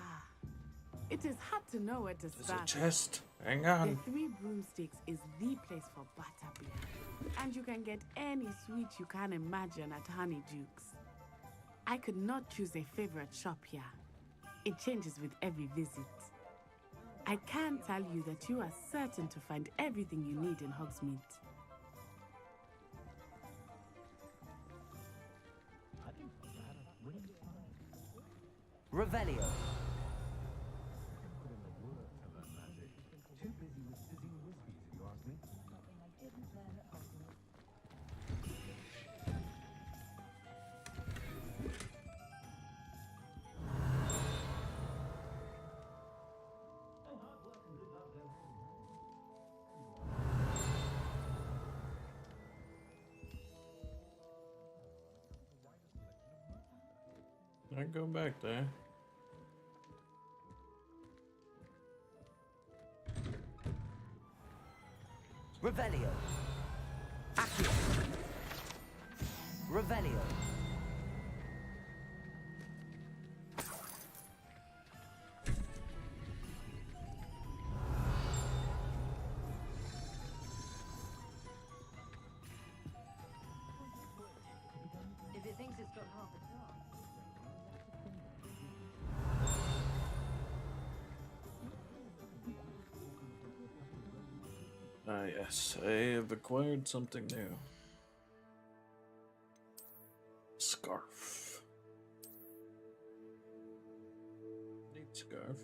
It is hard to know where to There's start. a chest. Hang on. The Three Broomsticks is the place for butterbeer. And you can get any sweet you can imagine at Honeydukes. I could not choose a favorite shop here. It changes with every visit. I can tell you that you are certain to find everything you need in Hogsmeade. Revelio. I go back there. Revelio. Accio. Revelio. If it thinks it's got half a chance. Ah, yes, I have acquired something new. Scarf. Need scarf.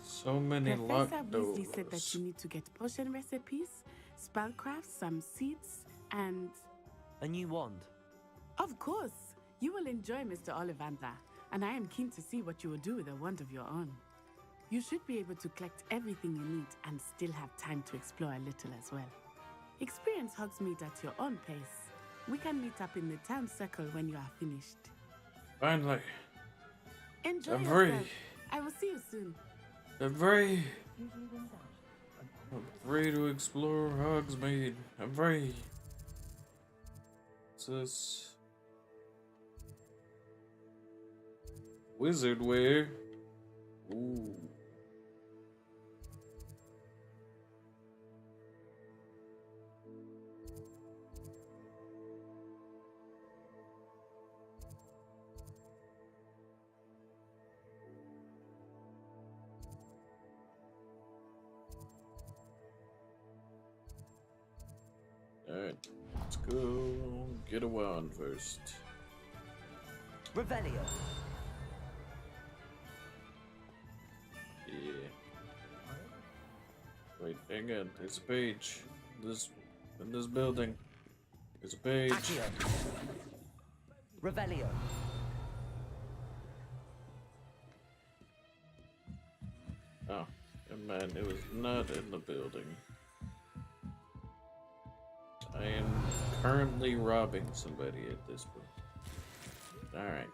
So many locked Professor doors. Weasley said that you need to get potion recipes, spellcraft, some seeds, and... A new wand. Of course! You will enjoy Mr. Ollivander, and I am keen to see what you will do with a wand of your own. You should be able to collect everything you need and still have time to explore a little as well. Experience Hogsmeade at your own pace. We can meet up in the town circle when you are finished. Finally. Enjoy I'm yourself. free. I will see you soon. I'm free. I'm free to explore Hogsmeade. I'm free. What's this? Wizard wear. Ooh. Alright, let's go get a wand first. Revelio. Yeah. Wait, hang on. There's a page. In this building. There's a page. Accio. Revelio. Oh, man, it was not in the building. I am currently robbing somebody at this point. Alright.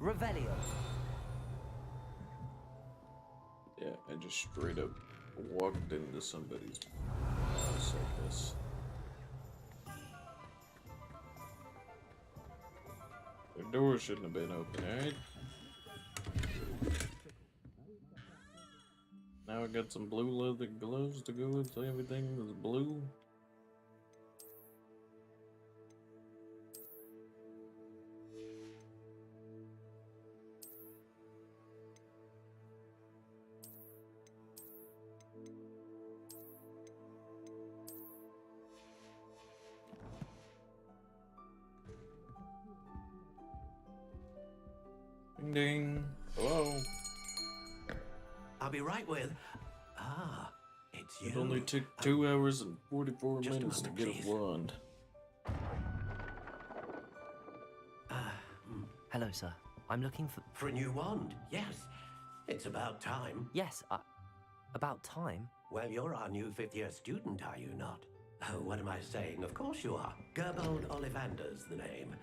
Revelio. Yeah, I just straight up walked into somebody's house like this. The door shouldn't have been open, alright? Now I got some blue leather gloves to go with everything that's blue. Ding ding. Hello. I'll be right with. Ah, it's you. It only took 2 hours and 44 minutes to get please. a wand. Hello, sir. I'm looking for a new wand. Yes, it's about time. Yes, about time? Well, you're our new 5th-year student, are you not? Oh, what am I saying? Of course you are. Gerbold Ollivander's the name.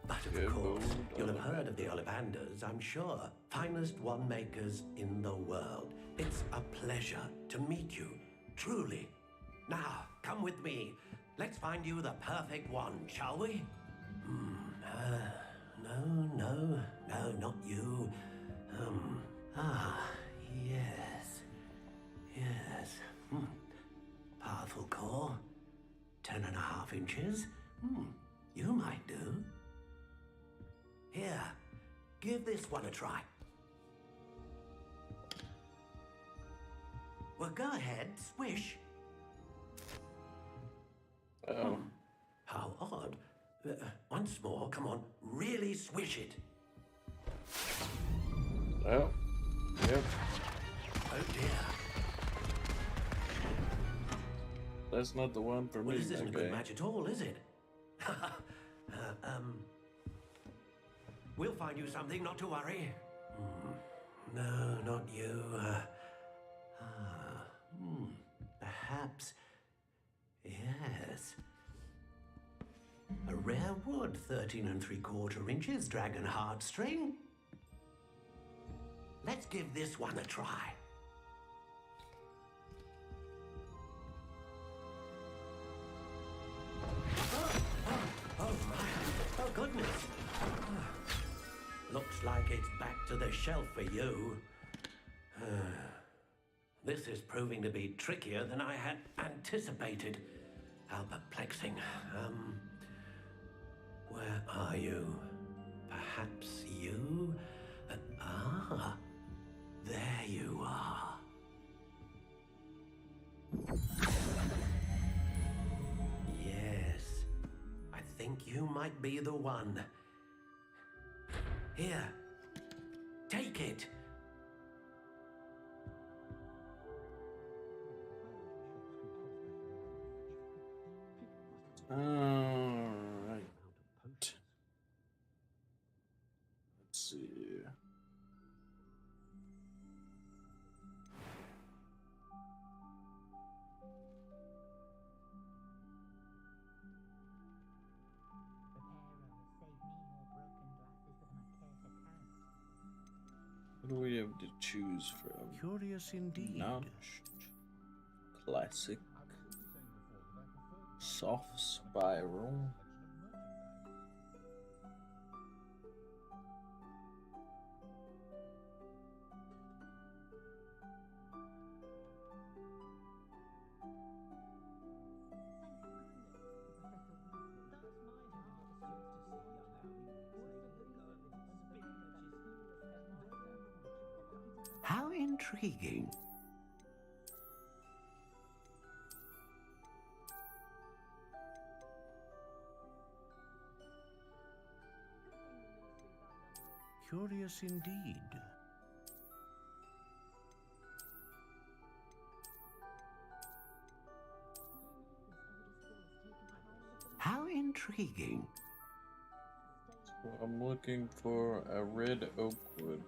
But of course, you'll have heard of the Ollivanders, I'm sure. Finest wand makers in the world. It's a pleasure to meet you, truly. Now, come with me. Let's find you the perfect wand, shall we? No, not you. Yes. Powerful core. 10.5 inches. You might do. Here, give this one a try. Well, go ahead, swish. Oh. How odd. Once more, come on, really swish it. Oh. Yep. Oh dear. That's not the one for Well, me, this isn't a okay. good match at all, is it? We'll find you something, not to worry. No, not you. Perhaps. Yes. A rare wood, 13 3/4 inches, dragon heartstring. Let's give this one a try. Oh my. Oh goodness. Looks like it's back to the shelf for you. This is proving to be trickier than I had anticipated. How perplexing. Where are you? Perhaps you? There you are. Yes, I think you might be the one. Here, take it. Alright. Let's see. What do we have to choose from? Curious indeed. Notched, classic, soft spiral. How intriguing. Curious indeed. How intriguing. So I'm looking for a red oak wood.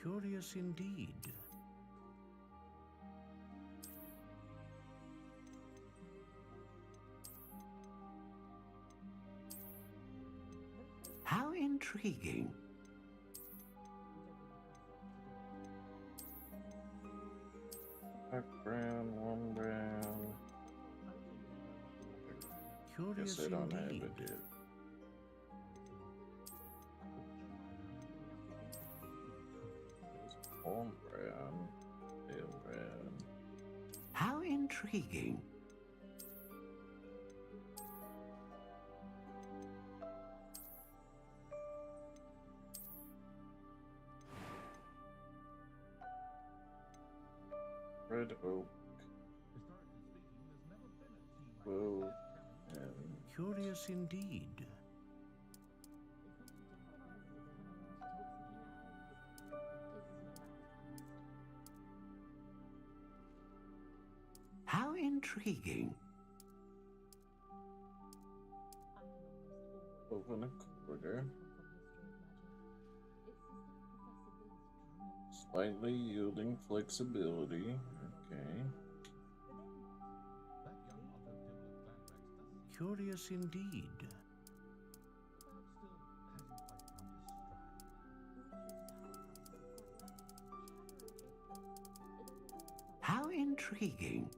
Curious indeed. How intriguing. Black brown, one brown. Curious Guess I don't have indeed. it yet. One brown, pale brown. How intriguing. Red oak. Whoa. And Curious indeed. How intriguing. open a quarter. Slightly yielding flexibility. Okay. Curious indeed. How intriguing.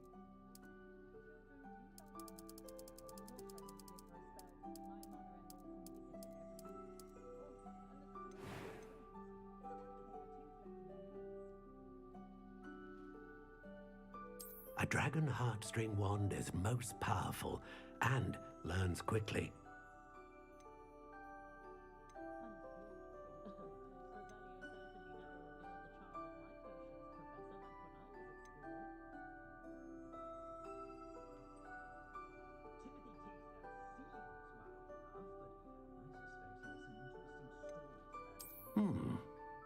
A dragon heartstring wand is most powerful and learns quickly.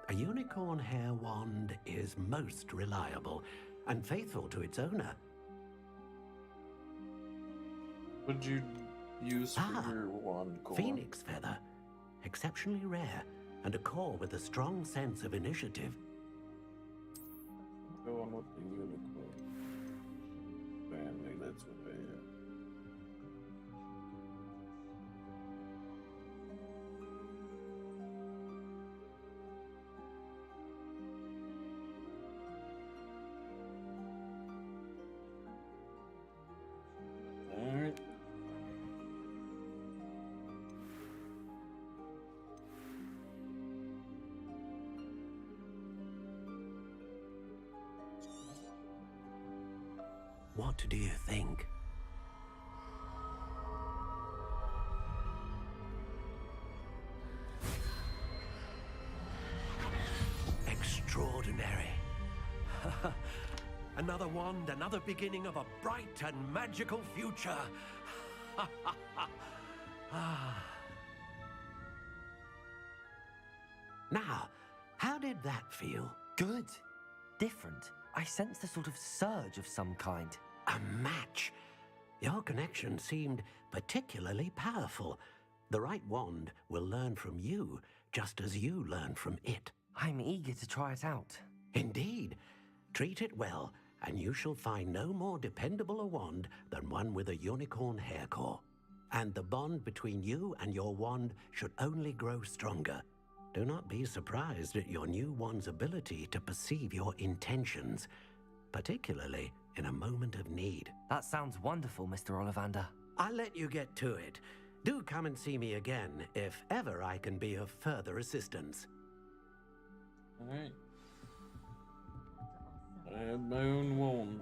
A unicorn hair wand is most reliable and faithful to its owner. What'd you use for your wand core? Phoenix feather. Exceptionally rare, and a core with a strong sense of initiative. Go on with the unicorn family, that's what I have. Alright. What do you think? Extraordinary. Another wand, another beginning of a bright and magical future. Now, how did that feel? Good. Different. I sensed a sort of surge of some kind. A match. Your connection seemed particularly powerful. The right wand will learn from you, just as you learn from it. I'm eager to try it out. Indeed. Treat it well, and you shall find no more dependable a wand than one with a unicorn hair core. And the bond between you and your wand should only grow stronger. Do not be surprised at your new wand's ability to perceive your intentions, particularly in a moment of need. That sounds wonderful, Mr. Ollivander. I'll let you get to it. Do come and see me again if ever I can be of further assistance. Alright. I have my own wand.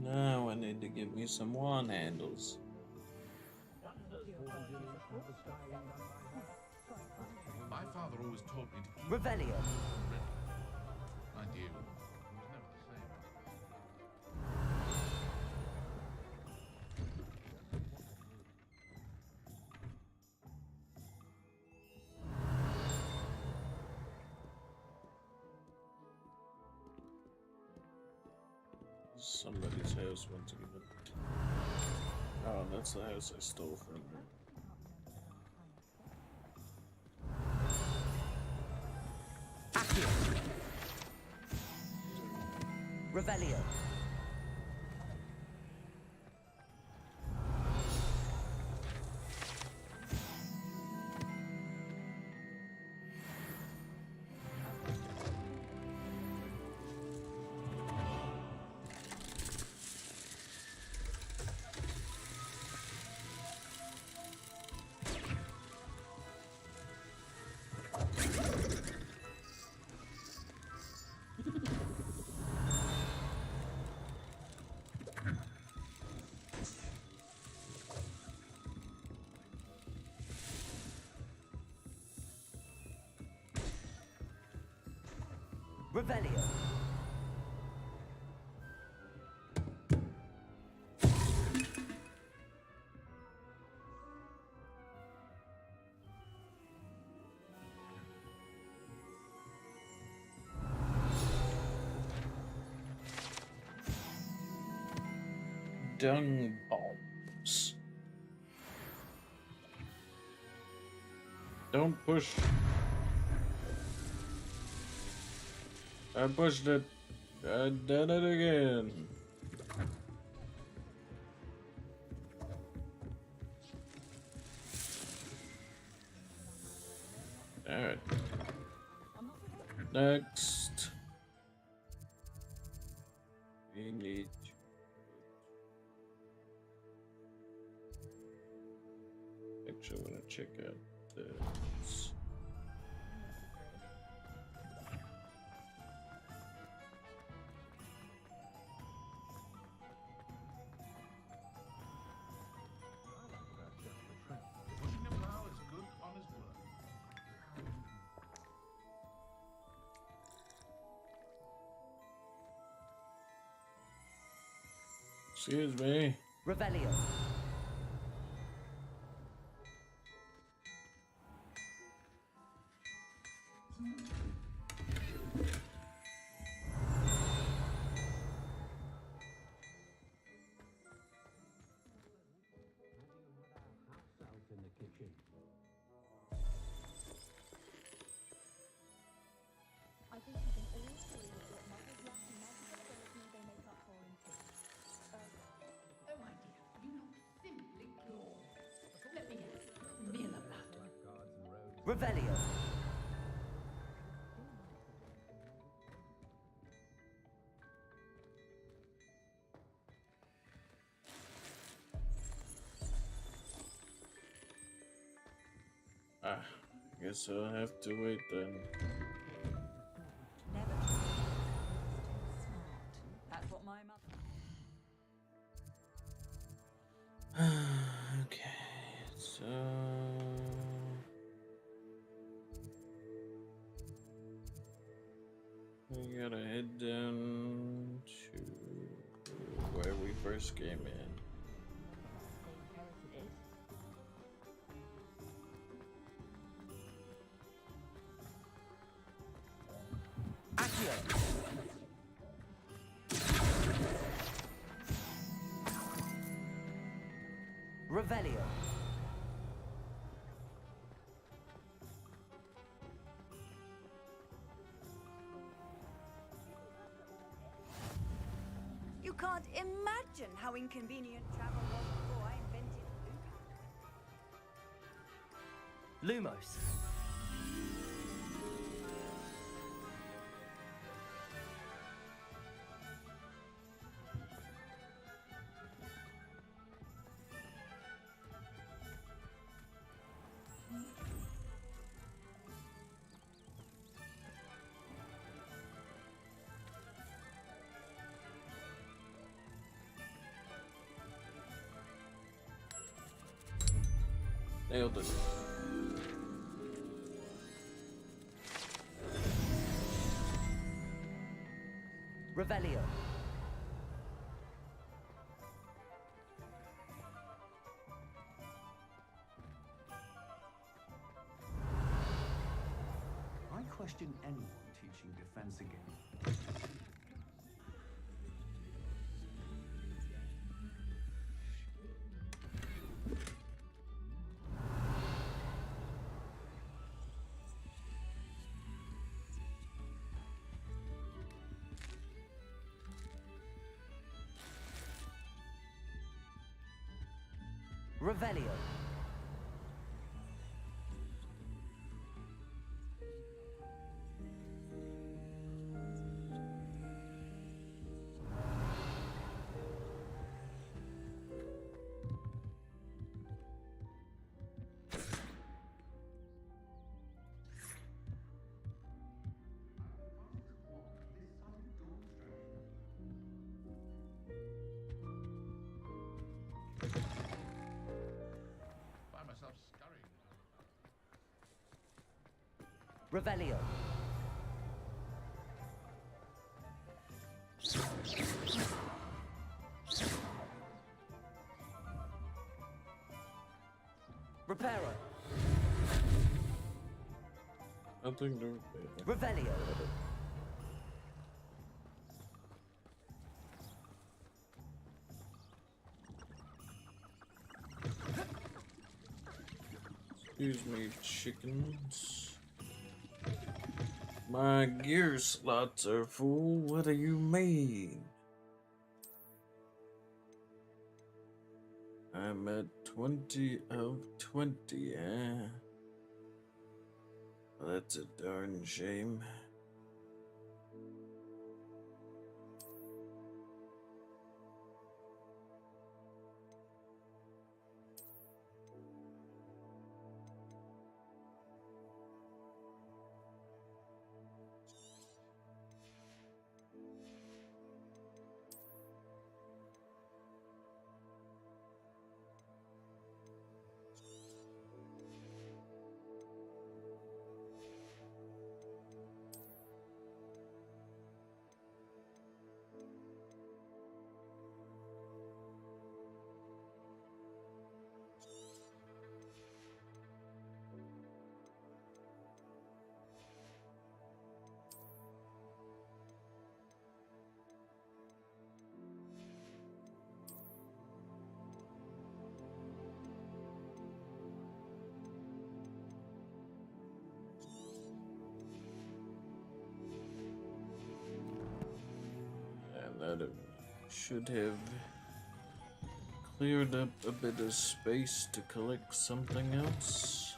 Now I need to get me some wand handles. My father always taught me to keep Revelio. My dear, it was never the same. Somebody's house once again. Oh, that's the house I stole from her. Revelio. Revelio. Dung bombs. Don't push. I pushed it. I did it again. Alright. Next. We need actually I want to check out this. Excuse me. Revelio. I think you can all see that Mother's lack magical ability they make up for in kids. Oh my dear, you look simply glorious. Let me guess, Miller blood. Revelio. Ah, I guess I'll have to wait then. Never too smart. That's what my mother. Okay, so we gotta head down to where we first came in. Accio. Revelio. You can't imagine how inconvenient travel was before I invented blue powder. Lumos. Nailed it. Revelio. I question anyone teaching defense again. Revelio. Find myself scurrying. Revelio. Reparo. Nothing to Revelio. Excuse me, chickens. My gear slots are full. What do you mean? I'm at 20 of 20, eh? Well, that's a darn shame. should have cleared up a bit of space to collect something else.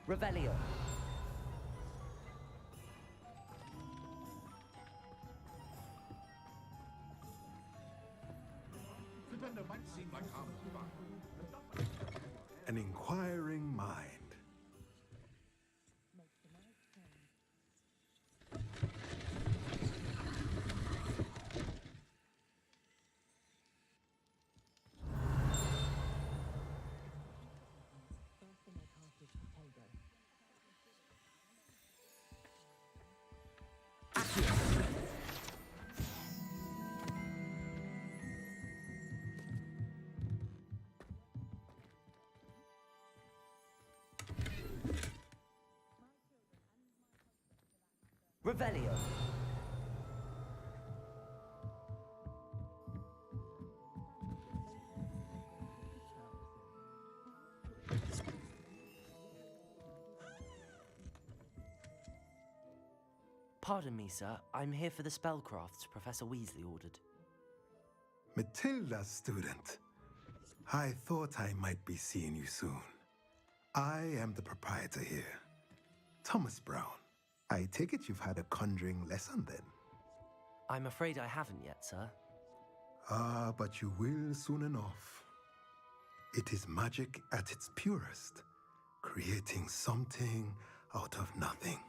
Revelio. An inquiring mind. Revelio. Pardon me, sir. I'm here for the spellcrafts Professor Weasley ordered. Matilda, student. I thought I might be seeing you soon. I am the proprietor here, Thomas Brown. I take it you've had a conjuring lesson then? I'm afraid I haven't yet, sir. Ah, but you will soon enough. It is magic at its purest, creating something out of nothing.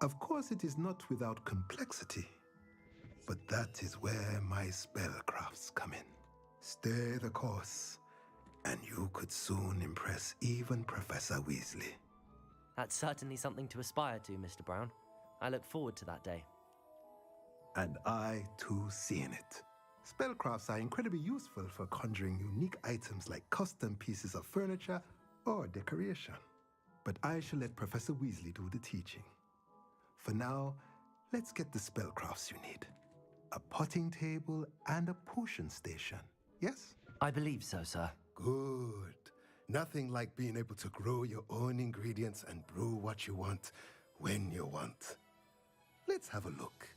Of course, it is not without complexity, but that is where my spellcrafts come in. Stay the course, and you could soon impress even Professor Weasley. That's certainly something to aspire to, Mr. Brown. I look forward to that day. And I, too, seeing it. Spellcrafts are incredibly useful for conjuring unique items like custom pieces of furniture or decoration. But I shall let Professor Weasley do the teaching. For now, let's get the spellcrafts you need. A potting table and a potion station, yes? I believe so, sir. Good. Nothing like being able to grow your own ingredients and brew what you want when you want. Let's have a look.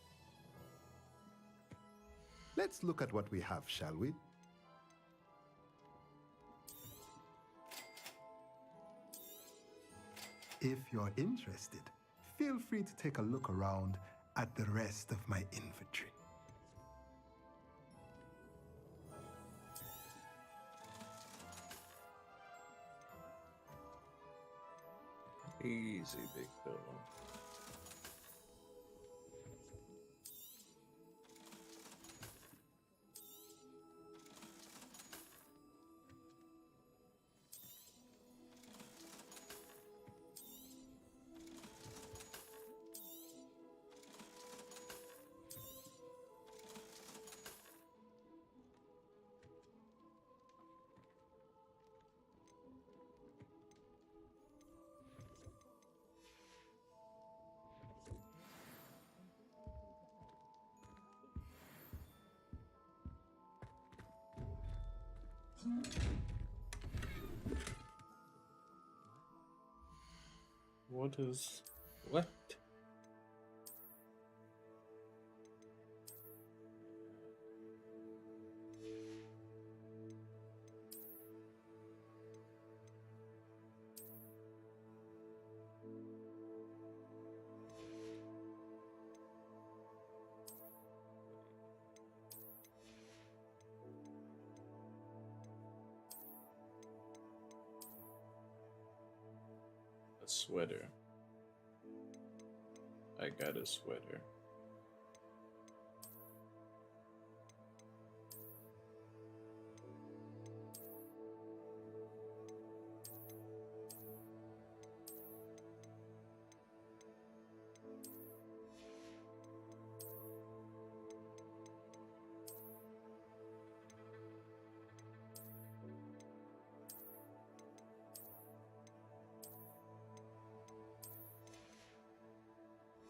Let's look at what we have, shall we? If you're interested, feel free to take a look around at the rest of my inventory. Easy, big fella. What is... what? A sweater. I got a sweater.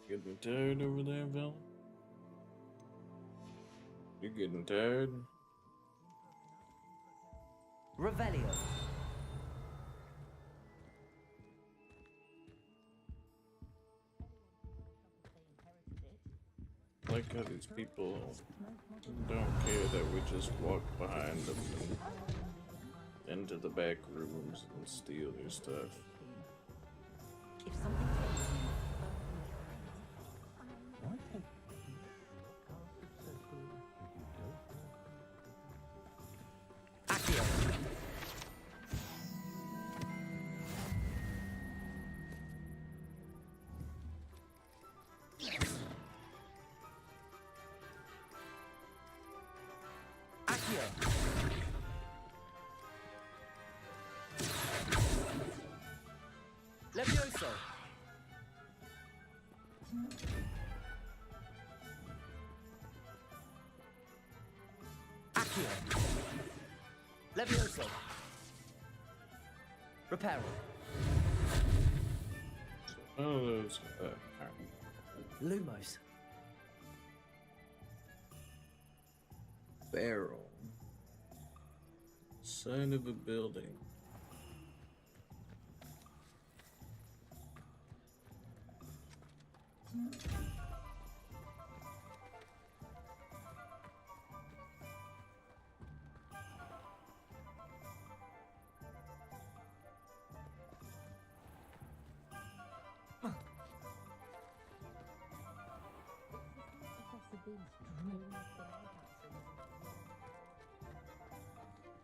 Getting tired over there, Val? You getting tired? Revelio. like how these people don't care that we just walk behind them and into the back rooms and steal their stuff. If something Levioso. Accio. Levioso. Reparo. Oh, those. Lumos. Barrel. Sign of a building.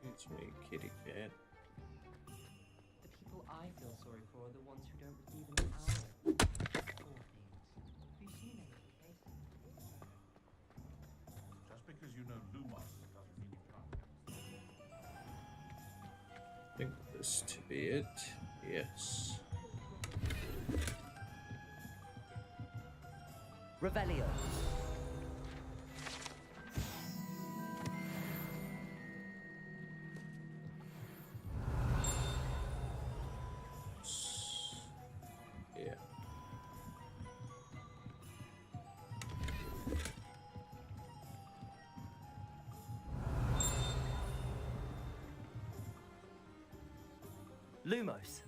It's me, kitty cat. The people I feel sorry for are the ones who don't receive an hour. Poor things. Have you seen any of the cases? Just because you know Lumos doesn't mean you can't. I think this to be it. Yes. Revelio. Yeah. Lumos.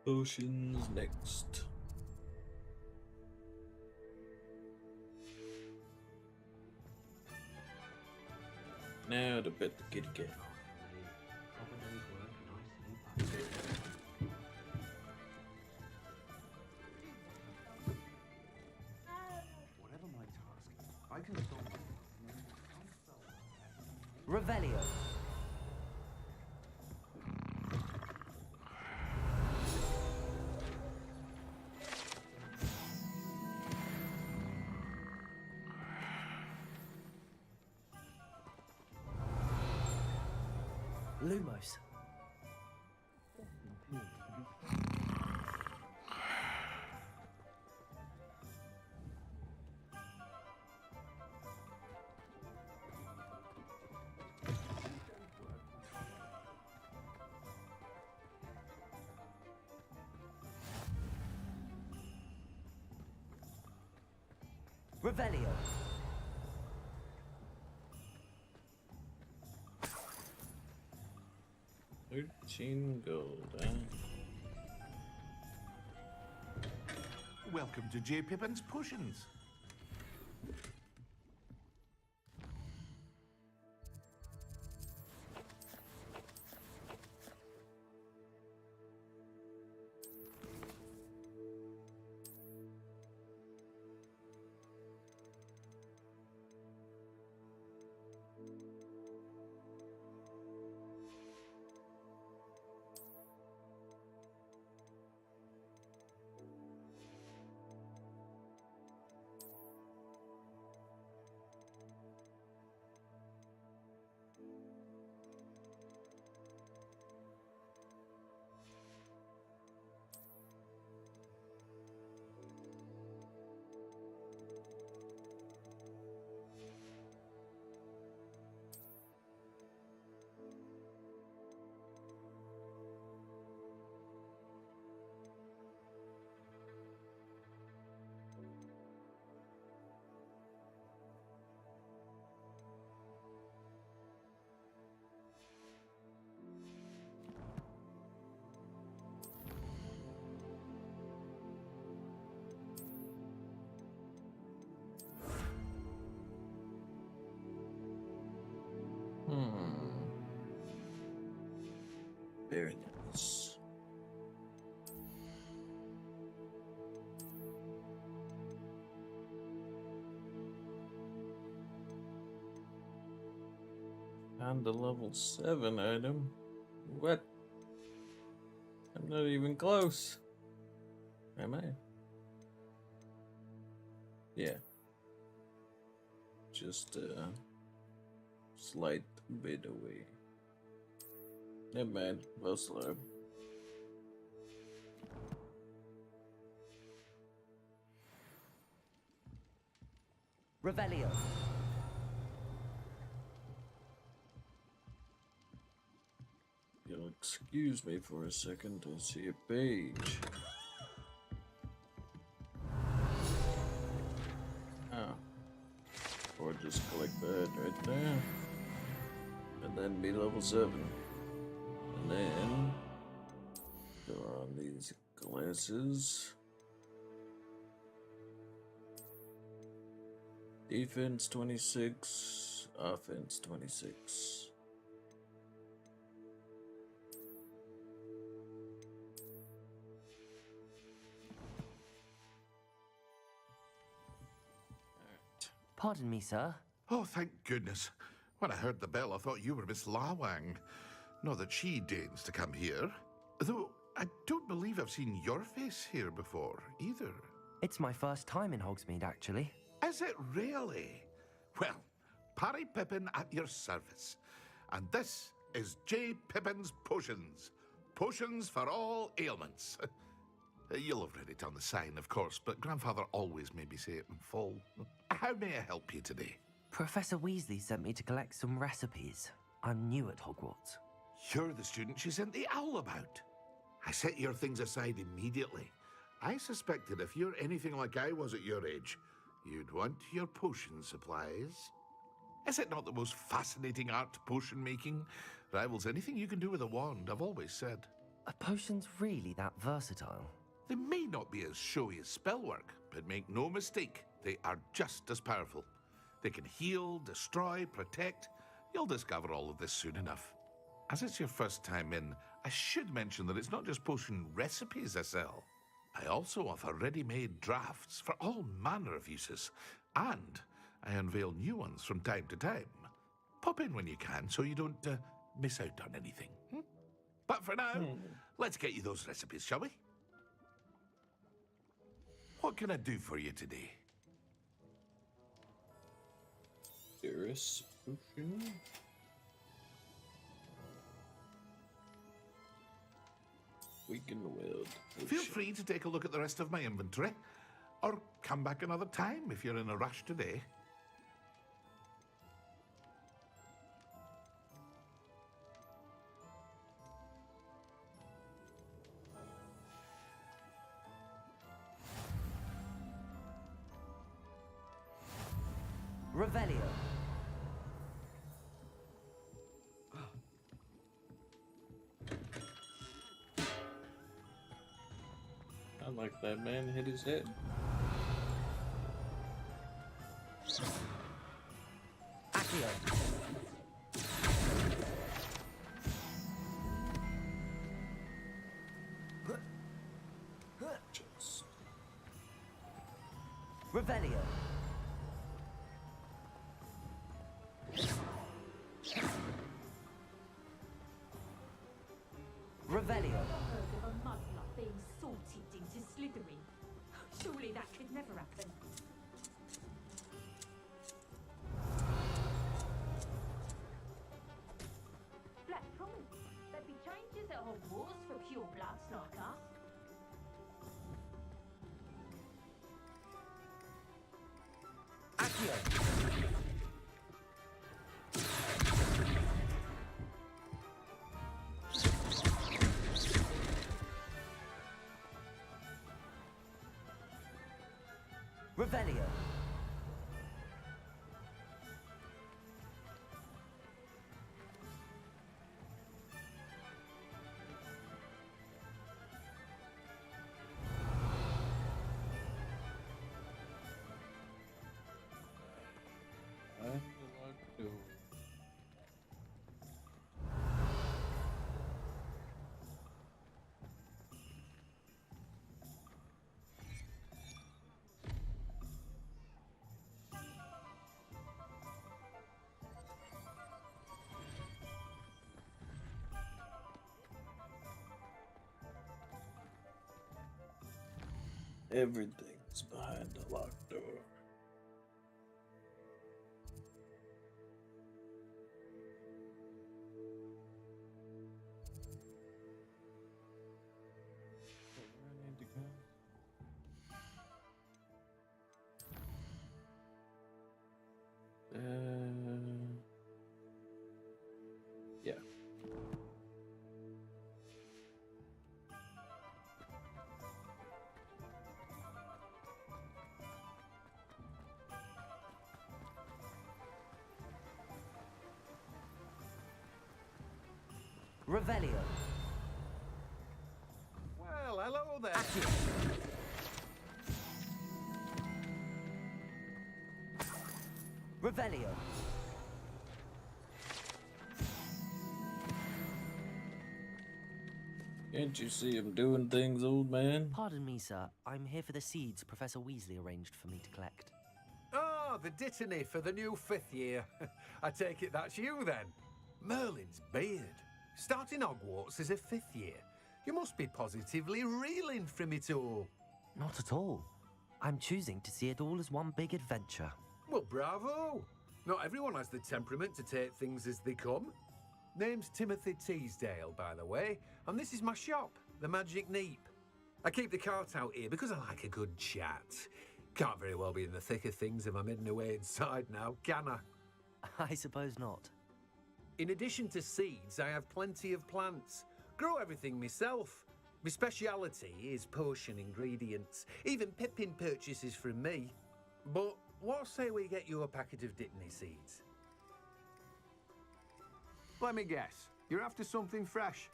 Potions next. Now to bet the kitty cat. Whatever my task, I can stop Revelio. Lumos. Revelio. 13 gold, eh? Welcome to J. Pippin's Potions. Very nice. Found the level 7 item. What? I'm not even close. Am I? Yeah. Just a slight bit away. Never mind. Well, slow. Revelio. You'll excuse me for a second to see a page. Ah. Or just click that right there. And then be level 7. And then go on these glasses. Defense 26, offense 26. Pardon me, sir. Oh, thank goodness. When I heard the bell, I thought you were Miss Lawang. Not that she deigns to come here. Though, I don't believe I've seen your face here before, either. It's my first time in Hogsmeade, actually. Is it really? Well, Parry Pippin at your service. And this is J. Pippin's Potions. Potions for all ailments. You'll have read it on the sign, of course, but Grandfather always made me say it in full. How may I help you today? Professor Weasley sent me to collect some recipes. I'm new at Hogwarts. You're the student she sent the owl about. I set your things aside immediately. I suspected if you're anything like I was at your age, you'd want your potion supplies. Is it not the most fascinating art, potion making? Rivals anything you can do with a wand, I've always said. Are potions really that versatile? They may not be as showy as spellwork, but make no mistake, they are just as powerful. They can heal, destroy, protect. You'll discover all of this soon enough. As it's your first time in, I should mention that it's not just potion recipes I sell. I also offer ready-made drafts for all manner of uses, and I unveil new ones from time to time. Pop in when you can so you don't miss out on anything. But for now, let's get you those recipes, shall we? What can I do for you today? Eris potion. Weaken Wild. Feel free to take a look at the rest of my inventory, or come back another time if you're in a rush today. Revelio. I like that man hit his head. Accio. Revelio. Revelio. Heard of a mudlark being sorted into Slytherin. Surely that could never happen. Black promise. There'd be changes at Hogwarts for pure bloods like us. Accio. Revelio. Everything's behind the locked door. Yeah. Revelio. Well, hello there. Revelio. Can't you see him doing things, old man? Pardon me, sir. I'm here for the seeds Professor Weasley arranged for me to collect. Oh, the dittany for the new 5th year. I take it that's you then. Merlin's beard. Starting Hogwarts as a 5th year. You must be positively reeling from it all. Not at all. I'm choosing to see it all as one big adventure. Well, bravo. Not everyone has the temperament to take things as they come. Name's Timothy Teasdale, by the way, and this is my shop, the Magic Neep. I keep the cart out here because I like a good chat. Can't very well be in the thick of things if I'm hidden away inside now, can I? I suppose not. In addition to seeds, I have plenty of plants. Grow everything myself. My speciality is potion ingredients. Even Pippin purchases from me. But what say we get you a packet of Dittany seeds? Let me guess. You're after something fresh.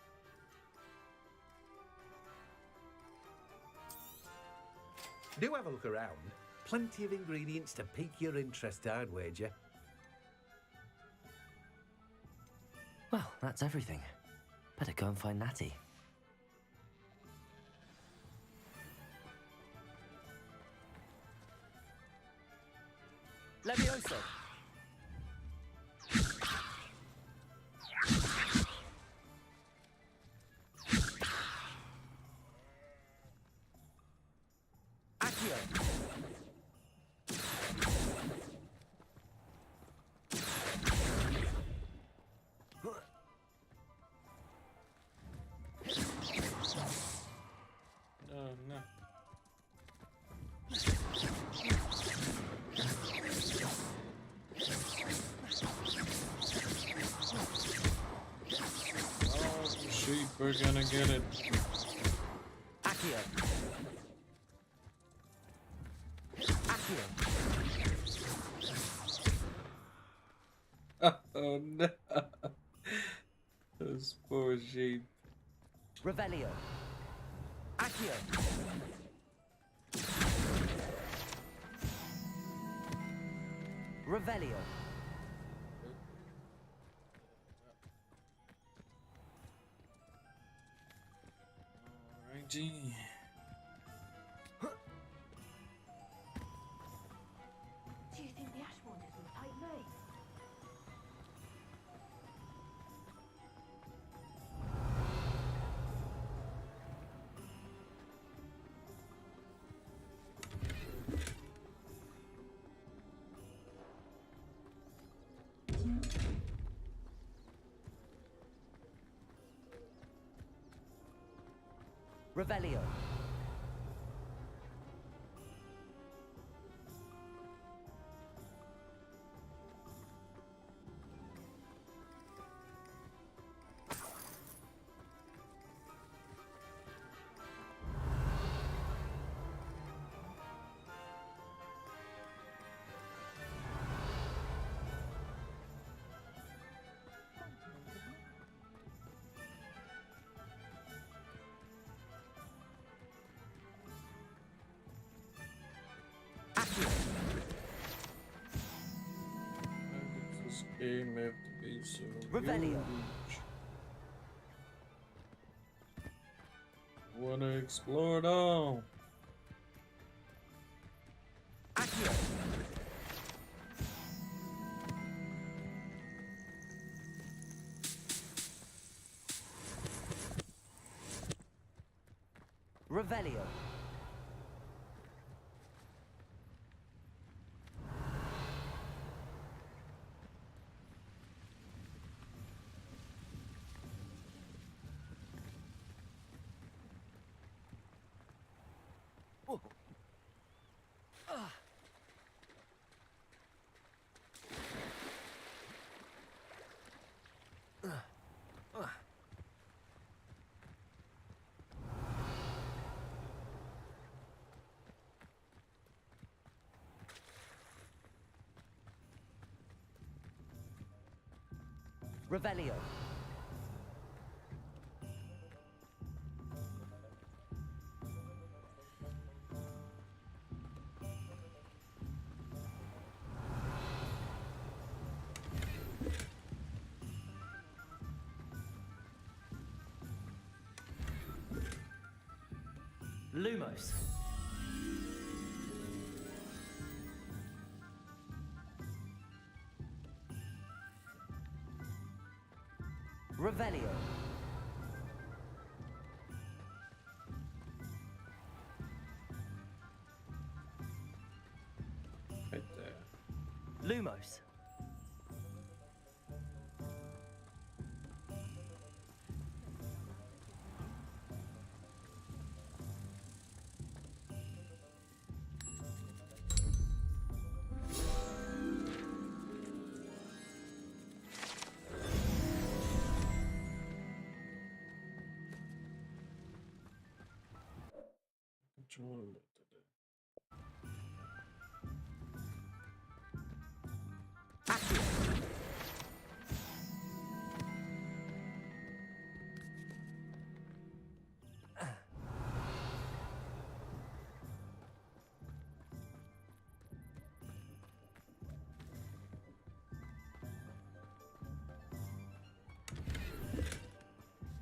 Do have a look around. Plenty of ingredients to pique your interest, I'd wager. Well, that's everything. Better go and find Natty. Levioso. Oh, no. Oh, sheep, we're gonna get it. Accio. Accio. Oh no. Those poor sheep. Revelio. Accio. Revelio. Alrighty. Do you think the Ashwanders will fight me? Revelio. Why does this game have to be so Revelio. huge? Wanna explore it all. Accio. Revelio. Revelio. Lumos. Revelio. Right there. Lumos. Control.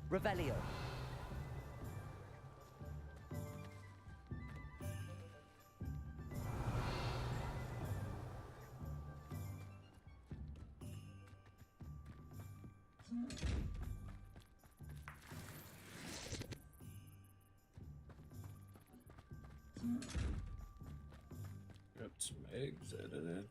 Revelio. Got some eggs out of that.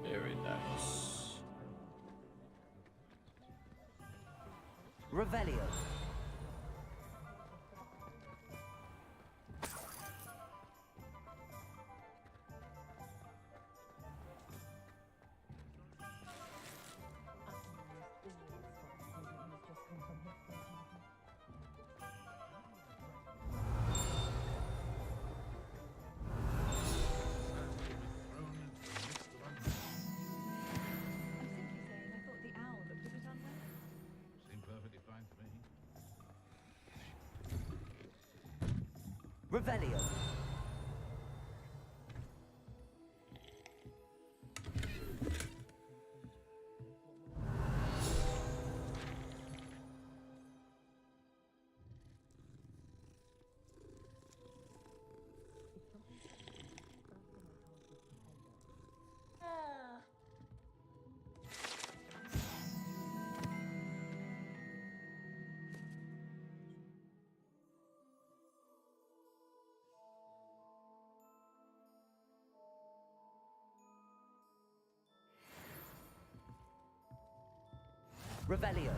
Very nice. Revelio. Revelio. Revelio.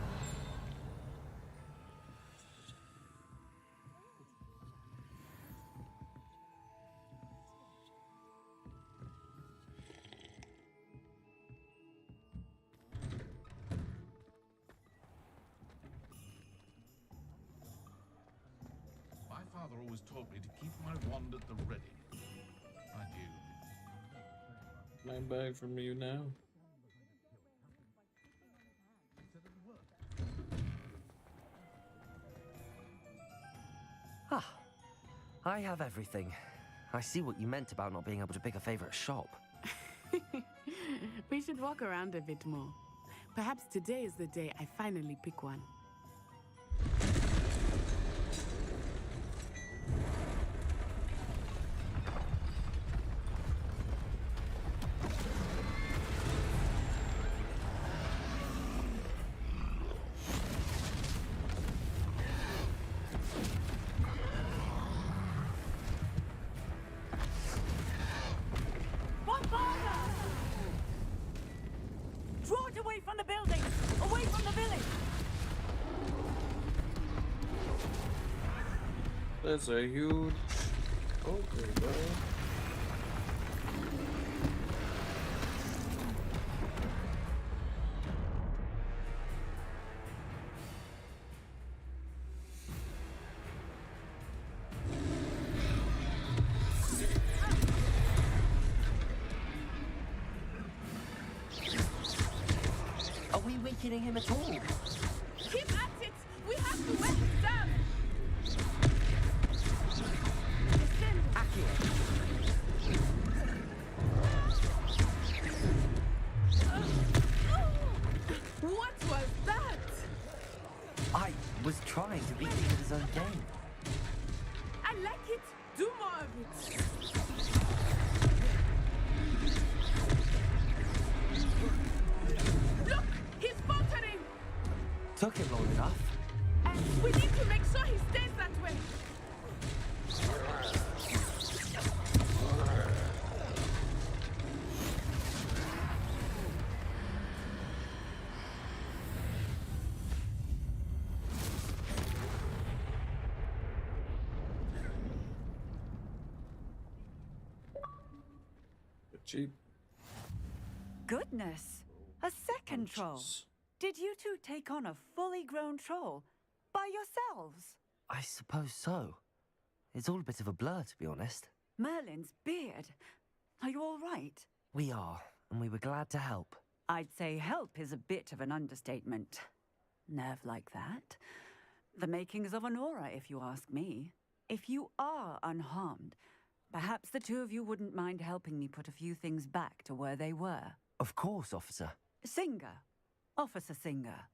My father always taught me to keep my wand at the ready. I do. My bag from you now. Ah, I have everything. I see what you meant about not being able to pick a favorite shop. We should walk around a bit more. Perhaps today is the day I finally pick one. Draw it away from the building! Away from the village! That's a huge. Okay, bro. weakening him at all. Keep at it! We have to wear him down! Accio. What was that? I was trying to beat him with his own game. I like it. Do more of it. Look! He's faltering! Took him long enough. And we need to make sure he stays that way. Cheap. Goodness! A second troll. Did you two take on a fully grown troll by yourselves? I suppose so. It's all a bit of a blur, to be honest. Merlin's beard. Are you all right? We are, and we were glad to help. I'd say help is a bit of an understatement. Nerve like that. The makings of an aura, if you ask me. If you are unharmed, perhaps the two of you wouldn't mind helping me put a few things back to where they were. Of course, officer. Singer. Officer Singer.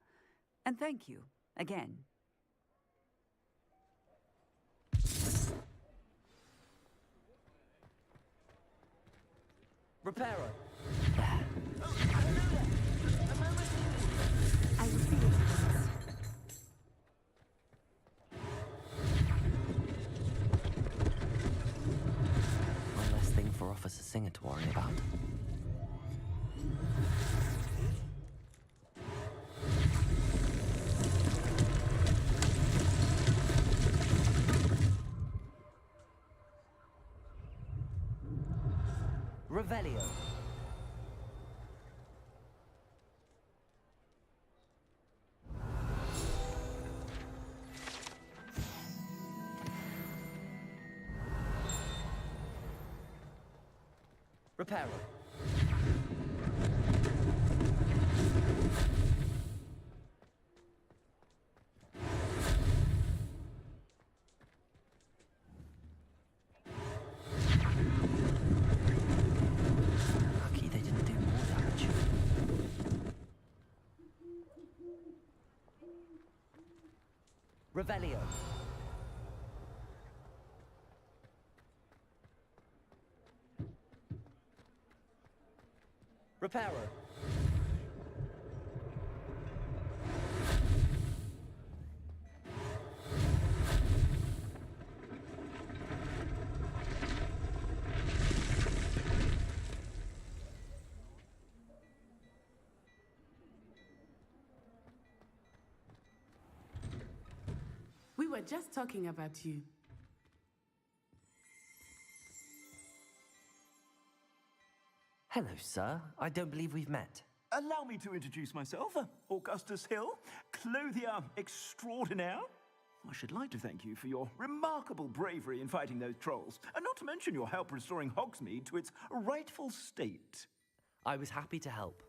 And thank you, again. Repairer. I will see you. One less thing for Officer Singer to worry about. Revelio. Repairer. Lucky they didn't do more damage. Revelio. Repairer. We were just talking about you. Hello, sir. I don't believe we've met. Allow me to introduce myself, Augustus Hill, clothier extraordinaire. I should like to thank you for your remarkable bravery in fighting those trolls, and not to mention your help restoring Hogsmeade to its rightful state. I was happy to help.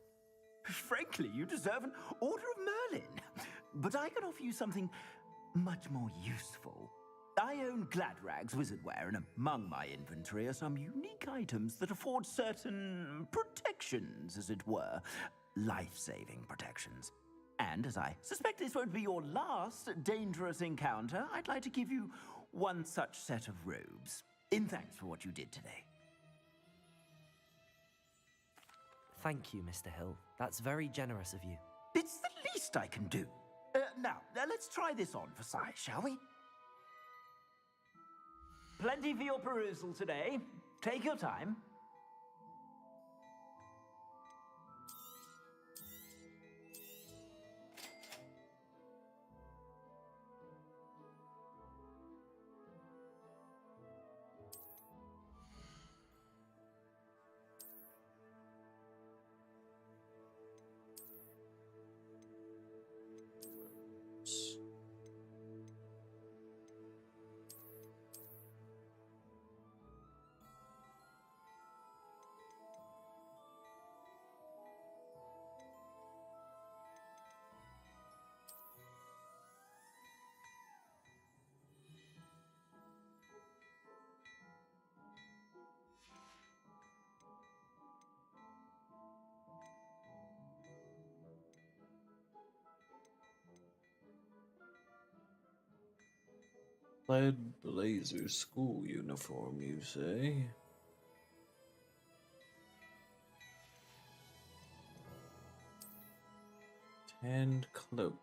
Frankly, you deserve an Order of Merlin. But I can offer you something much more useful. I own Gladrag's wizardware, and among my inventory are some unique items that afford certain protections, as it were. Life-saving protections. And as I suspect this won't be your last dangerous encounter, I'd like to give you one such set of robes, in thanks for what you did today. Thank you, Mr. Hill. That's very generous of you. It's the least I can do. Now, let's try this on for size, shall we? Plenty for your perusal today. Take your time. Plaid blazer school uniform, you say? Tanned cloak.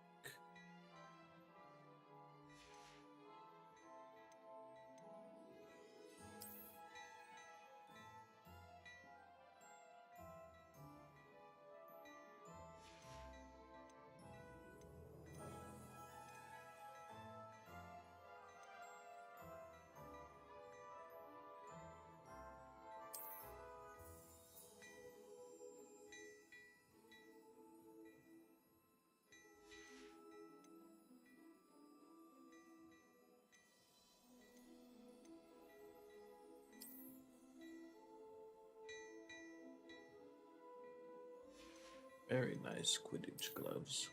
Very nice Quidditch gloves.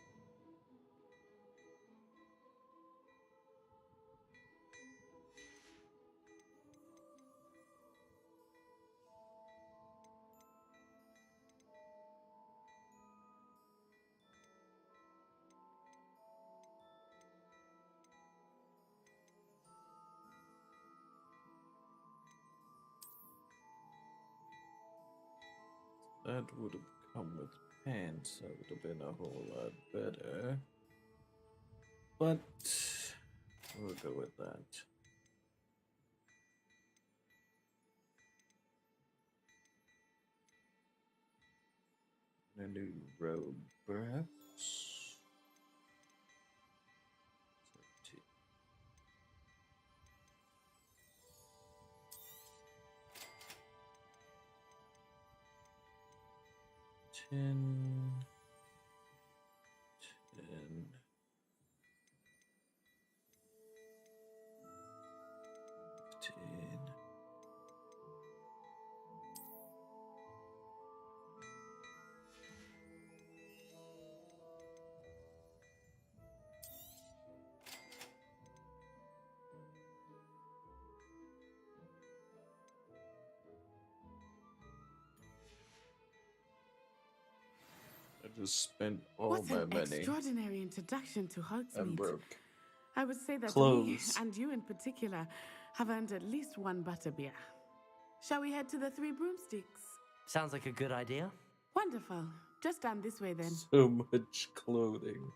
That would have come with pants. That would have been a whole lot better. But we'll go with that. A new robe, perhaps. 10, 10, 15. I just spent all What my an money extraordinary introduction to and Hogsmeade. broke. I would say that Clothes. we, and you in particular, have earned at least one butterbeer. Shall we head to the Three Broomsticks? Sounds like a good idea. Wonderful. Just down this way then. So much clothing.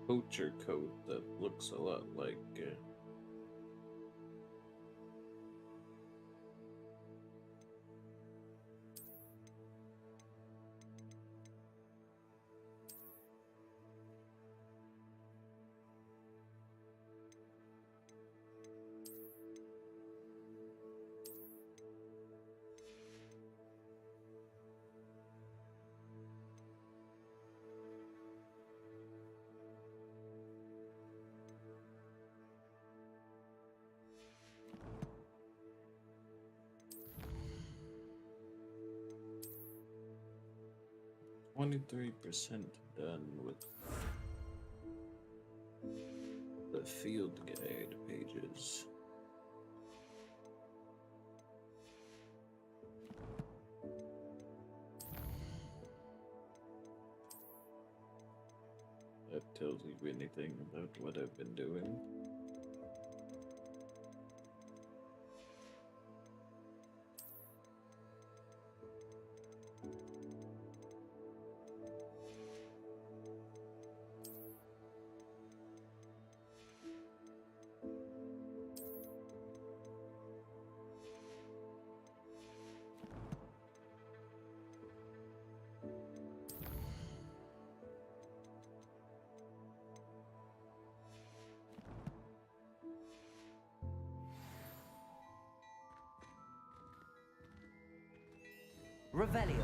Poacher coat that looks a lot like .23% done with the the field guide pages. That tells you anything about what I've been doing. Revelio.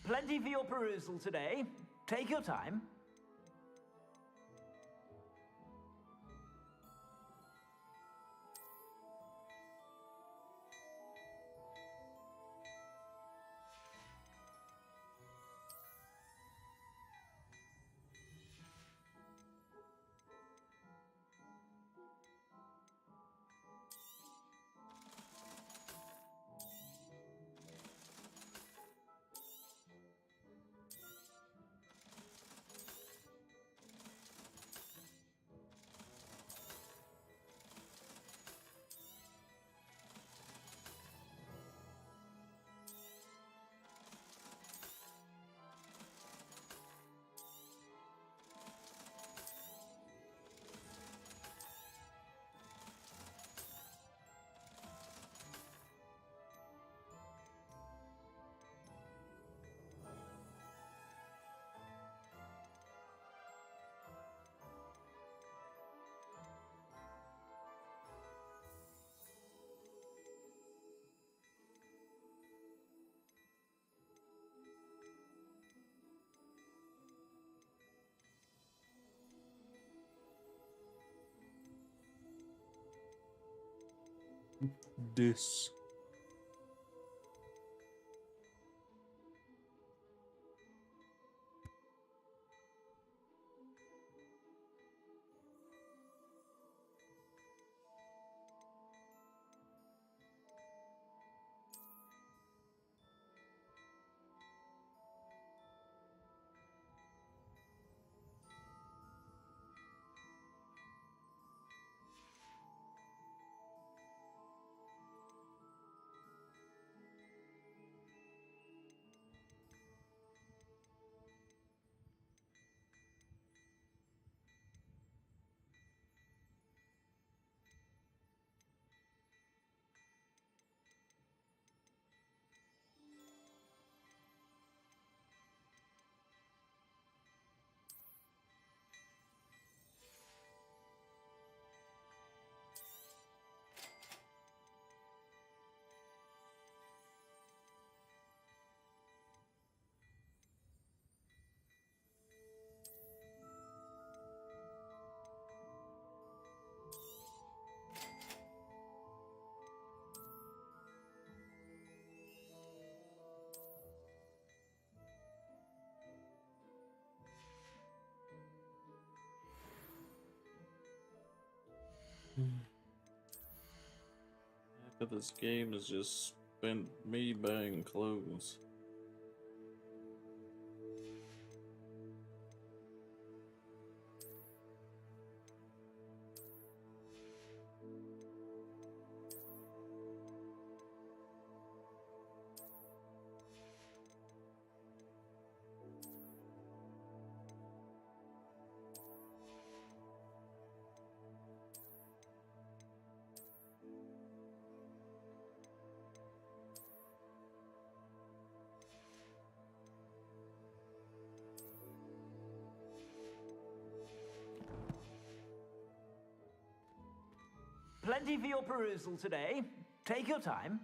Plenty for your perusal today. Take your time. This. Half of this game is just spent me buying clothes. Plenty for your perusal today. Take your time.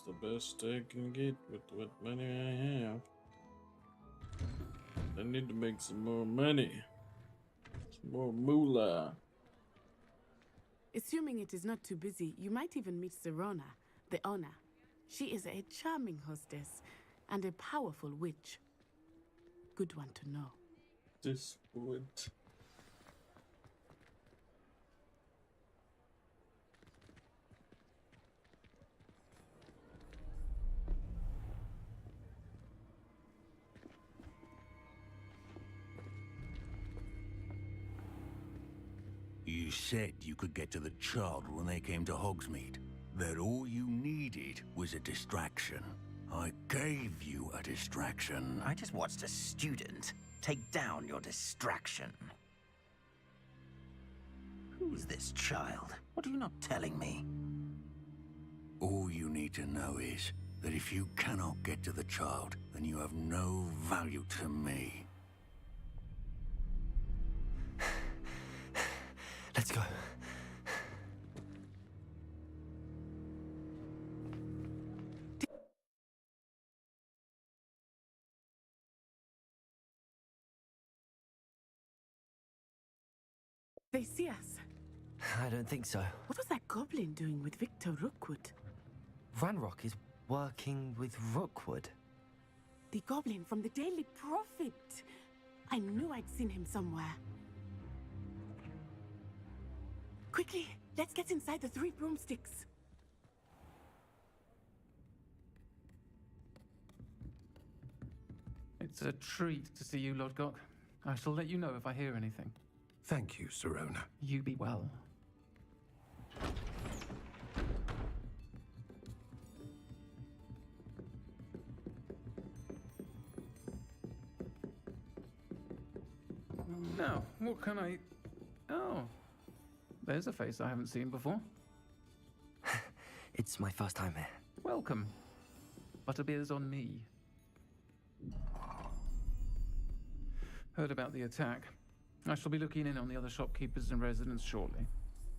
the best I can get with what money I have. I need to make some more money. Some more moolah. Assuming it is not too busy, you might even meet Serona, the owner. She is a charming hostess and a powerful witch. Good one to know. This would. You said you could get to the child when they came to Hogsmeade. That all you needed was a distraction. I gave you a distraction. I just watched a student take down your distraction. Who's this child? What are you not telling me? All you need to know is that if you cannot get to the child, then you have no value to me. Let's go. They see us. I don't think so. What was that goblin doing with Victor Rookwood? Ranrock is working with Rookwood. The goblin from the Daily Prophet. I knew I'd seen him somewhere. Quickly, let's get inside the 3 broomsticks. It's a treat to see you, Lodgok. I shall let you know if I hear anything. Thank you, Serona. You be well. Now, what can I... Oh, there's a face I haven't seen before. It's my first time here. Welcome. Butterbeer's on me. Heard about the attack. I shall be looking in on the other shopkeepers and residents shortly.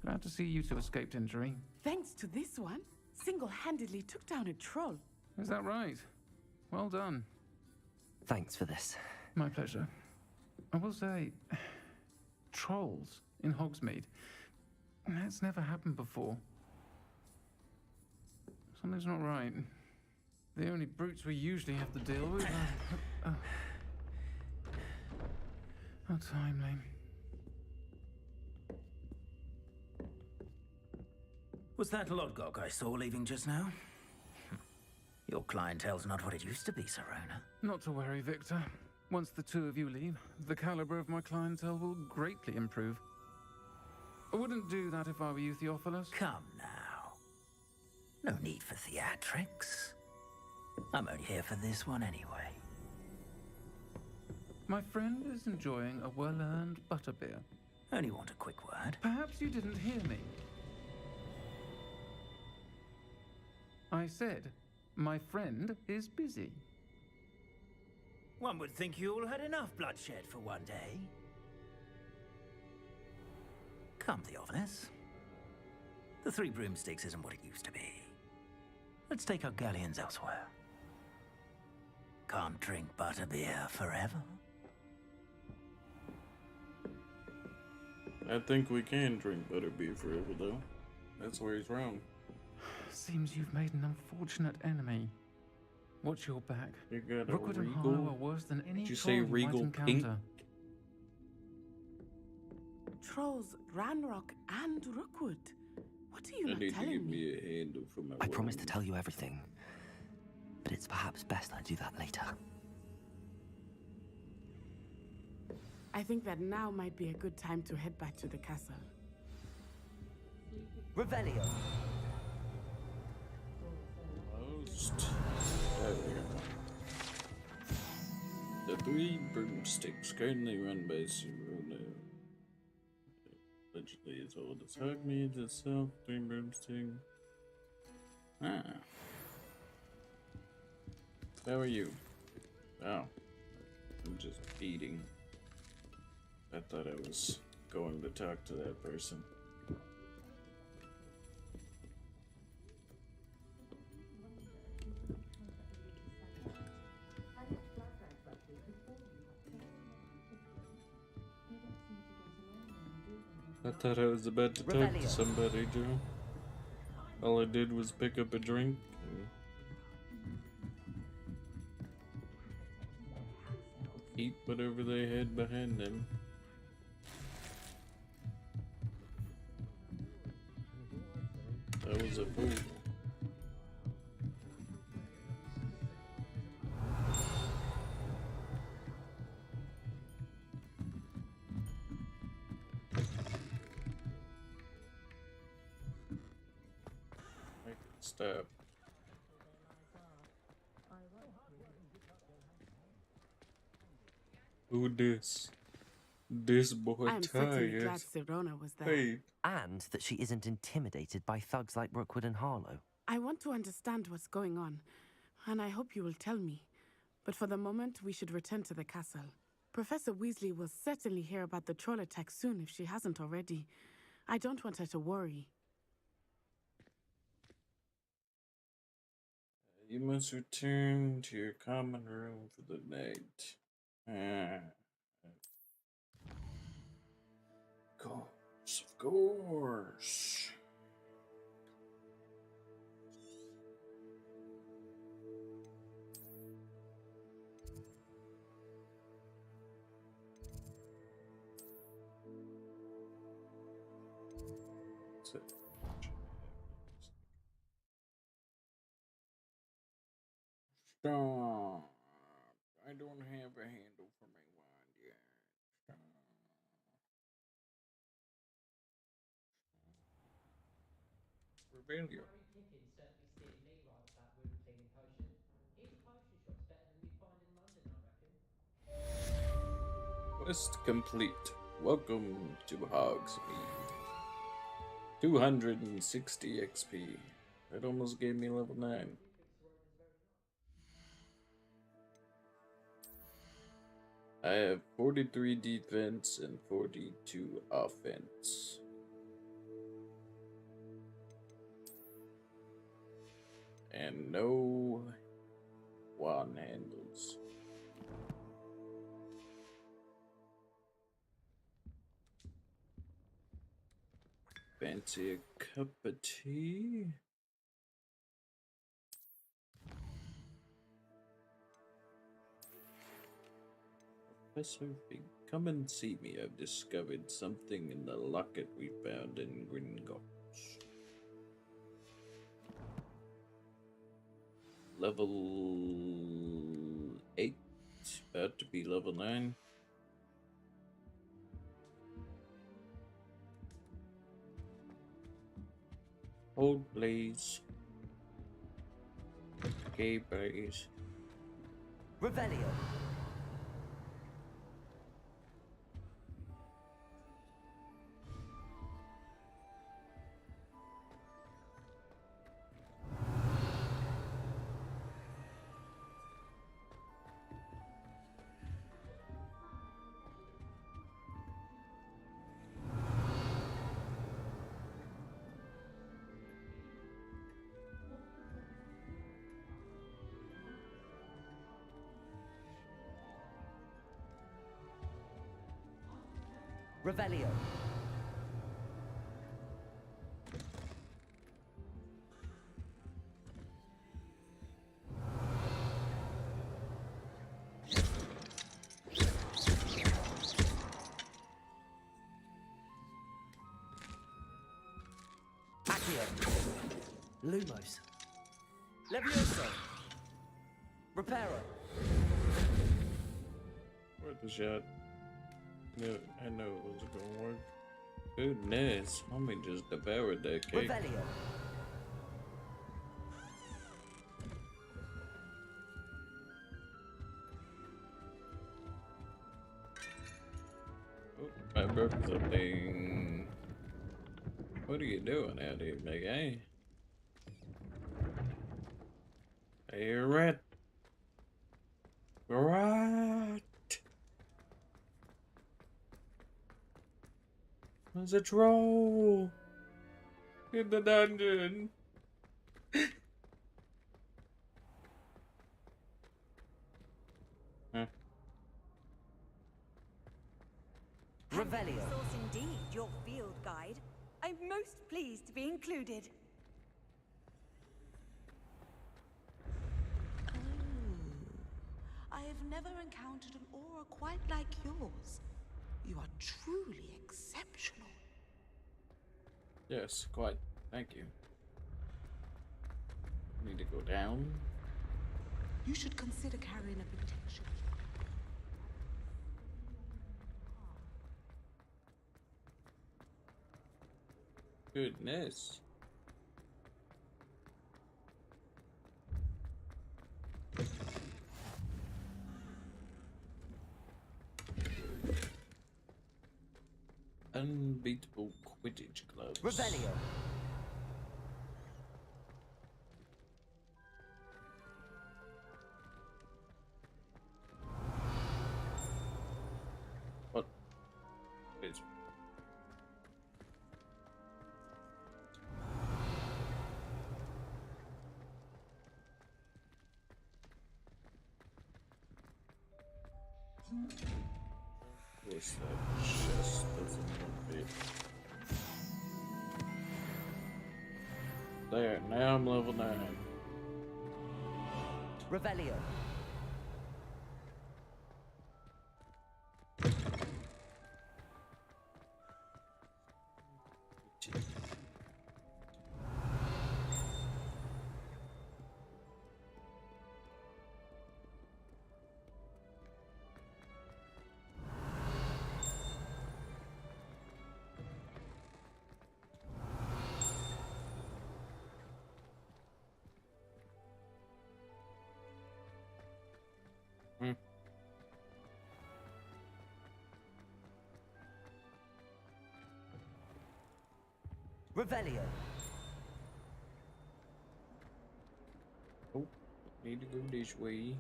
Glad to see you two escaped injury. Thanks to this one, single-handedly took down a troll. Is that right? Well done. Thanks for this. My pleasure. I will say, trolls in Hogsmeade. That's never happened before. Something's not right. The only brutes we usually have to deal with are... How timely. Was that Lodgok I saw leaving just now? Your clientele's not what it used to be, Serona. Not to worry, Victor. Once the two of you leave, the caliber of my clientele will greatly improve. I wouldn't do that if I were you, Theophilus. Come now. No need for theatrics. I'm only here for this one anyway. My friend is enjoying a well-earned butterbeer. Only want a quick word. Perhaps you didn't hear me. I said, my friend is busy. One would think you all had enough bloodshed for one day. Come, Theophilus. The 3 broomsticks isn't what it used to be. Let's take our galleons elsewhere. Can't drink butterbeer forever. I think we can drink butterbeer forever, though. That's where he's wrong. Seems you've made an unfortunate enemy. Watch your back. You got a Rookwood and regal... Harlow are worse than any Did you troll say might regal encounter. pink? Trolls, Ranrock, and Rookwood. What are you I not need to telling give me? me a handle for my I promised to wound. tell you everything, but it's perhaps best I do that later. I think that now might be a good time to head back to the castle. Revelio. Almost. There we go. The 3 broomsticks, currently run by Serona. Allegedly, it's all this Hogsmeade itself. 3 broomsticks. Ah. How are you? Oh. I'm just eating. I thought I was going to talk to that person. I thought I was about to talk to somebody, Joe. All I did was pick up a drink. And eat whatever they had behind them. That was a fool. I can stop. Who this? This boy I'm certainly glad tired. Sirona was there. Hey. And that she isn't intimidated by thugs like Rookwood and Harlow. I want to understand what's going on, and I hope you will tell me. But for the moment, we should return to the castle. Professor Weasley will certainly hear about the troll attack soon if she hasn't already. I don't want her to worry. You must return to your common room for the night. Of course. Stop. I don't have a handle for my wand yet. Stop. Rebellion. Harry Pippin certainly steered me right with that wound cleaning potion. His potion shop's better than you'd find in London, I reckon. Quest complete. Welcome to Hogsmeade. 260 XP. That almost gave me level 9. I have 43 defense and 42 offense. And no wand handles. Fancy a cup of tea? Professor Fig, come and see me. I've discovered something in the locket we found in Gringotts. Level 8, about to be level 9. Hold, please. Okay, please. Revelio. Revelio. Accio. Lumos. Levioso. Reparo. Worth the shot. No, I know it wasn't gonna work. Goodness, homie just devoured that cake. Revelio. Oh, I broke something. What are you doing out here, big guy? Hey, rat. Rat. There's a troll in the dungeon. Revelio. indeed your field guide. I'm most pleased to be included. I have never encountered an aura quite like yours. You are truly exceptional. Yes, quite. Thank you. Need to go down. You should consider carrying a protection. Goodness. Unbeatable Quidditch gloves. Revelio. What is what's that? Chest doesn't fit. There, now I'm level 9. Revelio. Revelio. Oh, need to go this way.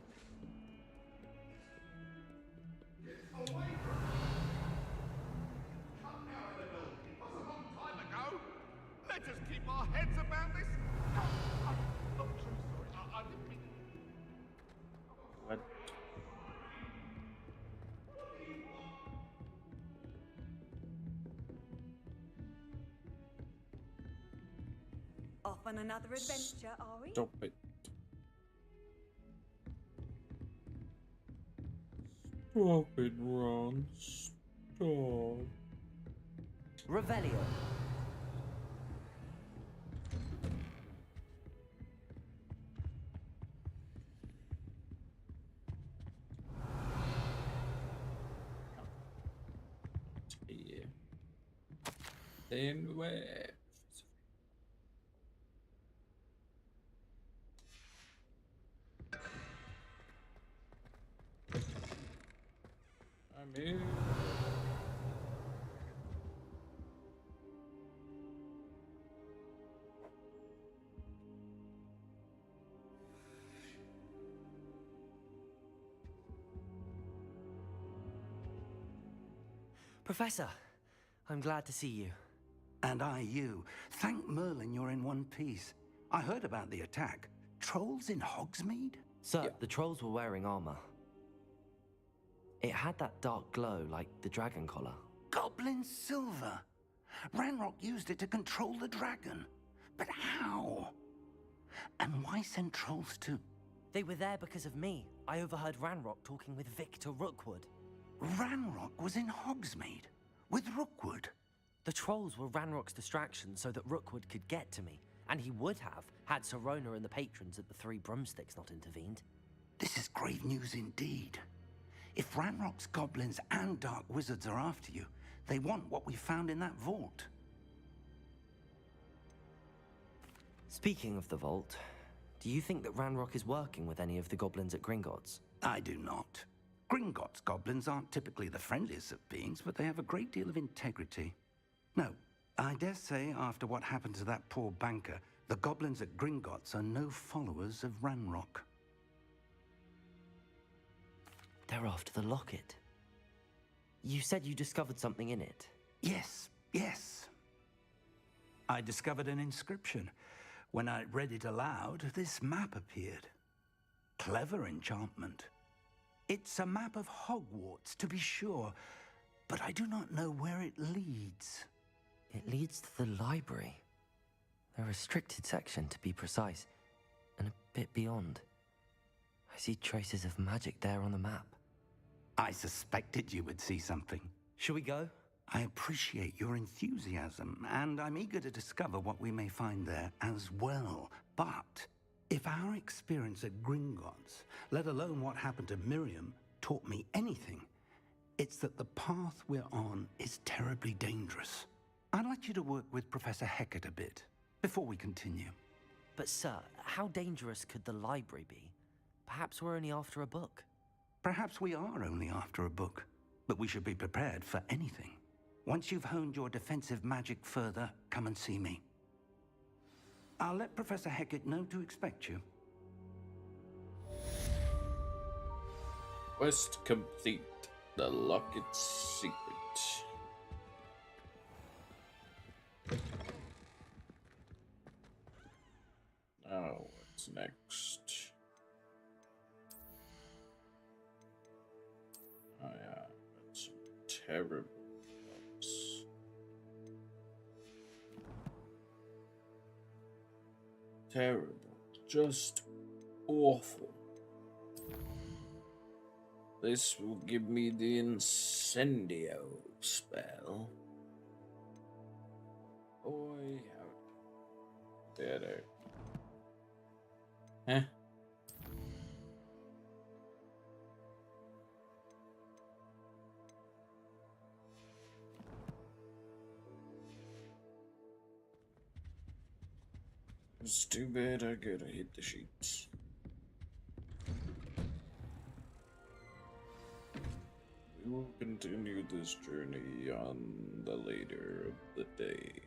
Let us keep our heads about this. I'm truly sorry. I didn't mean. What? Off on another adventure, are we? Stop it. Stop it, Ron. Stop. Revelio. Yeah. Then where? I'm in. Professor, I'm glad to see you. And I you. Thank Merlin you're in one piece. I heard about the attack. Trolls in Hogsmeade? Sir, the trolls were wearing armor. It had that dark glow like the dragon collar. Goblin silver. Ranrock used it to control the dragon. But how? And why send trolls to... They were there because of me. I overheard Ranrock talking with Victor Rookwood. Ranrock was in Hogsmeade with Rookwood. The trolls were Ranrock's distraction so that Rookwood could get to me, and he would have had Serona and the patrons at the Three Broomsticks not intervened. This is grave news indeed. If Ranrock's goblins and dark wizards are after you, they want what we found in that vault. Speaking of the vault, do you think that Ranrock is working with any of the goblins at Gringotts? I do not. Gringotts goblins aren't typically the friendliest of beings, but they have a great deal of integrity. No, I dare say after what happened to that poor banker, the goblins at Gringotts are no followers of Ranrock. They're after the locket. You said you discovered something in it. Yes, yes. I discovered an inscription. When I read it aloud, this map appeared. Clever enchantment. It's a map of Hogwarts, to be sure, but I do not know where it leads. It leads to the library. A restricted section, to be precise, and a bit beyond. I see traces of magic there on the map. I suspected you would see something. Shall we go? I appreciate your enthusiasm, and I'm eager to discover what we may find there as well. But if our experience at Gringotts, let alone what happened to Miriam, taught me anything, it's that the path we're on is terribly dangerous. I'd like you to work with Professor Hecat a bit before we continue. But sir, how dangerous could the library be? Perhaps we're only after a book. Perhaps we are only after a book, but we should be prepared for anything. Once you've honed your defensive magic further, come and see me. I'll let Professor Hecat know to expect you. Quest complete. The Locket's secret. Now, what's next? Oh yeah, that's some terrible books. Terrible. Just awful. This will give me the Incendio spell. Boy, how better. Huh? It's too bad I gotta hit the sheets. We will continue this journey on the later of the day.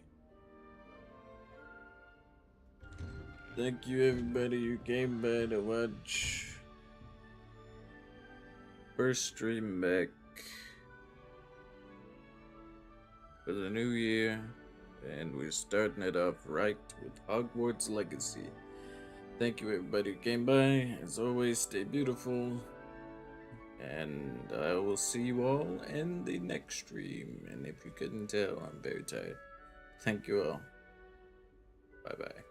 Thank you everybody who came by to watch. First stream back for the new year, and we're starting it off right with Hogwarts Legacy. Thank you everybody who came by. As always, stay beautiful. And I will see you all in the next stream. And if you couldn't tell, I'm very tired. Thank you all. Bye bye.